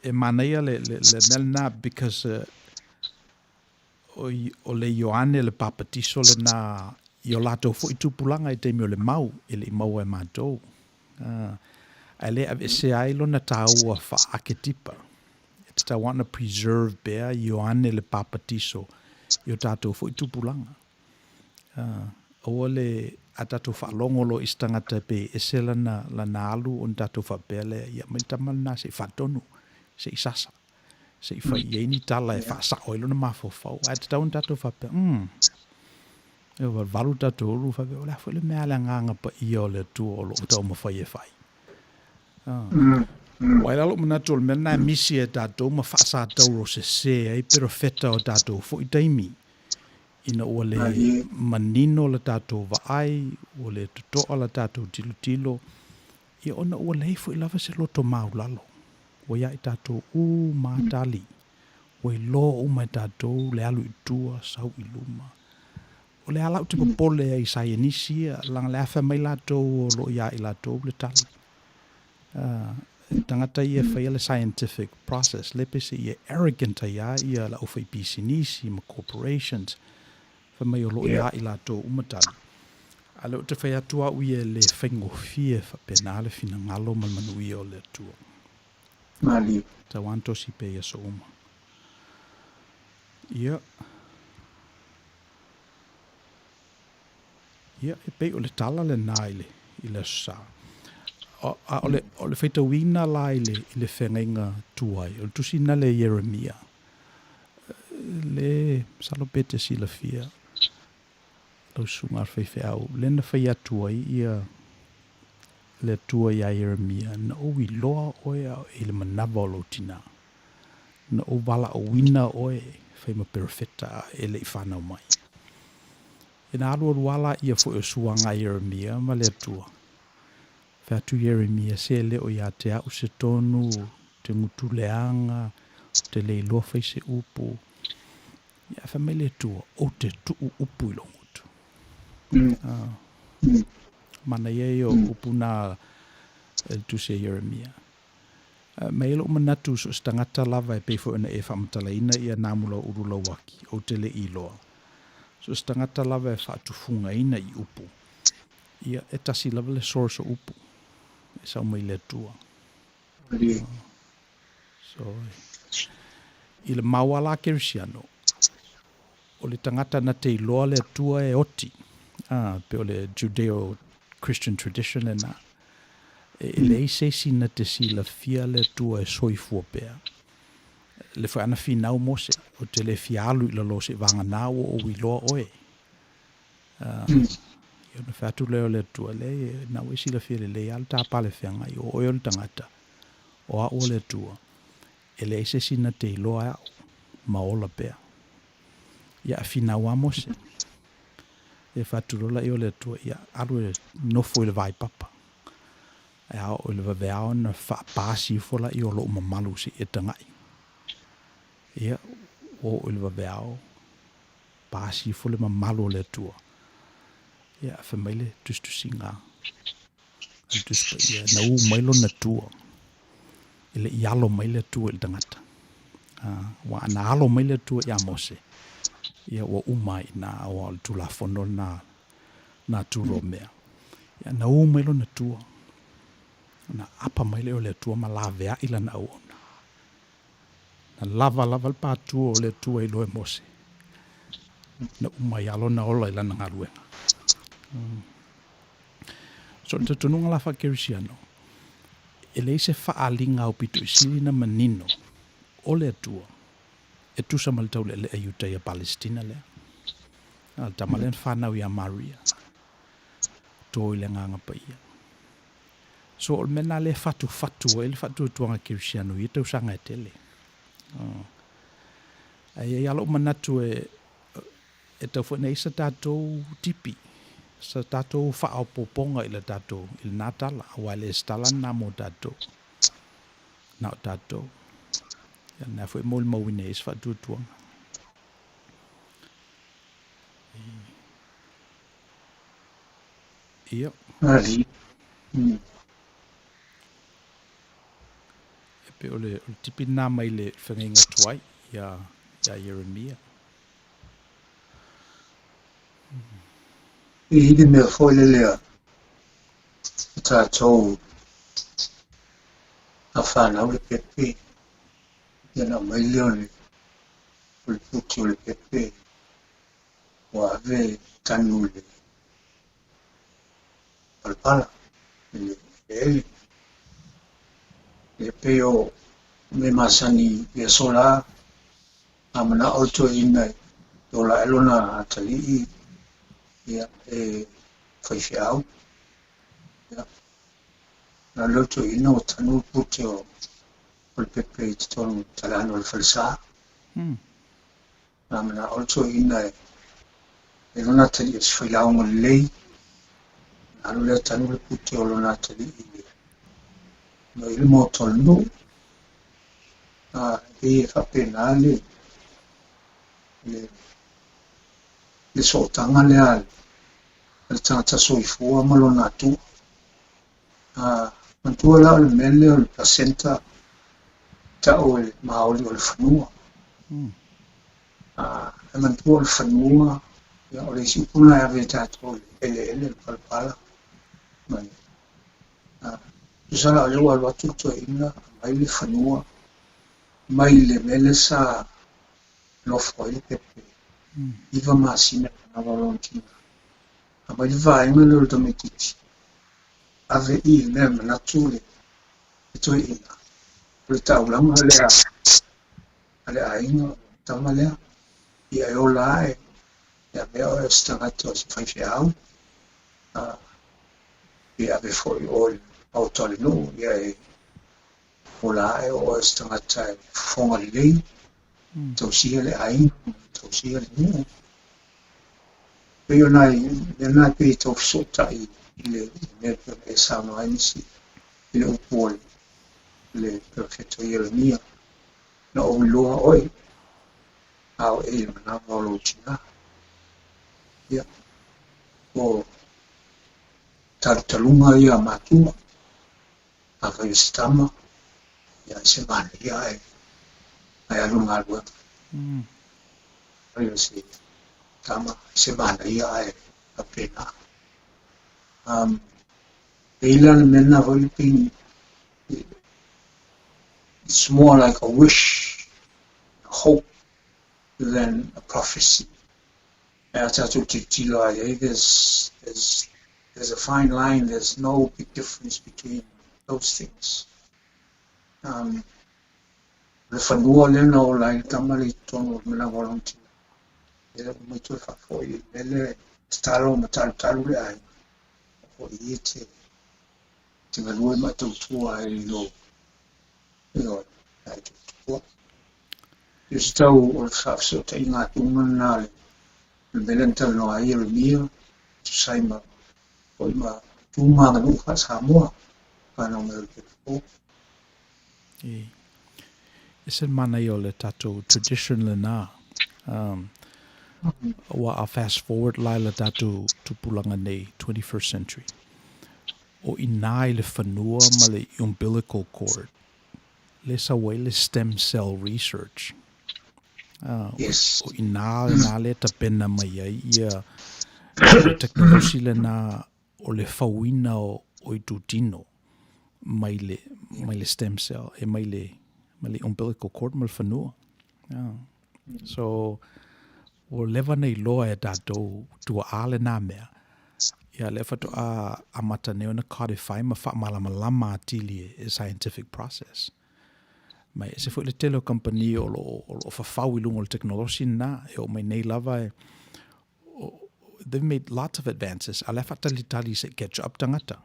S1: manaia le melna because o le Ioane le papatiso le na I o lato fo I tupulanga I teimi o le mau I le mau e mātou. A le ave se ai lona tāua wha aketipa. It's ta want to preserve bea Ioane le papatiso I o tātou fo I tupulanga. O le a tātou wha longolo I stangata pe e se lana alu on tātou wha bele ia mai tamalna se whatonu, se I sasa. Se I wha ieni tala e wha sa oilo na mafofau. A te taun tātou wha pe, e wa valu tātou uru wha pe, o la le mea le nganga pa ia o le tu o lo tau mawhai e whai. Wai lalo manatu o le mena misi e tātou ma wha sa tauro se e pero feta o tātou fo I taimi. Ina o le manino le tātou vaai, o le tutoa le tātou tilo. Ia ona o le fo I lava se loto maulalo. O ia I tātou mātali. O I lo o mai tātou le alu I tua, sau I luma. O le alau te popole I sayanisi, lang le afa mai lātou o lo ia I lātou le tali. tangata ia whaia le scientific process, le pese ia arrogant ia la o whai pisinisi ma corporations, whamai o lo ia i la tō umatali. Ale o te whai atua uia le whaingofie whapena le fina ngalo malmanui o le atua.
S3: Mali.
S1: Ta wanto si pe ia so uma. Ia. Ia, e pei o le tala le naile i le sa. O le whaitawina la i le whengainga tuai. O le tusina le Jeremia. Le salopete si la fia. Lau sunga ar whaiwhi au. Le na whai atuai ia le tuai a Jeremia. Na o i loa oe au e le manava o lo tina. Na o wala o wina oe whai ma perfecta e le i whanau mai. E na alu wala ia fo e suanga Jeremia ma le atua. Whatu Jeremia se le o ia te au se tonu, te ngutu leanga, te le iloa whai se upu. Ia whamai le tua, o te tuu upu ilo ngutu. Mana ia o upu na tu se Jeremia. Mai ilo manatu so stangata lava e peifo ina e whamatalaina ia namula urula waki, o te le iloa. So stangata lava e whaatufunga ina i upu. Ia e tasi lava le source o upu. E sau mai le tua. So, i le mawala kerisiano, o le tangata na te iloa le tua e oti. Pe o le Judeo-Christian tradition e na. E le eise sina te sila fia le tua e soifua pea. Le whai ana finau mose, o te le fialu i la lo se vanga nao o iloa oe. Ia na whatu leo le tua le, na ue sila fia le al tā pale whianga i o oe o le tangata. O a o le tua. E le eise sina te iloa au, maola pea. Ia finau a mose. E whatu rola i o le tua, ia alu e nofo i le vai papa. E ao o le vaveao na whaapasi fola i o lo mamalu si e tangai. Ia o le vaveao pasi fola mamalu le tua. Ia whamaile tustusinga. Ia na u mailo na tua. Ile ialo maile tua il tangata. Wa ana alo maile tua ia mose. Ia wa umai na o al tula fono na turo mea. Ia na u mailo na tua. Na apa maile o le tua ma lavea ila na uona. Na lava pa tua o le tua ilo e mose. Na umai alo na ola ila na ngaruenga. So te tununga la whakerisiano. E le se whaalinga au pitu i sili na manino. O le tua. E tusa malitau le ayuta ia Palestina le. Al tamalen whanau ia Maria. Tō i le nganga pa ia. So o mena le fatu e le fatu tuanga kirisiano i tau sanga e tele. Ai alo manatu e tau whane isa tātou tipi. Sa tātou whaopoponga i le tātou i le nātala. Awa le stala nā mo tātou. Nā o tātou. Ia nā whai mōli mawine is fatu tuanga. Ia. Pe o le tipi nā mai le whanginga tuai ia Jeremia.
S3: I hidi mea whoile lea tātou a whanau le pepe. Ia na mai leo le puti o le pepe. Wa ave tanu le palpala. Le ele. Le peo me masani le sola. Amana auto ina dola elona atali. Ia e whaiwhiau. Ia. Na loto ina o tanu puti o le pepe i te tonu talano o le whalisa. Na mana also ina e lona tali e whailau mo le lei. Na alo lea tanu le puti o lona tali i no ili mo tonu. E whapena le sotanga lea le tangata soifua malona tu. Mantua la le mele o le placenta ta o le maoli o le whanua. E mantua o le whanua, ia o le sipuna e ave tātou ele le palpala. Mai. Tusala o lewa alwa tuto inga, mai le whanua, mai le mele sa lofo i le pepe. Iwa masina na walontina. Mai le vaenga le o dometiti. Ave I le mea manatu le toi inga. Le taulanga ale ainga tama lea. Ia e ola e mea o e stangata o si whaiwhi au. Ia ave foi o au tole no, ia e ola e o e stangata e fonga li lei. Tau siga le ainga, tau siga le mua. Peo nai pe tau sota I le mea e sauna ainisi. I le upo le perfecto ia le mia. Na o iloa oi. Au e mana walo tina. Ia. O talunga ia matua. A kai stama. Ia se mana ia e. Ai alunga alua. Ai se tama se mana ia e a pena. Eila le mena hoi pini. It's more like a wish, a hope, than a prophecy. There's a fine line. There's no big difference between those things. The whanua lena o lai tamari tono mena volunteer. Ele mai tu fa foi ele stalo matalu le ai. O I te value ma tu ai lo. Ai tu. Estau o fafso te inga tunga na le belenta no ai le mia. Sai ma o ma tunga na lu fa Samoa. Pana me le po.
S1: Ese mana I o le tatou tradition le na. Wa a fast forward lai le tatou tupulanga nei 21st century. O ina I le whanua ma le umbilical cord. Le sa wai le stem cell research.
S3: Yes.
S1: O ina le ta pena mai ai ia le teknolosi le na o le fauina o I tutino mai le stem cell e mai le umbilical cord ma le whanua. So o lewa nei loa e tātou tua ale nā mea. Ia lewa to a mata neo na codify ma wha malama atili e scientific process. Mai se foi le tele company o lo whawhau I lungo le teknolosi na e o mai nei lava e they've made lots of advances. A lewa tali se catch up tangata.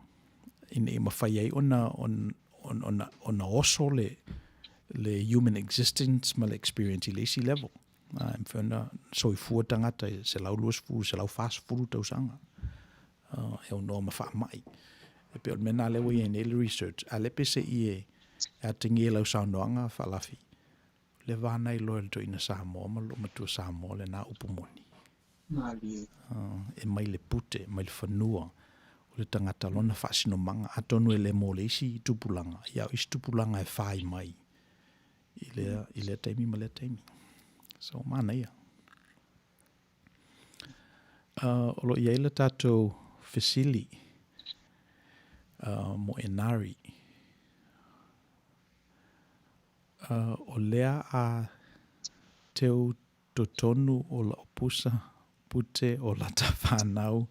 S1: I mawhai ei ona oso le human existence ma le experience I lesi level. Mwhena soi fua tangata se lau luas furu, se lau fast furu tau sanga. E o noa mawha mai. E pe o mena lewa I nei le research. A lepe se I e a tingi e lau saunoanga whalafi. Le vana I loa le to ina Samoa, ma lo matua Samoa le nā upumoni. E mai le pute, mai le whanua. O le tangata lona whaasino manga. Atonu e le mo le isi I tupulanga. Iau isi tupulanga e whai mai. I le taimi ma le taimi. So mana ia. O lo iai le tātou fesili mo enari. O lea a teu totonu o la opusa pute o la tawhanau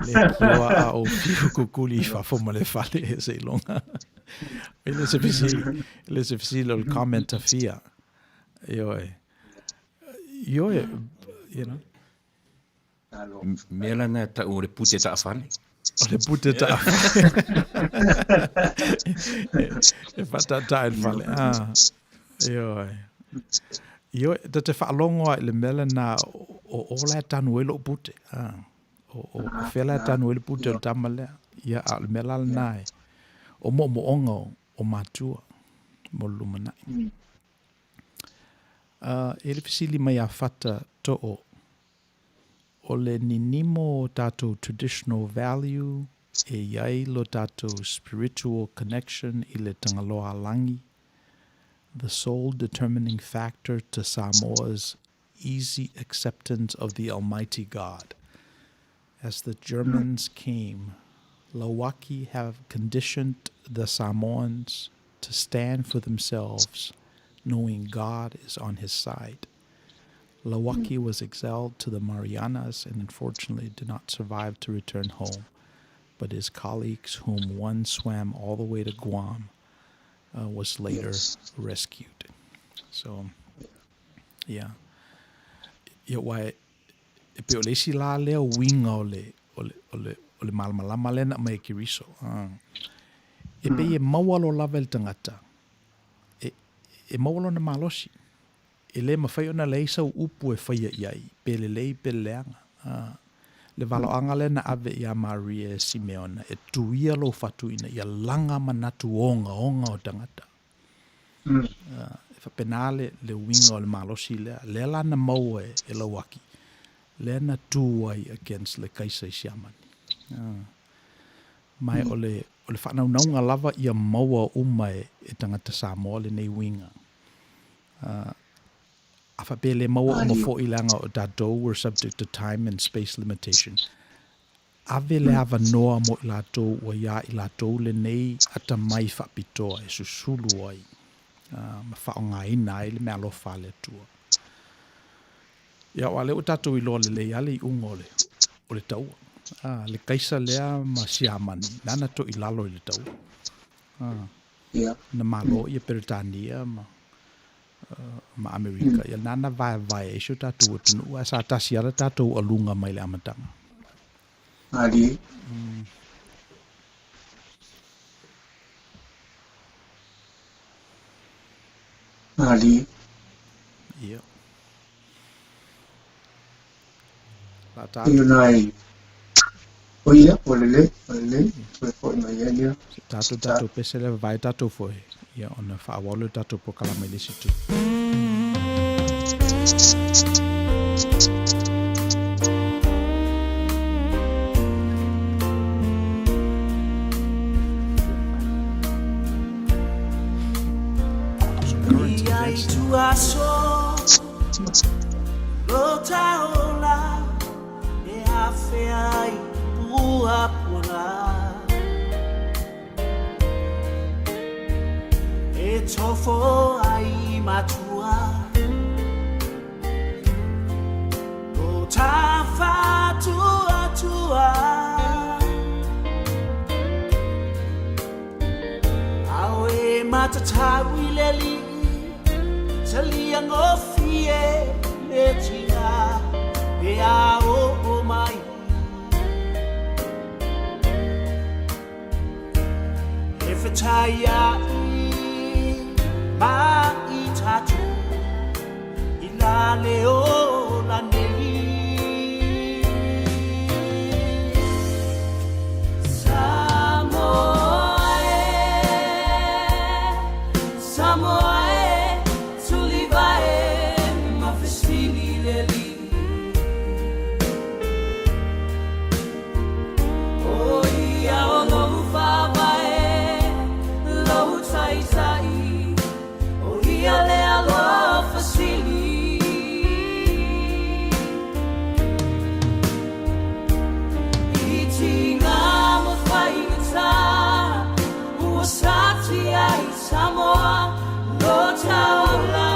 S1: le kioa a o fiu kukuli I whafoma le whale e se longa. Le se fesili o le commenta fia. Ioe, you know.
S4: Mela na ta o le pute ta afane.
S1: O le pute ta e whatata e whale. Ioe, te whaalongo le mela na o la tanu e lo pute. O whela tanu e lo pute o tamalea. Ia a le mela nae. O mo onga o matua. Mo lumanai. E le fisili mai a whata to'o o le ninimo tātou traditional value e iai lo tātou spiritual connection i le Tagaloa langi, the sole determining factor to Samoa's easy acceptance of the Almighty God. As the Germans came, Lawaki have conditioned the Samoans to stand for themselves, knowing God is on his side. Lawaki was exiled to the Marianas and unfortunately did not survive to return home, but his colleagues, whom one swam all the way to Guam, was later rescued. So, yeah. Ia wai, e pe o le isi la lea winga o le malamalama lena mai ki riso. E pe e mawalo lava il tangata. E mawalo na malosi. E le mawhai ona le isa upu e whaia iai. Pe le lei pe leanga. Le waloanga lena ave ia Maria e Simeona. E tuia lo fatu ina. Ia langa manatu onga o tangata. E whapenale le winga o le malosi lea. Le lana maua e Lawaki. Le na tuai against le kaisa i siamani. Mai o le whanaunga lava ia maua umae e tangata Samoa le nei winga. Awhape le maua uma fo ilanga o tātou were subject to time and space limitation. Ave le ava noa mo i lātou o ia i lātou le nei ata mai whapitoa e susulu ai. Ma whaonga ina ai le mea lofa le tua. Ia wale o tātou i loa le lei ale i unga o le taua. Le kaisa lea ma siamani. Nana to i lalo i le taua. Na malo i Peritania ma Amerika. Ia nana vai e sio tātou o tunu. Sa tasi ara tātou alunga mai le amatanga.
S3: Ali. Ali.
S1: Ia.
S3: Yunai. Oia, olele, foi mai ania.
S1: Tātou pesele vai tātou foi. Ia ona whaawalo tātou po kalama i lesi tu.
S5: Tofo ai matua o tafa tua awe matatawi leli talia ngofie letina e ao mai if it's ma itatu ila leo la nei Samoa tulivae mafestini leli o ia o lo favae lo tai ale alo fasili itinga mo faita uosati ai Samoa lo taola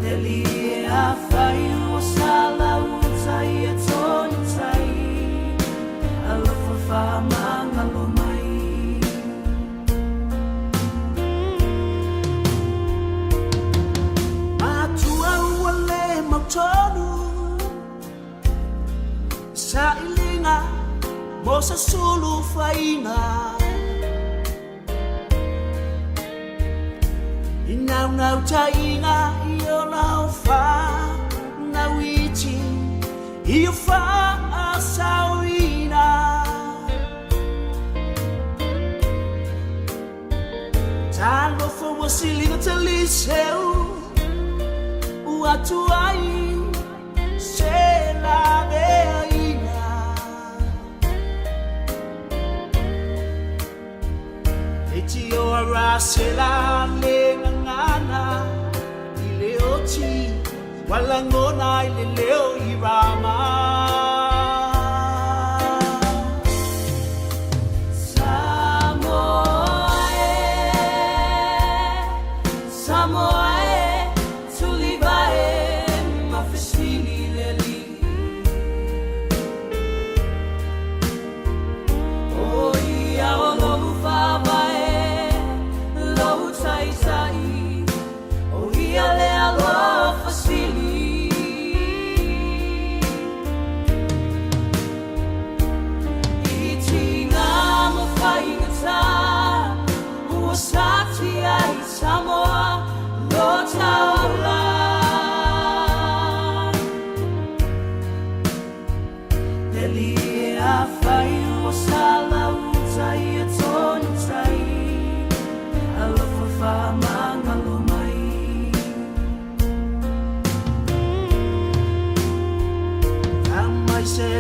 S5: neli a fai uosala utai atoni tai alofa fama ngaloma tonu sa ilinga mo sa sulu faina inau tainga io lau fa na witi io fa asawina talo fo wasiliga taliseu atuai sela sela le ngana I le oti wala ngona I le leo I rama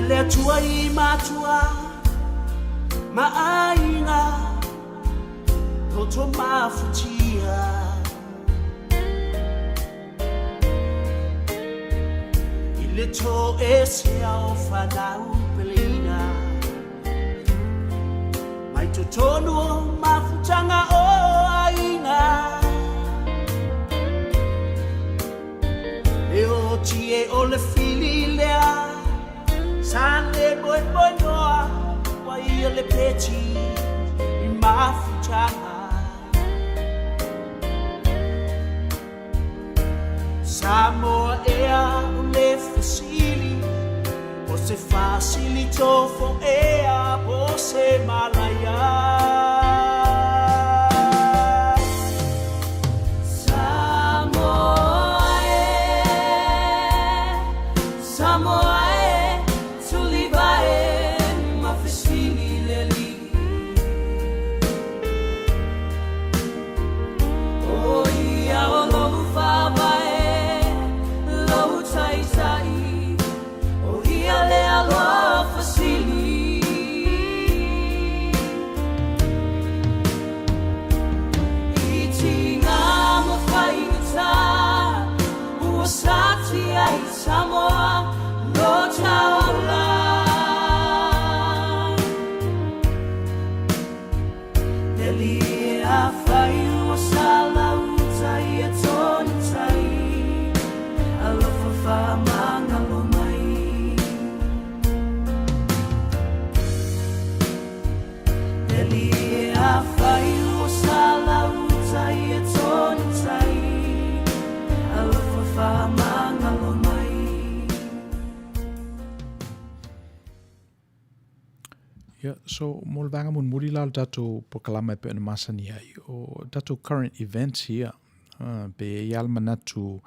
S5: Le tua I matua maaina Roto mafutia Ile to ese au fanau pelina Mai totono mafutanga o aina Eo tie ole fililea Sande boy noa wa ile peti I mafutanga Samoa ea ule fasili O se facilito fo ea o se malaya
S1: Yeah, so molvanga mun murilal datu proklama pe masani ai o datu current events here. Pe yal manatu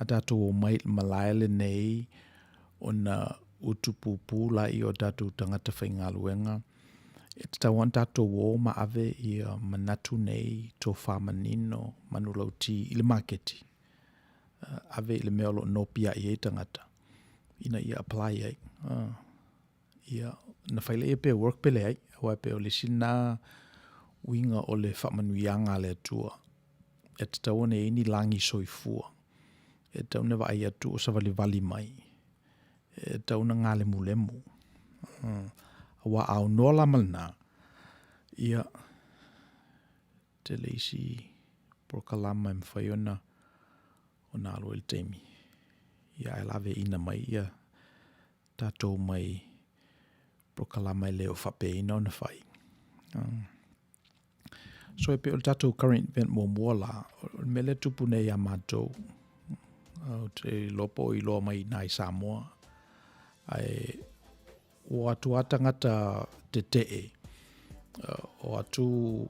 S1: adatu o mai malaile nei ona utupupu la I o datu tangata whaingaluenga. It's ta wan datu o ma ave I manatu nei to whamanino manulauti ili marketi. Ave ili meolo no pia I tangata. Ina I apply ai. Ia na faile e pe work pele ai wa pe o le sina winga o le whamanuianga le tua e te taone e ni langi soifua e taone wa ai atu o sa vali mai e taone ngā le mulemu wa au nola malna ia te leisi prokalama mwhaiona o nā alo el teimi ia e lave ina mai ia tatou mai prokalama I leo whapeina o na whai. So e pe o tatou current event mua la, me le tupu nei a mātou, te lopo I loa mai nai Samoa, ai o atu atangata te tee, o atu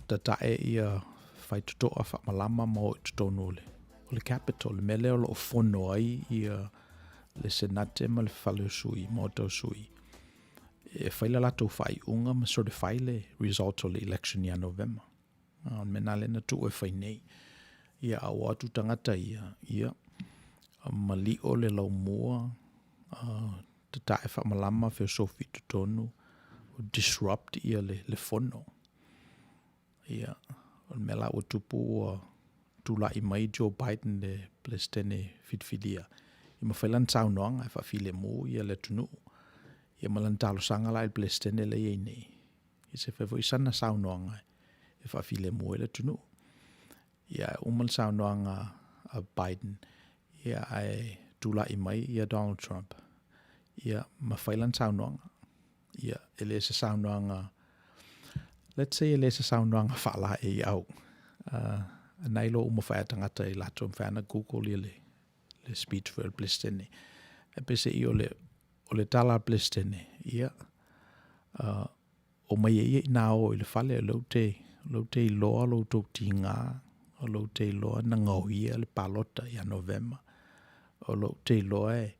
S1: te tae ia whai tutoa whamalama mo I tutonu o le capital, me leo lo fono ai ia le senate ma le whale sui, mo tau sui. E whaila lato whai unga ma sort of whaile result o le election ia November. Mena lena tu e whai nei. Ia au atu tangata ia ma li o le lau mua, te tae whamalama whio sofi tutonu, disrupt ia le fono. Ia, o mela o tupu o tula I mai Joe Biden le plestene fitfilia. I mawhailan tau noanga e whawhile mō ia le tunu. Ia malan talo sanga la il plestene le iei nei. I se whawhoi sana sau noanga e whawhile mō le tunu. Ia umal sau noanga a Biden. Ia ai tula I mai ia Donald Trump. Ia mawhailan tau noanga. Ia ele se sau noanga. Let's say ele se sau noanga whala e au. Nailo umawhai tangata I lato mwhana Google ia le speech for plestene. E pese I o le tala plestene. Ia. O mai ia nao I le whale lo te loa lo tau tinga. O lo te loa na ngauhia le palota ia November. O lo te loa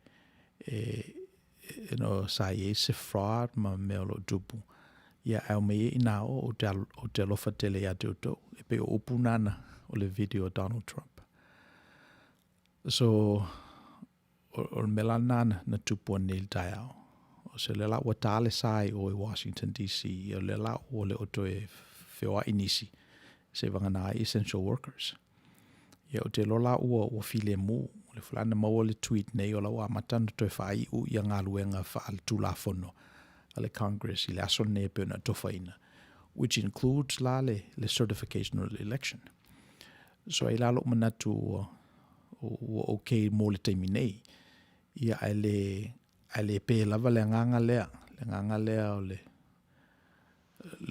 S1: no sa se fraud ma me o lo tupu. Ia au mai nao o te alofa tele ia te uto. E pe o upunana o le video Donald Trump. So, o melanana na tupu nil taiao. O se le la ua tale sai o Washington DC. O le la o le oto e whioa inisi. Se vangana essential workers. Ia o te lola ua file mu. Le fulana maua le tweet nei o la ua matana toi whai u ia ngā luenga whaal tulafono. Ale Congress I le aso ne peona tofaina. Which includes la le certification of the election. So I lalo manatu o okay mo le taimi nei. Ia ale pe lava le nganga lea. Le nganga lea o le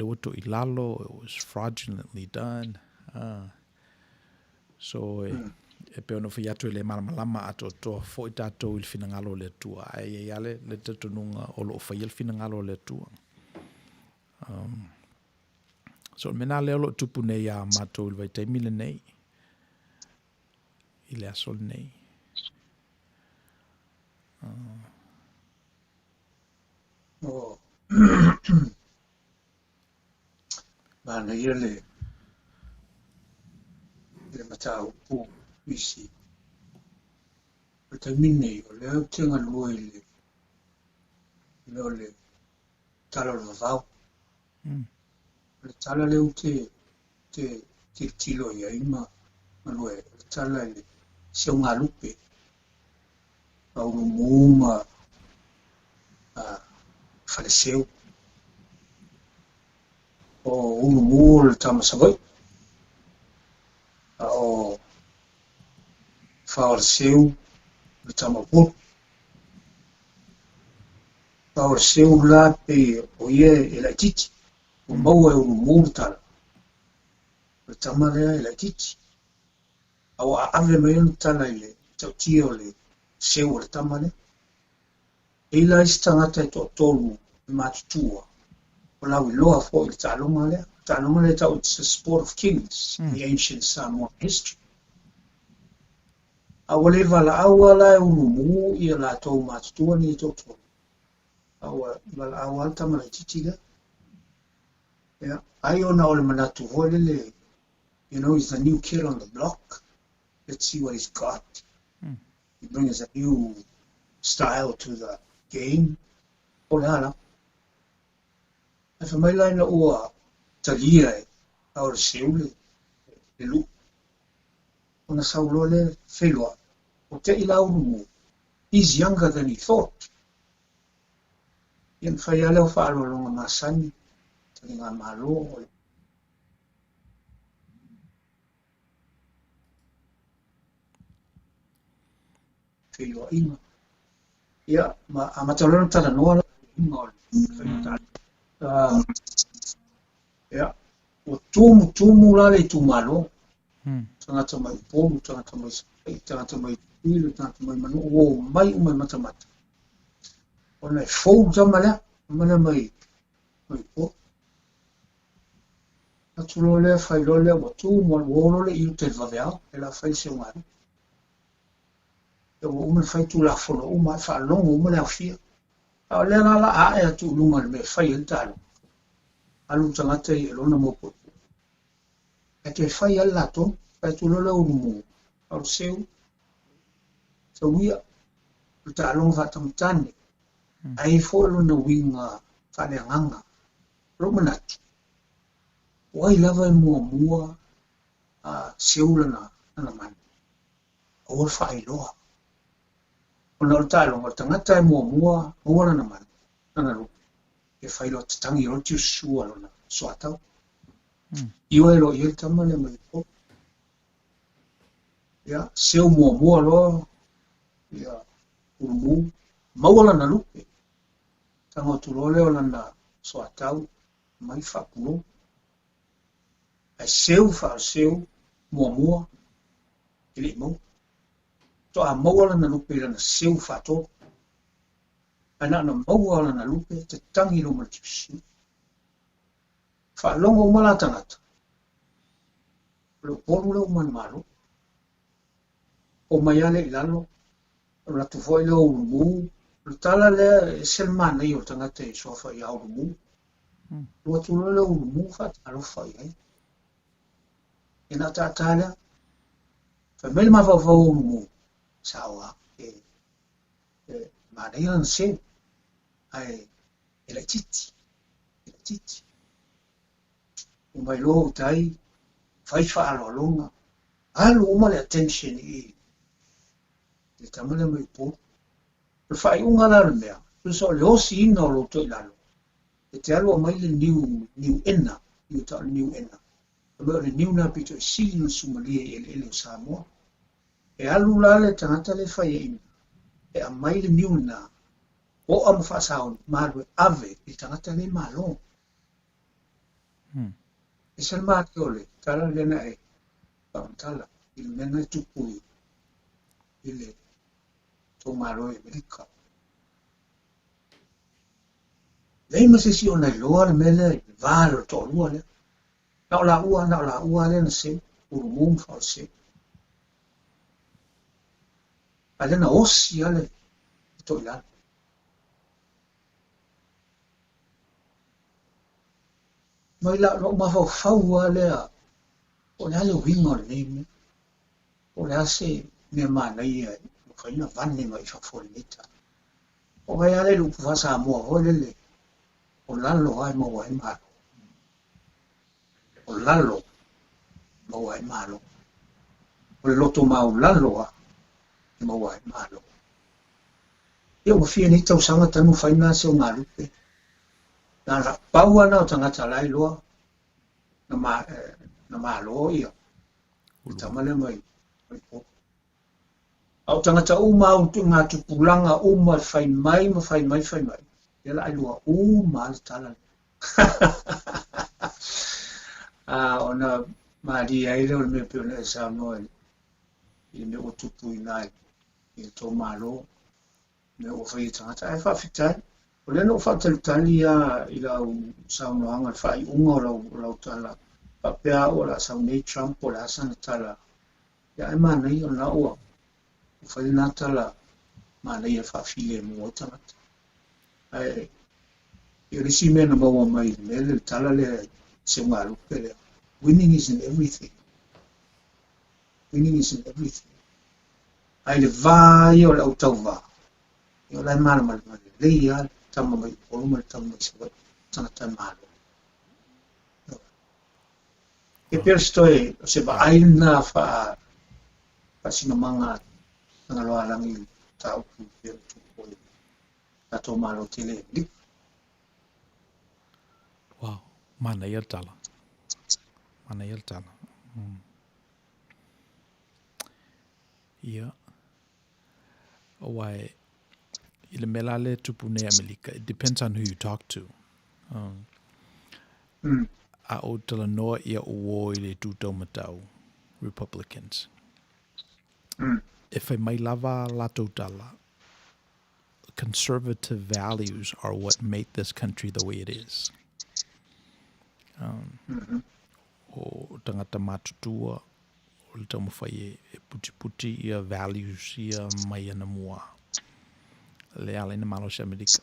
S1: wato I lalo, it was fraudulently done. So e pe ono fiatu le malamalama ato to fo tato il finangalo le tua. Ai ale le tatununga o lo fa il finangalo le tua. So mena le lo tupu nei a mato il vai taimi le nei. Il a sol nei.
S3: Mana ia le matau pu isi. O te mine o le au tenga lua I le tala la vau. Le tala leu te tilo ia ima malue. Le tala le seo ngā lupe. Au no muma whale seo. O unu mua le tamasawai. O whaore seu le tamapuru. Whaore seu la pe o ia e la titi. O maua e unu mua tala. Le tamalea e la titi. Au a ave mai anu tala I le tautia o le seu o le tamale. E la isi tangata e tolu I matutua. O lau I loa fo I le talonga lea. Talonga lea tau it's the sport of kings, the ancient Samoan history. Au le vala awa la e unu mu I la tau matutua ni tau tolu. Au vala awa alta mala titiga. Ai ona o le manatu hole le, you know, he's the new kid on the block. Let's see what he's got. He brings a new style to the game. O le hala. E whamai na ua talia e au le seu le lu. Ona saulo le whelua. O te ila unu. He's younger than he thought. Ian whai ale o whaalolonga ngā sani. Tani ngā malo o le. Whelua inga. Ia, a matalona tala noa la inga o le. Ja, o tumu la le tumalo. Tangata mai polu, tangata mai sakai, tangata mai tuilu, tangata mai manu, o mai umai matamata. O nei fou jamalea, mana mai po. Atu lo le fai lo le o tumu, o lo le iu te vaveao, e la fai se umari. E o umai fai tu la fono, umai fa longo, umai la fia. A le la a e atu lunga le me fai el talo. Alu tangata I lona mopo. E te fai al lato, fai tu lola umu. Au seu. Sa wia. Uta along vatamtane. Ai fo lona winga whale anganga. Romanatu. Wai lava mua seula na man. O fa iloa. Ona o talo o tangata mua ora na man. Na lu. E fa ilo tangi o tiu sua lona soatau. Iwa ilo i tamale mai po. Ya, seu mua lo. Ya, umu. Mawala na lupe. Tango tulole o lana soatau. Mai fa kuno. Ai seu mua. Ili mo. To a mawala na lupe lana seu fa to. Ana na mawala na lupe te tangi lo matisi. Fa longo mala tangata. Lo polu lo man malo. O maiale ilalo. La tu foi lo umu. Lo tala le selmana io tangata e sofa i au umu. Lo tu lo umu fa talo fai ai. Ina tatala. Fa mel ma fa umu. Sawa. Ma nei an se. Ai e la titi. O mai lo tai. Fai fa alo longa. Alo uma le attention i. Le tamale mai po. Le fai unga la mea. So le osi ina o lo to ilalo. E te alo mai le new ena. New ena. Alo le new na pito si no sumalia ele Samoa. E alu la le tangata le fai ina. E a mai le new na. O am fa sound malwe ave i tangata le malo. E se mate ole. Tala le na e. Tala. Il mena tupu. Ile. Tomaro e Amerika. Lei ma se si ona loa le mele valo to lua le. Na la ua le na se urumum fa se. Ale na osi ale to ila. Mai la lo ma fa ale a. O le ale wingo le me. O le ase me mana ia. Kaina vanne mai fa folita. O vai ale lu fa sa mo holele. O lalo ai mo ai ma. O lalo mo ai malo. O le loto ma o lalo a mo ai malo. Io mo fia ni tau sanga tanu faina se o ngalupe. Na ra paua na o tangata lai loa. Na ma lo ia. Tamale mai. Au tangata uma o ngā tupulanga uma fai mai. Ia la alua uma al tala. Ona maari ai leo me peona e Samoa. I me o tupu i nai. I tō malo. Me o whai tangata. Ai whawhitai. O leno o whatelutali i lau Saunoanga. Whai unga o lau tala. Papea o la Saunei Trump o la asana tala. Ia e mana i o na ua. Fai nata la mana ia whawhile mo tangata. Ai, i risi mena maua mai le tala le se ngā lupe le. Winning is in everything. Ai le vai o le au tau vā. I o lai mana le ia tama mai polo mai tama mai se wai tangata malo. E perstoi se ba aina wha sina manga Tagaloa langi tau ku pia tu tato malo tele lik.
S1: Wow, mana ia tala. Ia. Wai ile melale tupune Amerika. It depends on who you talk to. A o tala noa ia uo ile tutau matau Republicans. If I may lava lato tala, conservative values are what make this country the way it is. O tangata matutua, o le taumawhai e puti ia values ia mai ana mua. Le ala ina malo se Amerika.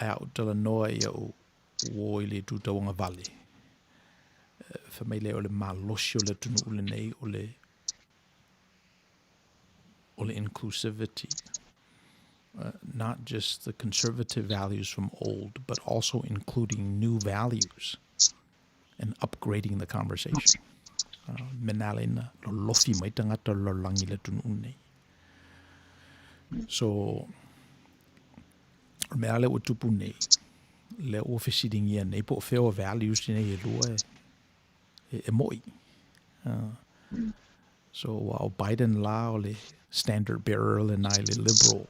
S1: Ai au tala noa ia o le tutauanga vale. Fa mai le o le malosi o le tunu ule nei o le inclusivity, not just the conservative values from old, but also including new values and upgrading the conversation. Menala ina lo lofi mai tangata lo langi le tunu nei. So menala o tupu nei le o fesiting ia nei po feo values nei e lua e moi. So while Biden la o le standard bearer le nai le liberal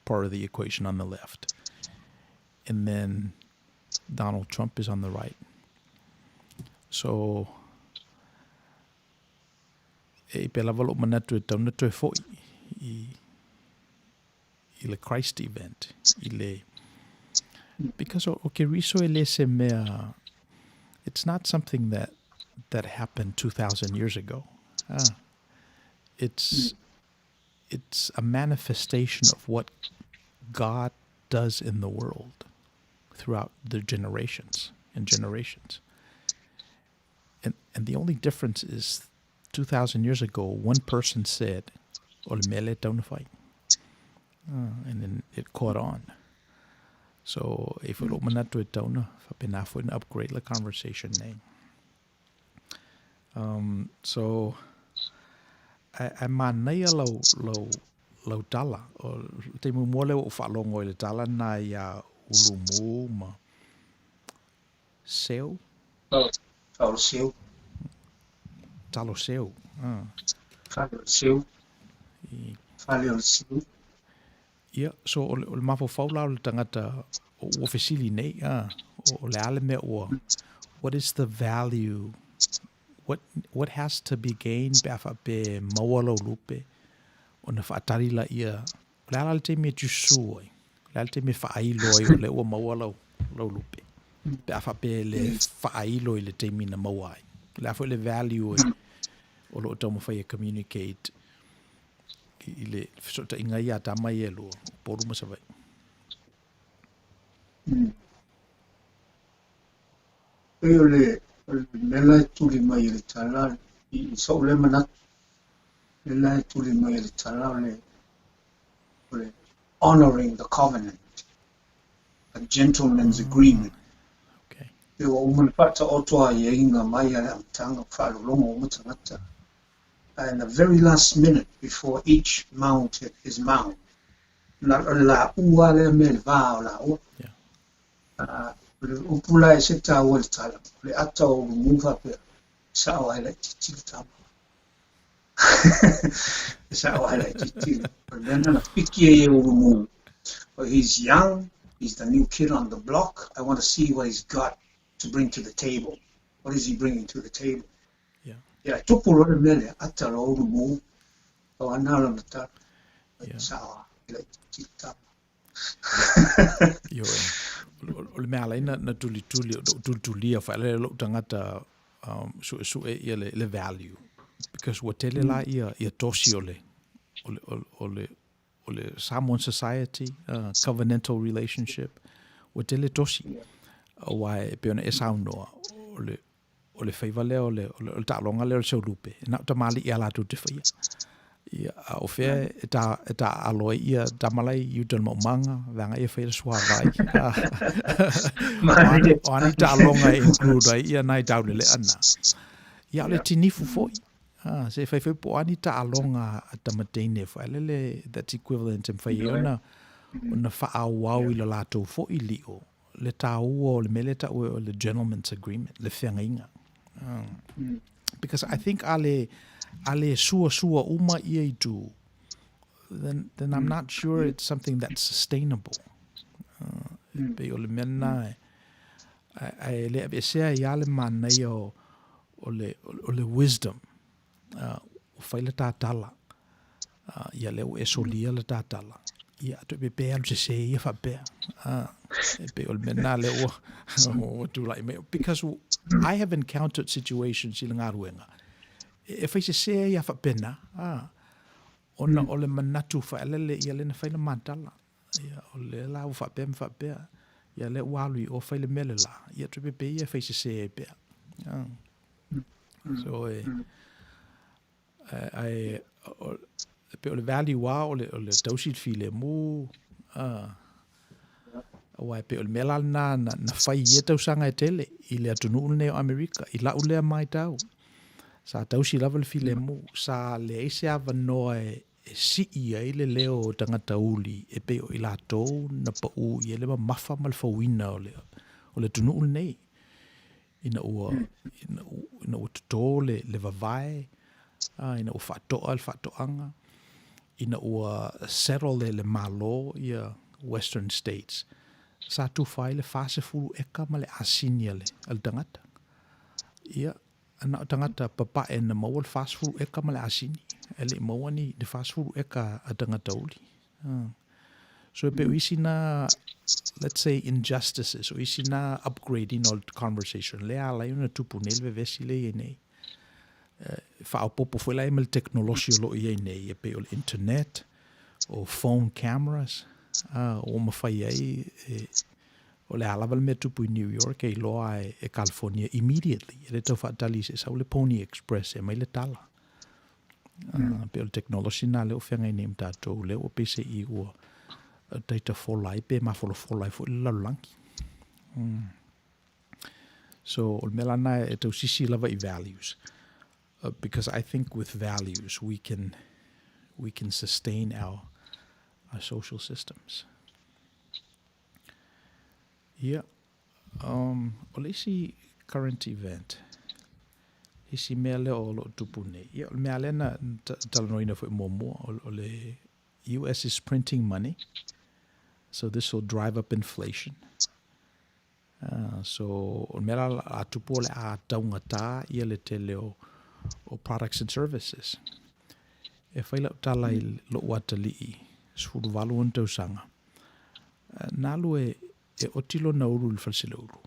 S1: part of the equation on the left, and then Donald Trump is on the right. So e pela valo manatu e tauna to e foi i le Christ event i le because o ke riso e le se mea, it's not something that happened 2,000 years ago. It's a manifestation of what God does in the world throughout the generations and generations. And the only difference is 2,000 years ago, one person said, "Ole mele don't fight," and then it caught on. So if we look at it, don't upgrade the conversation name. So I manai lo tala o te mole o falongo le tala na ya ulumu ma seu.
S3: Talo seu.
S1: Talo seu.
S3: Fale seu.
S1: Ia, so o le mafo faula o le tangata o fesili nei, o le ale me o, what is the value, what has to be gained befa pe mawalo lupe, o na whaatari la ia, le ala le te me jusui, le ala te me whaailoi o le ua mawalo lupe, befa pe le whaailoi le te mina mawai, le afo le value o lo tamo whai communicate, i le sota inga ia tama ia lo poru masavai.
S3: Eo le mela tuli mai le tala i so le manat le tuli mai le tala le honoring the covenant, a gentleman's agreement.
S1: Okay.
S3: Eo o man pata otoa ia inga mai ale amtanga whalolongo o matangata. And the very last minute before each mount is mount, la ua le me va la ua. Le upula e se ta ua tala, le ata o muva pe sa o le titita. Sa o le titita. But then na piki e o mu. He's young, he's the new kid on the block. I want to see what he's got to bring to the table. What is he bringing to the table? Yeah, tupolo le mele ata lo mu o anala mata. Sawa ile tita.
S1: Yo o le mea laina na tuli fa le tangata su e le value, because what tele la ia tosi ole Samoan society, covenantal relationship, what tele tosi wai pe ona esauno o le faiva leo le talonga leo se lupe na tamali ia la tu te fai ia o fe ta aloi ia tamalai yutel mo manga vanga ia fai swa vai ani talonga include ia nai taule le ana ia le tinifu foi se fai po ani talonga tamatene fa le that's equivalent in fai ona fa au i la to foi lio le tau le meleta o le gentleman's agreement le fenga. Because I think ale sua uma ia tu, then I'm not sure it's something that's sustainable. Pe o le mena ai le avesea ia le mana o le wisdom o faile tatala ia le o esolia le tatala ia to be pe al se ia fa pe pe o le mena le o tu like me, because I have encountered situations in Rweverend. If I say ia fa pena, ona ole manatu fa le ia le na fa le matala. Ia ole la fa pe. Ia le walu o fa le melela. Ia trepe pe ia fa se pe. So I pe ole value wa ole tausit file mu Wa pe o mela na fai ia tau sanga e tele I le atunu nei o Amerika I la ule mai tau sa tau si lava le file mu sa le ese ava noa e si ia I le leo tangata uli e pe o I la tau na pa u ia le mafa mal fawina o le tunu nei ina ua tuto le vavae ina ua whatoa le whatoanga ina ua settle le malo ia Western States sa tu fai le fase fulu eka ma le asinia le al tangata ia ana tangata papa e na mau le fase fulu eka ma le asini ele mau ni le fase fulu eka a tangata uli so pe isi na let's say injustices o isi na upgrading all conversation le ala una tupu nel vesi le nei fa popo foi la el technology lo ye nei e pe o internet o phone cameras o ma fai ai o le ala me tupu New York e loa e California immediately le to fa tali se sa le Pony Express e mai le tala pe o technology na le o fenga nei mtato le o PCI o data for life pe ma for life o la lanki so o melana e to sisi lava I values because I think with values we can sustain our social systems. Yeah. Olisi current event. Isi mele o lo tupune. Yeah, mele na talanoina fo momo o le US is printing money. So this will drive up inflation. So mele a tupu le a taungata ia le tele o products and services. E whaila tala I lo watali sfuru valu on tau sanga. Nalu e otilo na uru il falsile uru.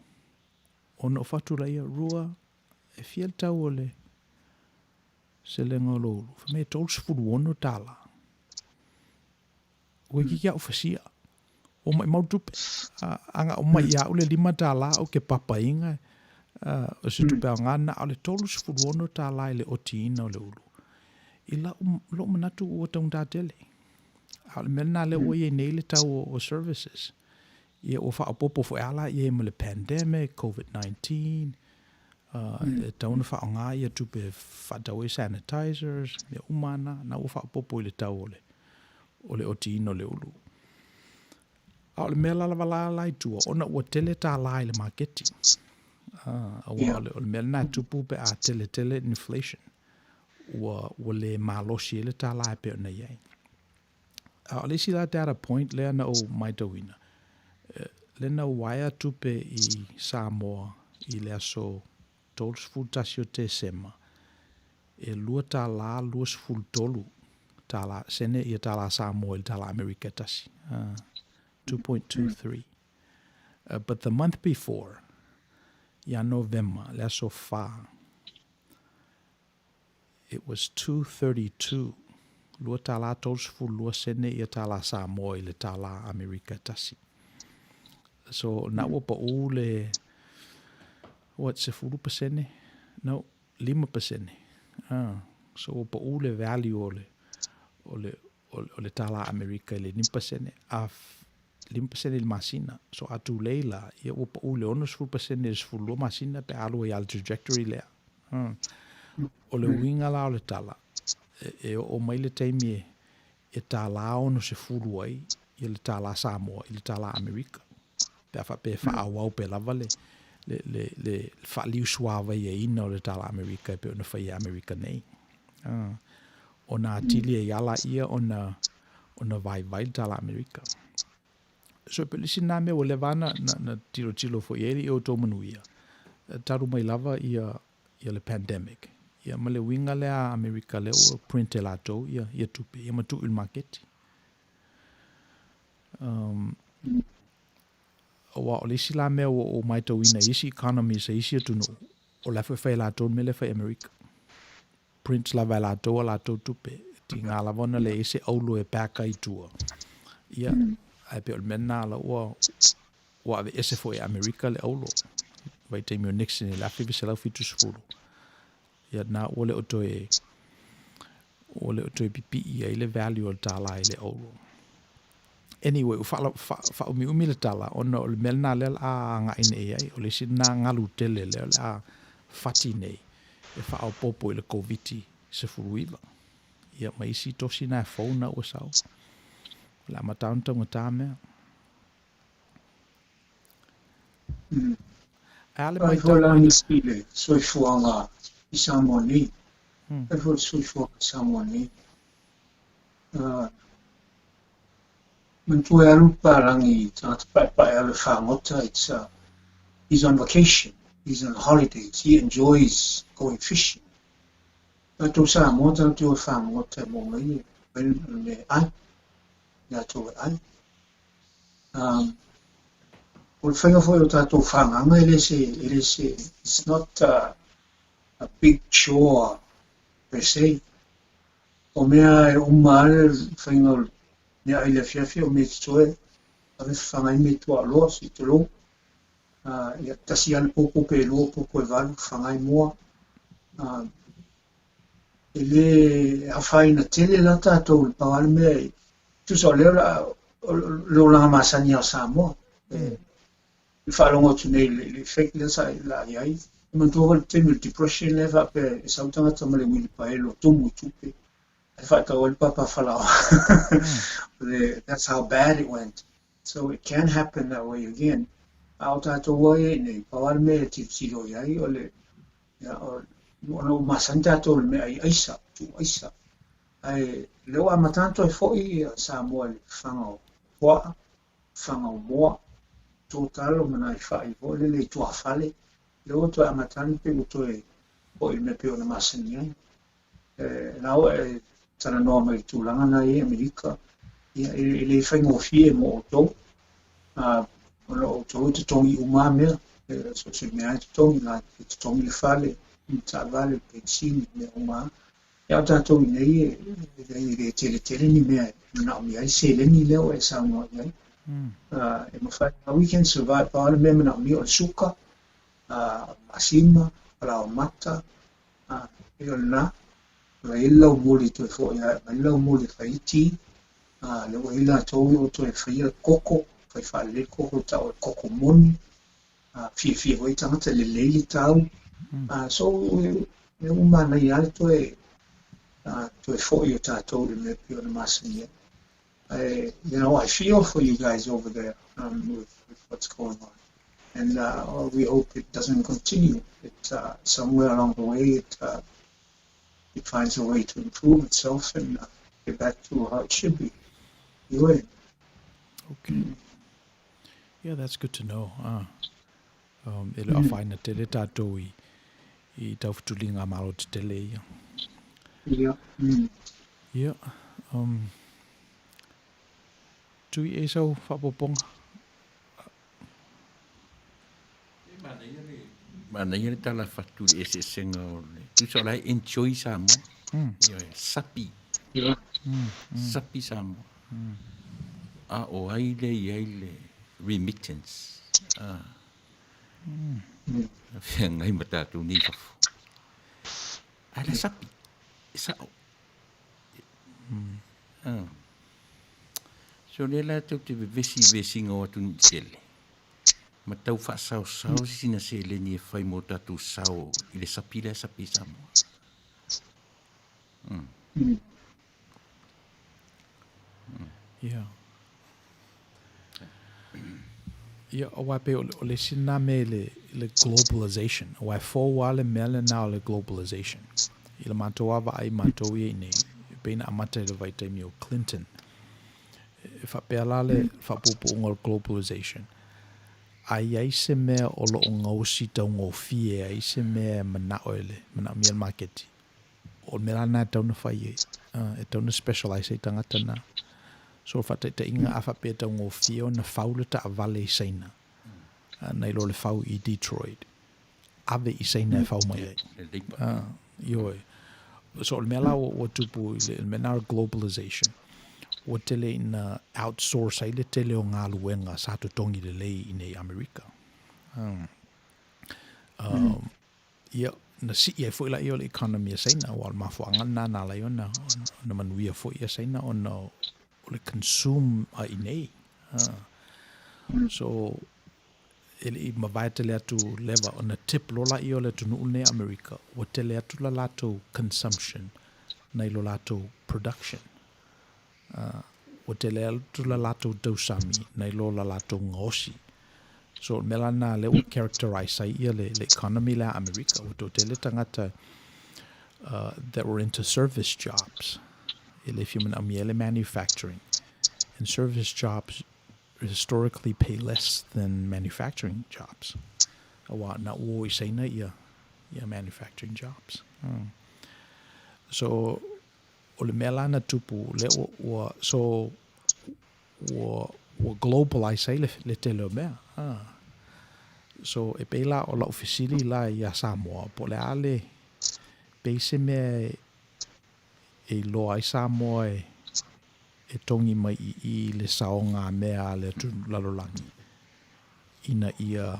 S1: Ona o fatura ia rua e fiel tau ole se lenga lo uru. Fame tol sfuru ono tala. Ue kiki au fasia. O mai mautupe. Anga o mai ia ule 5 tala o ke papa inga. O se tupe a ngana o le tolu sfuru ono tala ile oti ina o le uru. Ila lo manatu o taung tatele. Al mena le o ye nei le tau o services. Ia o wha popo fo ala ia ma le pandemic, COVID-19, tauna wha o ngā ia tupe whataue sanitizers, ia umana, na o wha popo I le tau o le oti ino le ulu. A le mea lala wala lai tua, ona ua tele tā lai le marketing. O le mea na tupu pe a tele inflation. Ua le malosi ele tā lai pe ona iai. A le si la data point lea na o maitawina. Le na waia tupe I Samoa I le aso tolu sfulu tasi o te sema. E lua tā la lua sfulu tolu. Tā la sene ia tā la Samoa I tā la Amerika tasi. 2.23. But the month before, ia November, le aso fa, it was 232. Lua tā la tolu sfulu lua sene ia tā la Samoa I le tā la Amerika tasi. So na ua pa ule what se 4%? No, 5%. So pa ule value ole tala Amerika le 5% a 5% il masina. So atu leila ia ua pa ule ono 4% is full masina pe alu ia trajectory le. Ole winga la ole tala. E o mai le taimi e tala ono se fulu ai ia le tala Samoa, ia le tala Amerika. Pe fa awau pe lava le fa liu suava ia ina o le tala Amerika pe ona fai Amerika nei. Ona atili e ala ia ona vai tala Amerika. So pe lisi na me o le vana na tilo fo ieri e Outou Manuia. Taru mai lava ia le pandemic. Ia male winga le a Amerika le o print elato ia tupe ia matu il market. O le sila mea o maitawina isi economy sa isi atunu o la fai la ton me le fai Amerika. Prince la vai la to tupe ti ngā la vona le ese aulo e paka I tua. Ia ai pe o mena la o ave ese fo e Amerika le aulo. Vai te mio Nixon la fi se la fitu sfulu. Ia na o le oto e pipi ia I le value o tala I le aulo. anyway, fa umi le tala ona o le melna le a nga ine ai o le sina ngalu tele le a fati nei e fa o popo i le COVID se furuiva. Ia mai si tosi na fauna o sao. La matanta ngata mea. Ale mai
S3: Ai
S1: tau
S3: volangi spile, soifuanga i Samoa. Ai vol soifuanga i Samoa. Mentue alu parangi tangata pai alu whangota. He's on vacation. He's on holidays. He enjoys going fishing. Tau Samoa tau whangota mo mai me ai. Ya tau ai. Well, it's not a big chore per se. O mea umal whainga mea ile fiafi o me titoe, ave whangai me tua loa si te lo. Ia tasi al poko pe lo poko e valu whangai moa. Ele a whaina tele la tātou pawale mea. Tusa o leo lo langa masani au Samoa. Whalongo tunei le fake le sa la iai. Mantua le teme depression le va pe sa utanga male wili paelo tumu tupe. I thought I would papa falao. That's how bad it went. So it can happen that way again. Auta to way ne pawal me tiro iai ole ya o no masanta to me ai aisa tu aisa. Ai leo amatanto e foi Samoa fangao. Fangao moa. Total mana fai vole le tua fale le otro amatani pe utoe poi me pe ona masani now tana norma i tulanga na i Amerika le fai mo fie mo to ono to te tongi umame so se me ai tongi na te tongi le fale ta vale pensini me uma ya tanto nei le tele ni me na mi ai se le ni le o esa mo ai we can survive all member na mi o suka asima ala mata na ila muli to fo ya ila muli faiti le ila to o to fia koko fa le koko ta o koko moni fi o tanga le le tau so me uma na ya to fo yo ta to le pio na masini. I feel for you guys over there with what's going on, and we hope it doesn't continue. It somewhere along the way, it finds a way to improve itself and get back to how it should be. Anyway.
S1: Okay. Yeah, that's good to know. Ele afaina tele tātou I taufutulinga maro te tele.
S3: Yeah.
S1: Yeah. Tui e sau whapoponga?
S4: Mana ia tala whatu e se senga o le. Tu so lai enjoy Samoa. Sapi. Sapi Samoa. O aile remittance. Ngai matatu ni fafu. Ala sapi. Sao. So le la te vesi ngā tu tele. Ma tau wha sao sina se le ni e whai mo tatu sao I le sapi Samoa.
S1: Yeah. Ia o wai pe o le sina me le globalization. O wai fō wale mele nā o le globalization. I le mātou awa ai mātou I nei. Pena amata le vai taimi o Clinton. E whapea le whapupu o ngā globalization. Ai se mea o lo o ngausi tau ngō fie, ai se mea mana oele, mana mea marketi. O mea nā tauna whai e tauna specialize e tangata nā. So whata te inga a whapea tau ngō fie o na whaule ta a vale I seina. Nei lo le whau I Detroit. Ave I seina e whau mai ai. Ioi. So le mea la o tupu le mea nā globalization. O tele ina outsource ai le tele o ngā luenga sa to tongi le lei I nei Amerika. Ia, na si ia fo ila ia le economy a seina, wal mafuanga na la iona, na manuia fo ia seina o le consume a inei. So ele I mawai tele atu lewa on a tip lola I o le tunu une America o tele atu la lato consumption na lo lato production. O tele atu la lato dausami na lo la lato ngosi. So melana le o characterize ia le economy la America o to tele tangata that were into service jobs. Ele human amiele manufacturing. And service jobs historically pay less than manufacturing jobs. Awa na o say na ia manufacturing jobs. So o le melana tupu le o so o globalize say le tele mea. So e pela o la ofisili la ia Samoa po le ale peise me e lo ai Samoa e tongi mai I le saonga mea le lalolangi. Ina ia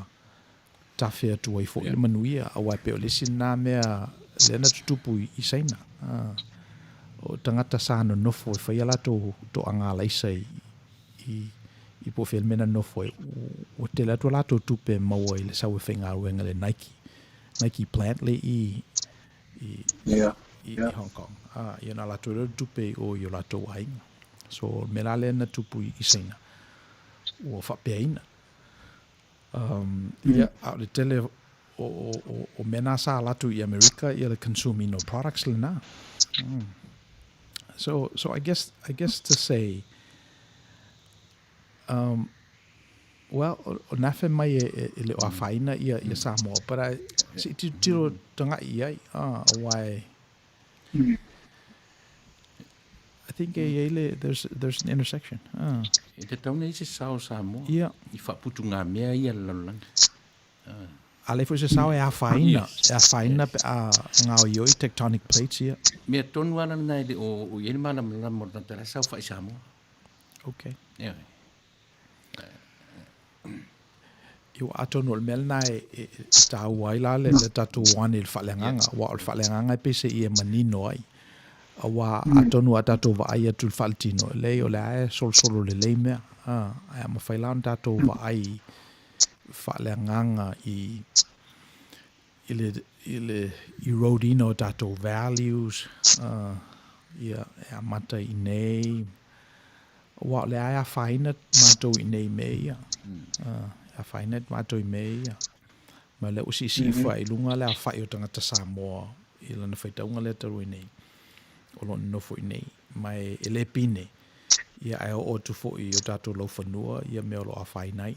S1: tafe atu ai fo le manuia a wai peo le sina mea le na tutupu I saina. O tangata sa no nofo e whai ala to anga laisa I po whel mena nofo o te lato lato tupe maua I le sau e whenga ruenga le Nike plant le I Hong Kong. Ia na lato tupe o I lato wainga. So mela le na tupu I saina o whapeaina. Ia au le tele o mena sa latu I America ia le consuming no products le na. So I guess to say well o nafe mai le o faina ia Samoa but I si tiro tanga ia why I think there's an intersection.
S4: E te tauna I se sao Samoa.
S1: Yeah.
S4: I whaputu ngā mea ia lalang.
S1: Ale fo se sao e a faina pe a ngao ioi tectonic plates ia.
S4: Mea tonu ana nai le o ieni mana mala mo na tera sao whai Samoa.
S1: Okay.
S4: Yeah.
S1: Yo atono le melna e ta waila le tatu wane le falenganga wa le falenganga pe se I manino ai. Awa atonu atato va ai atu faltino le o le solo le mea ai ma failan tato va ai falenganga I erodino tato values ia mata I nei wa le ai faina mato I nei mea a faina mato I mea ma le usi fai lunga le fai o tangata Samoa I lana fai taunga le taru I nei o lo no fo nei mai ele pine ia ai o tu fo I o tato lo fanua ia me lo a fai nei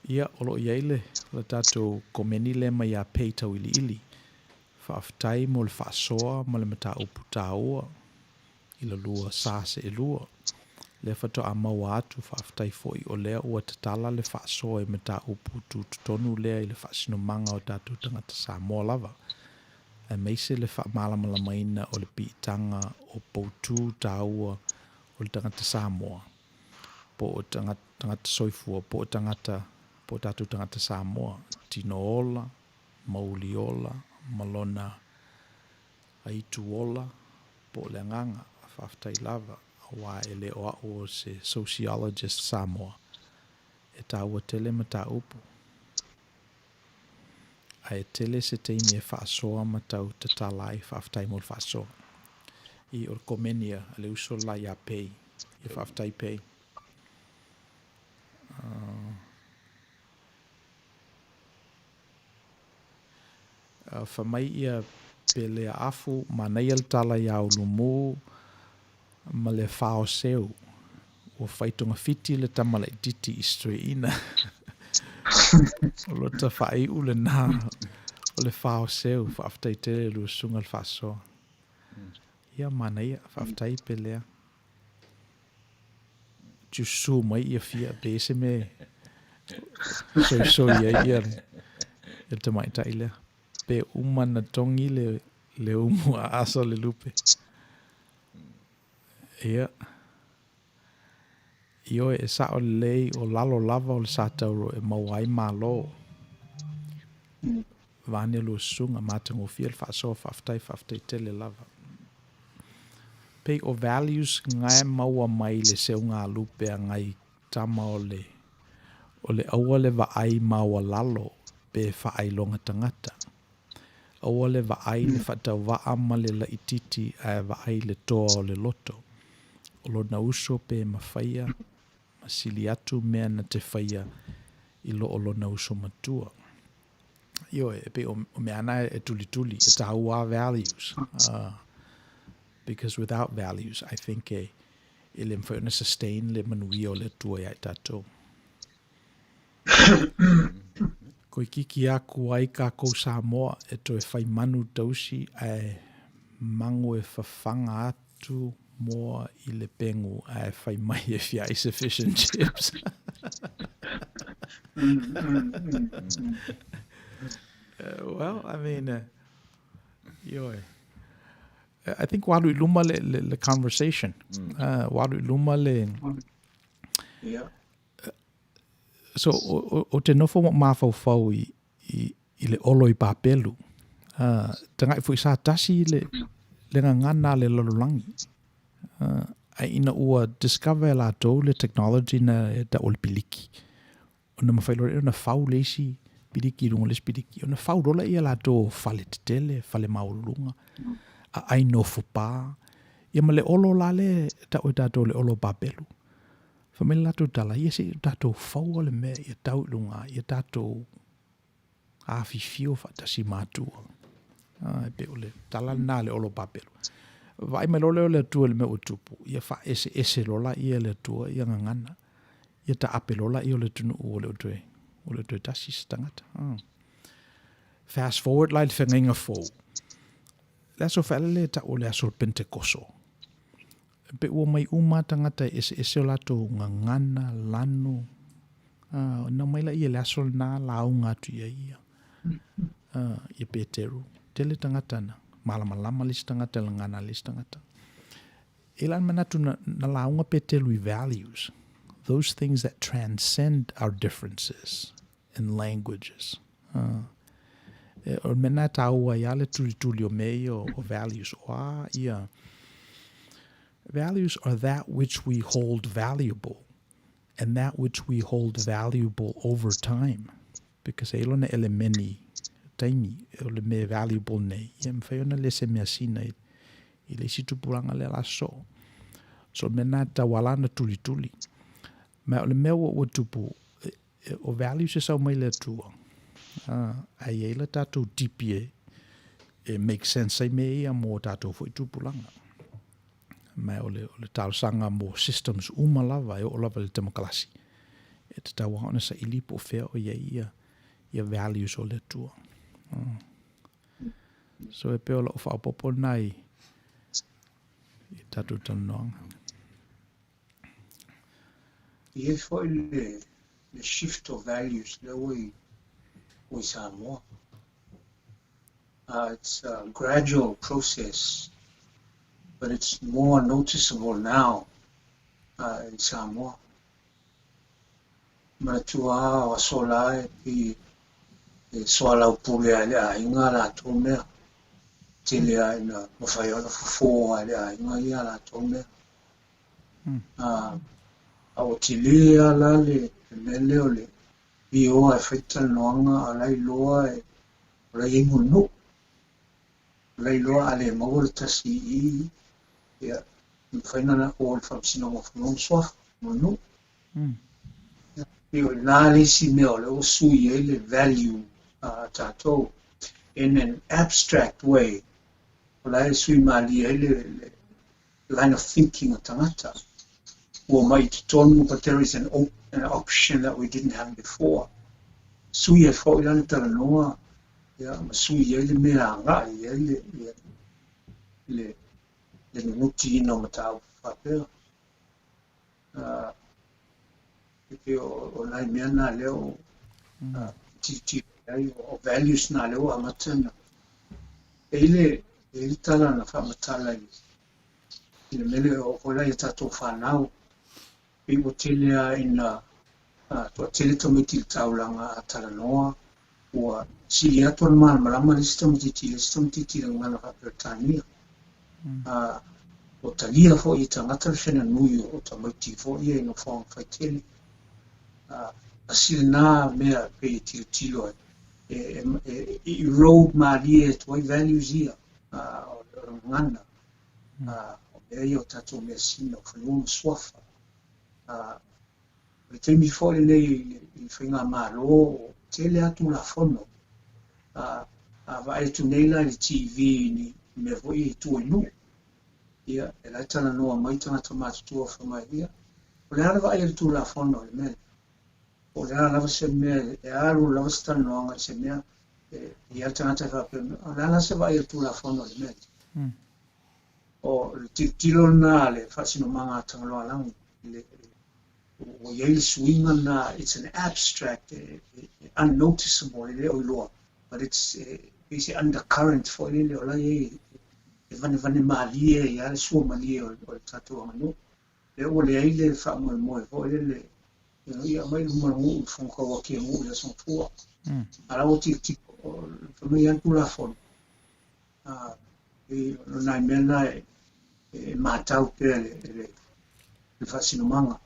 S1: ia o lo ile la tato komeni le mai a peita ili fa aftai mo le fa soa mo le mata o putao I la lua sase e lua le fa to ama atu fa aftai fo I o le o tatala le fa soa e mata o putu tonu le le fa sino manga o tato tangata Samoa lava e meise le wha malama maina o le pitanga o poutu taua o le tangata Samoa po o tangata soifua po o tatu tangata Samoa Tinoola, Mauliola, Malona Aituola po le nganga whaftai lava wa ele o se sociologist Samoa e taua tele mata upu ai tele se teimi e whaasoa matau te talai whaaftai mo le whaasoa. I or komenia ale uso la ia pei, I whaaftai pei. Whamai ia pele afu manai al tala ia ulumu ma le whao seu o whaitonga fiti le tamala I titi I streina. O lota whai ule nā o le whao seu whaaftai tere lu sunga le whaasoa. Ia mana ia whaaftai pelea. Jusu mai ia fia bese me so ia e te maita ilea. Pe umana tongi le umu a aso le lupe. Ia. Io e sa o lei o lalo lava o le satauro e mawai malo. Vane lo sunga matango fia le whaasoa whaaftai tele lava. pei o values ngai maua mai le seunga lupe a ngai tama o le aua le vaai maua lalo pe whaailonga tangata. Aua le vaai le whatau waa ma le la ititi a vaai le toa o le loto. O lo na uso pe mawhaia, masili atu mea na te whaia ilo o lo na uso matua. Yo, pe o me ana e tuli, it's our values. Because without values, I think ele mwhaina sustain le manuia o le tua ia tatou. Ko kiki aku ai kākou Samoa e to e whai manu tausi e mango e whawhanga atu moa I le pengu e whai mai e whiai sufficient chips. Well, I mean, I think walu luma le conversation. Walu luma le...
S3: Yeah.
S1: So, o te nofo mo mawhau I le olo I papelu. Tangai fui sa tasi le ngana le lololangi. Ai ina ua discover la tau le technology na da o le piliki. O na mawhailore o na whau leisi piliki rungo les piliki. O na whau rola ia la tau fale te tele, fale maulunga. Ai nofo pā. Ia ma le olo la le ta o tato le olo papelu. Famela lato tala, ia se tato whau le mea, ia tau lunga, ia tato awhi fio whatasi mātua. Pe ole, tala nā le olo papelu. Vai me lole o le tua le mea o tupu, ia wha ese lola ia le tua, ia ngangana. Ia ta ape lola ia le tunu o le toe tasi stangata. Fast forward, lai le whengainga fōu. Le aso whaele ta o le aso Pentekoso. Pe ua mai uma tangata ese o lato ngangana, lano. Na maila ia le aso na launga atu ia. Ia Peteru. Tele tangata na. Malama lis tangata, ngana lis tangata. Ilan manatu na launga Peteru I values. Those things that transcend our differences in languages. O mena taua ia le tuli o mei o values. Oa ia... Values are that which we hold valuable and that which we hold valuable over time. Because elona ele meni taimi, ele me valuable nei. Ia mwhaiona le se mea sina I le situpuranga le laso. So mena tawalana tuli. Ma ole mea o tupu, o values e sau mai le tua. Ai eila tatou tipie, it makes sense ai me ia mo tatou fo I tupulanga. Mai ole tausanga mo systems lava e o lava le demokrasi. E te taua ona sa ilipo fea o ia values o le tua. So e pe o la ofa popo nai I tatu tanoanga.
S3: Ie foi le shift of values le oi Samoa. It's a gradual process. But it's more noticeable now in Samoa. Matua o sola I sola upule ale inga la tome. Tele ina mafaiona fofo ale inga ia la tome. Au tele ala le ole. Io effetto noanga ala loa la ingunu. La loa ale mogolta si Yeah, finally all from Sinoma of Nonswa, no. You nali simeo sui le value tato in an abstract way. Well, sui mali line of thinking tangata. Or might ton, but there is an option that we didn't have before. Sui e fo ilana talanoa, yeah, sui le meanga le minuti no matau papel e o lai mena leo ti o values na leo amatana ele tala na fa matala ile mele o lai tato fanau e o tele ina to tele to metil taulanga talanoa o si ato mal malama listam ti ngana fa pertania o talia fo I tangata fena nui o tamaiti fo I no whang whaitele. Asila mea pe tilo e road maria to values ia o ngana o mea o tato mea sina o whanua swafa le temi fo le I whinga malo tele atu la fono va tu neila le TV ni me voi tu nu ia e la tana no mai tana tomate tu fa mai ia o le va tu la fono le me o le ala se me e alu la sta no nga se me ia tana ta fa o le ala se va tu la fono le me o tilo na le fa sino manga Tagaloa lang le o ye swing na it's an abstract unnoticeable le o lo but it's basically undercurrent for le o la ye vane malie ya su malie o tato manu le o le ile fa mo o le ia mai mo fon ko ke mo ya son fu ala o ti for me ya tu la fon e na mena matau pe le fasino manga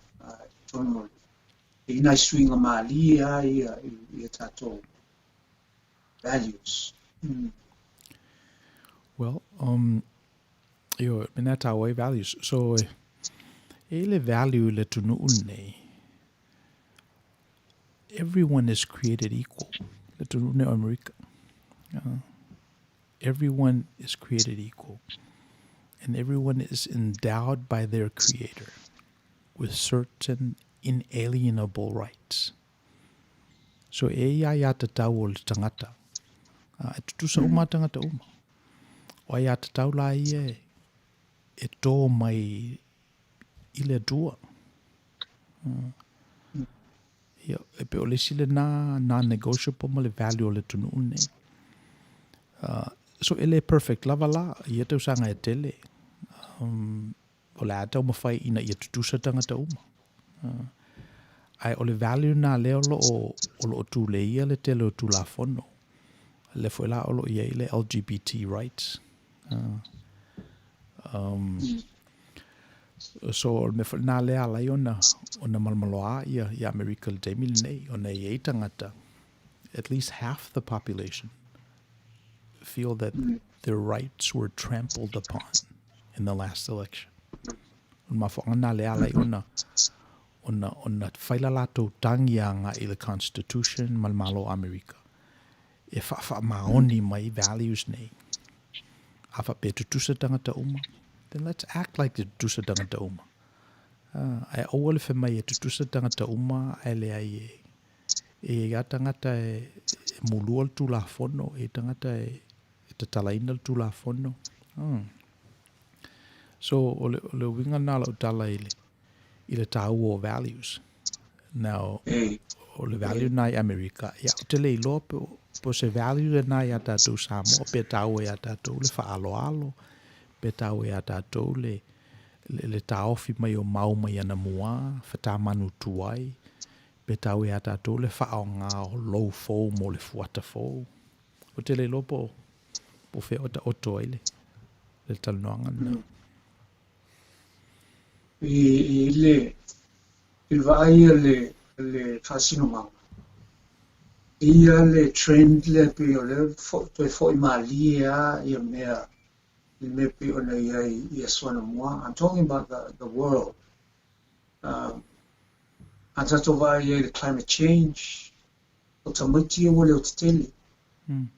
S3: tono ina swing malia ia tato values.
S1: Well, your minata way values. So, ele value le tunu une. Everyone is created equal. Le tunu une America. Everyone is created equal, and everyone is endowed by their Creator with certain inalienable rights. So, ya tatau o le tangata. Tutusa uma tangata uma. O ia tatau la ia e tō mai I le dua. Ia e pe o le sile na negotiable ma le value o le tunu une. So ele perfect lava la ia tau sanga e tele. O le atau mawhai ina ia tutusa tangata uma. Ai o le value na leo lo o lo tu le ia le tele o tu la fono. Le foi la o lo ia le LGBT rights. So me na le ala ona malmaloa ia America le temil nei ona ia tangata. At least half the population feel that their rights were trampled upon in the last election. Ma fonga na le ala ona faila lato tangianga I the Constitution malmalo America. E fa maoni mai values nei. Afa pe tutusa tangata uma. Then let's act like the tutusa tangata uma. Ai awale fe mai tutusa tangata uma ele ai e tangata e mulua tu la fono e tangata e tatalaina tu la fono. So ole winga na lo tala ile tau values. Now ole value na America ya tele lopo po se value na ya tatu samo pe tau ya tatu le fa alo pe tau ya tatu le tau fi mai o mau mai na mua fa manu tuai pe tau ya tatu le fa nga low fo mo le fuata fo o tele lopo po fe o toile le talnoanga na il vai le fascino ma ia le trend le pe le fo malia ia me pe ona ia sona moi. I'm talking about the world. Antato vai the climate change o tamati o le tele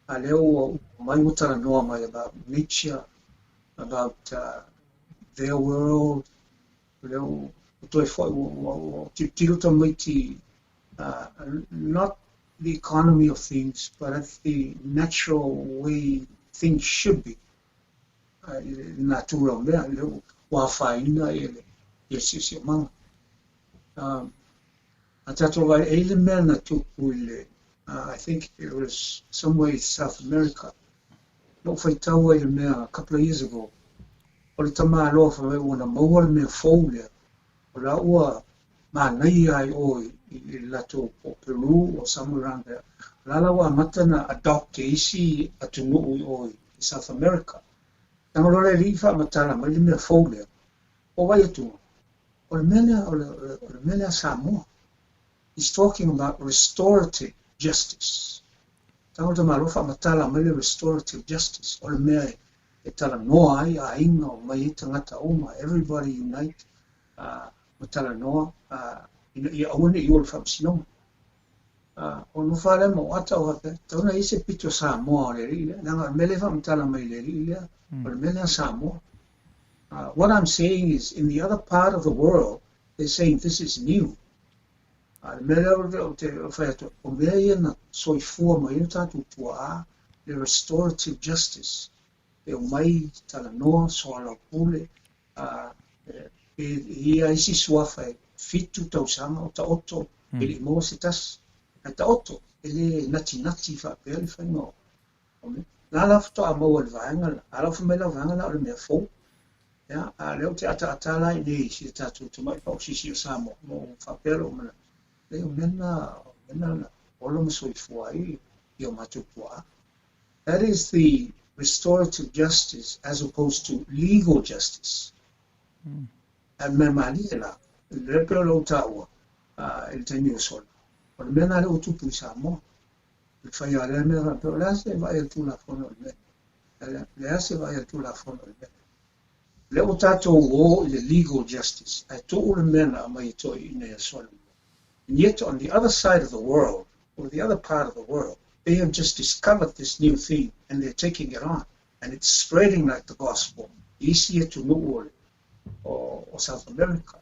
S1: aleo mai utara no mai about nature, about their world leo to fo tiro tamati not the economy of things, but that's the natural way things should be. Natural, wafaina ele, yes, man. I think it was somewhere in South America. No faitawa a couple of years ago. Or tama lo fa una mawal me folia. Or ua manai ai oi lato Peru or somewhere around there. Lalawa matana adopt isi atunu oi South America.
S3: Tangalo le li fa matala mai le mea fou lea. O vai atu. O le mele Samoa. He's talking about restorative justice. Tangalo te malo fa matala mai le restorative justice. O le mea e tala noa ai a inga o mai tangata oma. Everybody unite. Matala noa. Ia aune i o le whamsinonga. O no whare mo ata o hape. Tauna i se pito Samoa o le ri. Nanga mele fa matala mai le ri. O le mele Samoa. What I'm saying is, in the other part of the world, they're saying this is new. The restorative justice. The mai talanoa soala pule. Ia isi suafa fitu tausanga o ta oto ili mo sitas. Ta oto ili nati fa pele fa no. Nala fto amo el vanga, ala fumela vanga la o me fo. Ya, leo te atala ni si tatu tu mai pa si Samo mo fa pelo mana. Leo mena olo mo soi fuai io matupua. That is the restorative justice as opposed to legal justice. And memaliela, le pelo tawa, il tenio sol. Por mena le utupu Samo. Il fai ale mera pero la se va el tu la fono le. Le se va el tu la fono le. Le o tātou o le legal justice, ai tō ule mena mai toi I nei solu. And yet on the other side of the world, or the other part of the world, they have just discovered this new thing and they're taking it on. And it's spreading like the gospel. Easier to know or South America.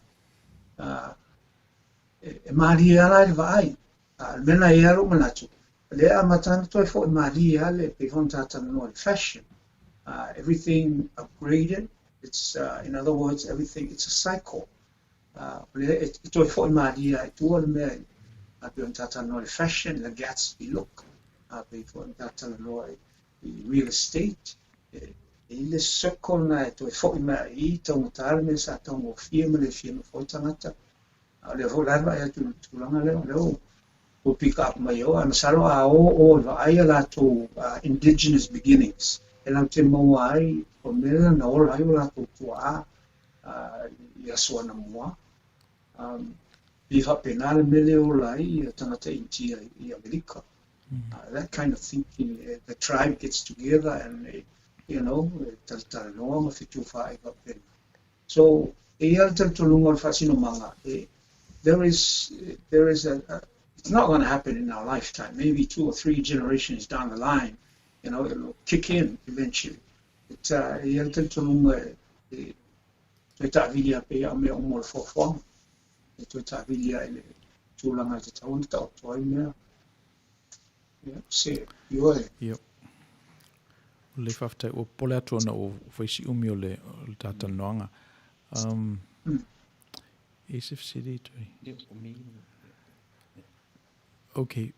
S3: E Maria ala vai. Mena e alo manatu. Le a matana toi fo Maria le pe von tātana no fashion. Everything upgraded. It's in other words, everything. It's a cycle. Ito e foi Maria e tu al me abbiamo tata no fashion, the Gatsby look. Abbiamo tata no real estate. Il circle na ito e foi mai tong tarme sa tong firme le firme foi tangata. Le volar vai tu langa le o pick up mai o am salo a o ai la to indigenous beginnings. Elang te mo ai o mera na o lai la to tua ia sona mo penal mele o lai tangata intia I America. That kind of thinking, the tribe gets together and talanoa mafitu fai ka pena. So ia taltulunga fasino manga. There is it's not going to happen in our lifetime. Maybe 2 or 3 generations down the line. It'll kick in eventually. It's yeltel tulunga tuita vilia pe ame umor fofong. Tuita vilia ele tulanga te taun ta toi me. Se yoe.
S1: Yo. Le fafte o pole atu na o faisi umi o le tata noanga. Isif city toi. Okay.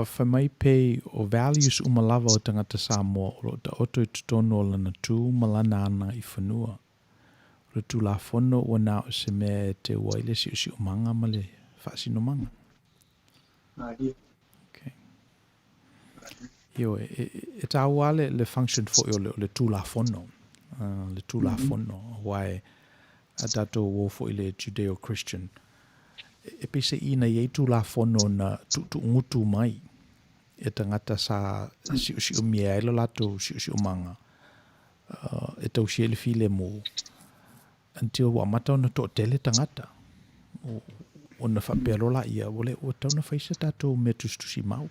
S1: For my pay o values umalawa o tangata Samoa o ta oto I tutono o lana tū malana ana I whanua. O tu la fono o na o se mea te waile si umanga ma le whaasino manga. Okay. Io e tāua le function fo le tu la fono. Le tu la fono. Wai a tato wo fo le Judeo-Christian. E pese ina I tu la fono na tu ngutu mai e tangata sa si umia ilo lato si umanga e tau si ele file mo until wa mata na to tele tangata o na whapero la ia wole o tau na whaisa tato me tustusi mau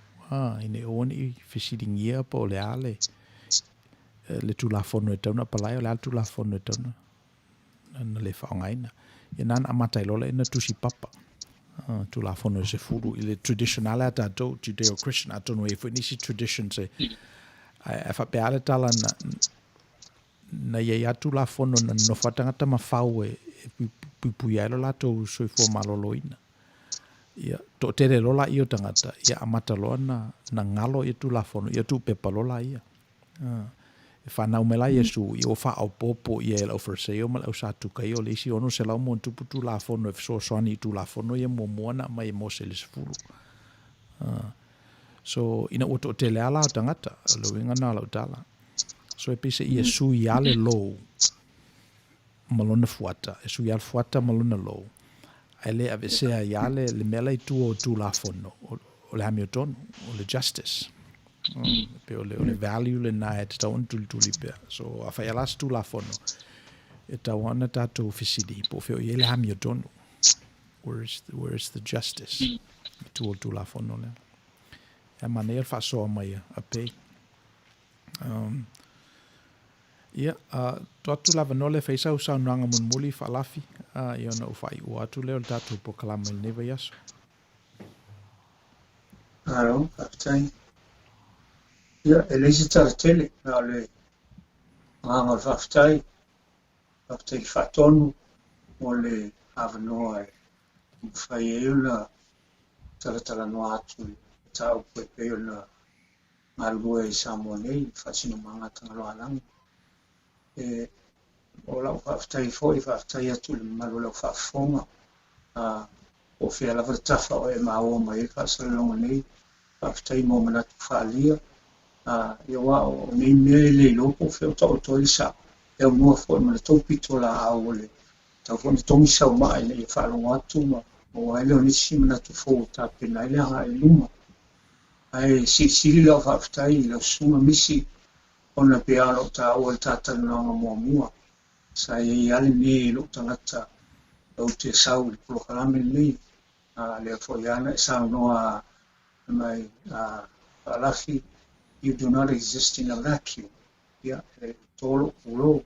S1: ine o ni fisiringia po le ale le tu la fono e tau na palai o le tu la fono e tau na le whaongaina e nana amata ilola ina tusi papa tu la fono se furu il traditional ata do Judeo-Christian I don't know if nisi tradition se fa pe ala tala na ia tu la fono na no fatanga ma fau e puialo la to so fo maloloina ia to tere lola io tangata ia amata lona na ngalo e tu la fono ia tu pepalola ia fa na umela Yesu I o fa au popo ia el ofreceo mal au sa tu kai o lesi ono se la mo tu la fono so soani tu la fono ia mo mona mai mo se les fulu so ina o to tele ala tangata lo winga na la tala So e pese ia sui ale lo malona fuata. E sui ale fuata malona lo. Ele ave sea iale le mela I tu o tu la fono. O le Hamilton, o le justice. Pe o le value le na e te tau tuli pe. So a fai alas tu la fono. E tau ana tatou fisidi. Po feo I le Hamilton. Where's the justice? Tu o tu la fono le. E manea fa soa mai a pei. Tuatu lava nole feisa usau nanga mun muli fa lafi. Ia na ufai uatu leo tatu po kalama il neva yaso.
S3: Alo, kaptai. Ia, elezi tele, na le nganga whaftai whatonu, o le awanoa e mwhai e una taratala no atu, tau pepe una ngalua I Samoa nei, whasino manga Tagaloa langu. O lau whaftai whaftai atu le malu lau whafonga, o whia lava tafa o e maua mai whasalonga nei, whaftai mo manatu whaalia, ia wā o nei mea le lopo whia tau toi sa, ia mua fo mana tau pito la au le, tau fo ni tongi sau mai le ia whalonga atu ma, o aile o nisi manatu fo ta pena ile hanga e luma. Ai sili lau whaftai, lau sunga misi, ona pe alo ta o tata nanga mua sa I ale ne lo tangata o te sau le prokalame nei le foiana sa noa mai alafi you do not exist in a vacuum ya tolo ulo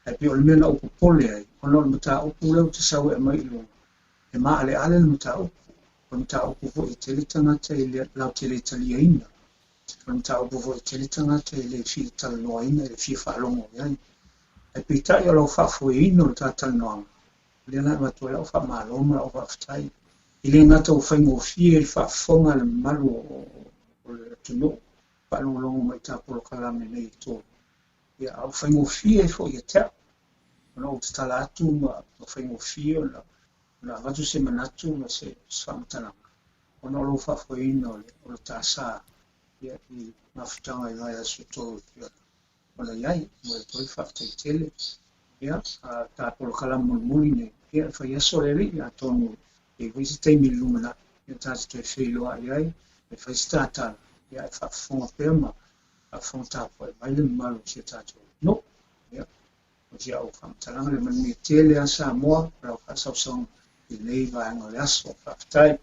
S3: e pe o le mena o pole ai ona o mata o ulo te sau e mai lo e ma ale le mata o mata o fo I te tangata I la te italiana tau bofo tele tangata le fi talnoina le fi falongo yan e pita yo lo fa fuino ta talnoang le na mato lo fa maloma o fa ftai ile ngata o fa ngo fi e fa fonga le malu o le tuno pa lo longo mai ta por kala me nei to ya o fa ngo fi e fo yeta no talatu ma o fa ngo fi la vatu se manatu ma se samtana ono lo fa fuino o ta sa ia I mafutanga I vai asu tō ola iai, mo e toi whaftai tele, ia, tā polo kalamu muli ne, ia, whai aso rere, ia tōnu, e visitei mi lumana, ia tāti toi whiloa iai, e whai stātana, ia, e whaafonga pēma, whaafonga tāpo e maile malu si tātou, no, ia, o tia au whamtalanga le mani tele a Samoa, rau whaasau I nei vaenga le aso, whaftai,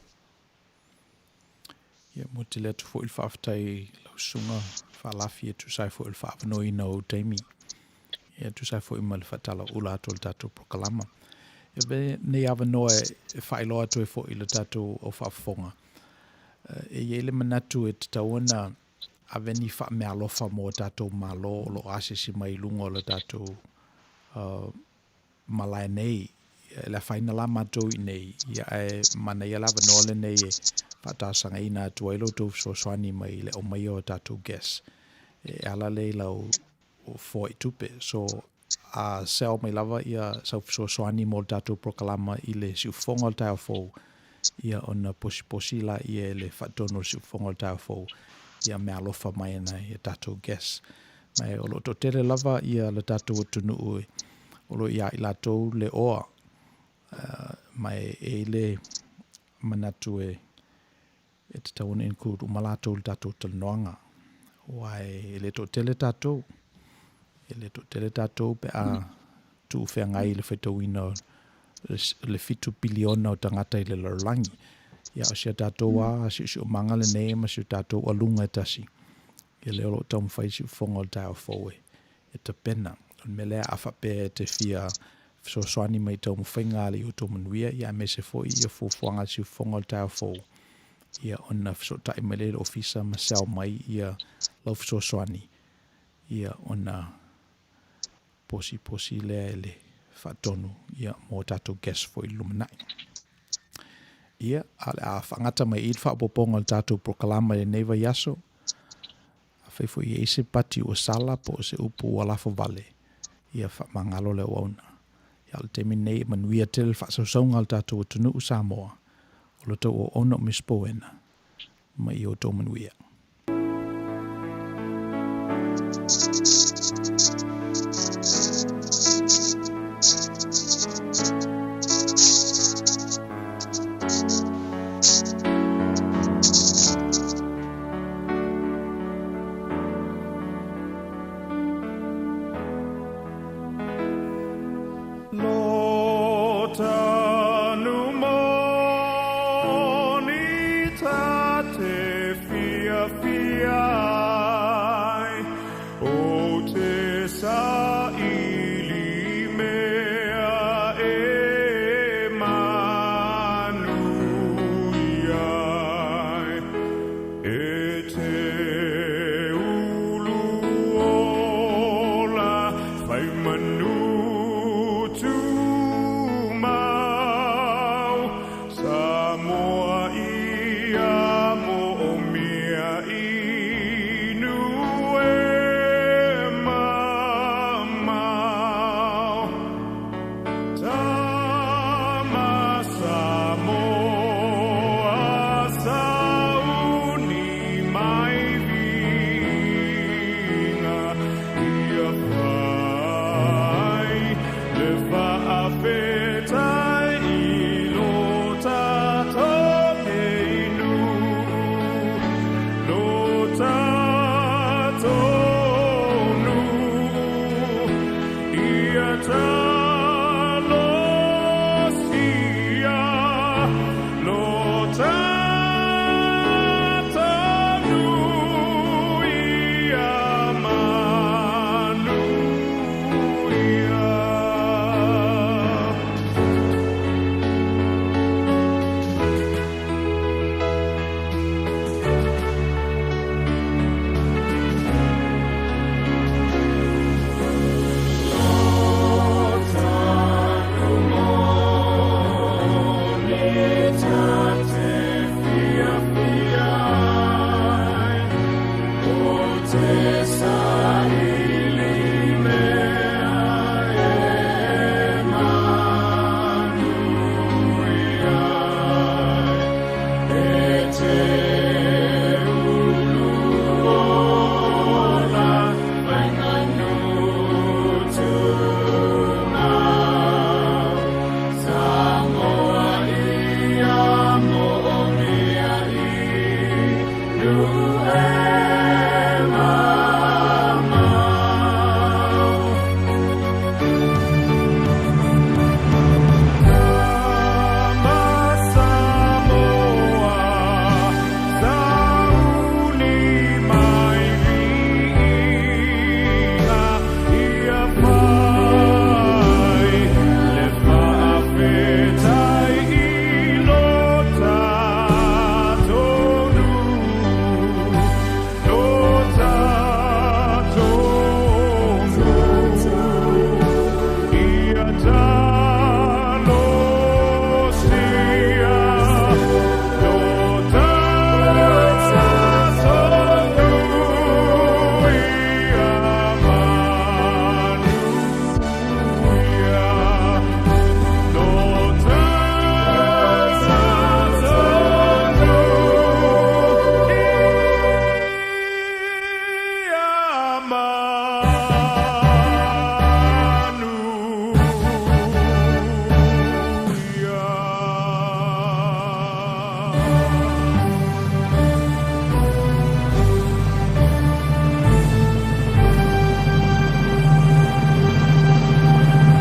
S1: Ia mo te lea tu fo il whaaftai lau sunga whaalafi e tu sai fo il whaavanoi na o teimi. Ia tu sai fo I mali whatala ula ato le tatou prokalama. Ia be nei avanoa e whailoa tu e fo I le tatou o whaafonga. E iele manatu e te tauana aveni wha mea lofa mo tatou malo o lo asesi mai lunga o le tatou malai nei. La whaina la matou I nei. Ia e mana ia lava noale nei e whatasanga ina atua ilo tau soani mai le o mai o tatou gas. E ala le lau o fo I tupe. So a seo mai lava ia sau soani mo tatou prokalama I le siufonga o tau fou. Ia ona posi la ia le whatono siufonga o tau fou. Ia mea lofa mai ana ia tatou gas. Mai o lo to tere lava ia le tatou tunu ue. O lo ia I latou le oa. Mai e le manatu e te tauna in kuru malatou le tatou talanoanga. Wai le to tele tatou. E le to tele tatou pe a tu whengai le whaitauina le fitu piliona o tangata I le larangi. Ia o sia tatou a si o manga le nei ma si o tatou alunga e tasi. Ia le olo tau mwhai si ufonga o tau fowe. E te pena. Me lea awhape te fia so soani mai tau mwhainga le Outou Manuia. Ia me se fo ia fufuanga si ufonga o tau fowe. Ia ona so tai mele ofisa masau mai ia lau so soani. Ia ona posi lea ele whatonu ia mo tatou gas fo I lumanai. Ia ale a whangata mai I whapoponga o tatou prokalama le neiva yaso. A whaifo I eise pati o sala po se upu o alafo vale. Ia whamangalo le wauna. Ia le temi nei manuia tele whaasausonga o tatou o tunu u Samoa. O lo tau o ono Misipouena. Mai I Outou Manuia.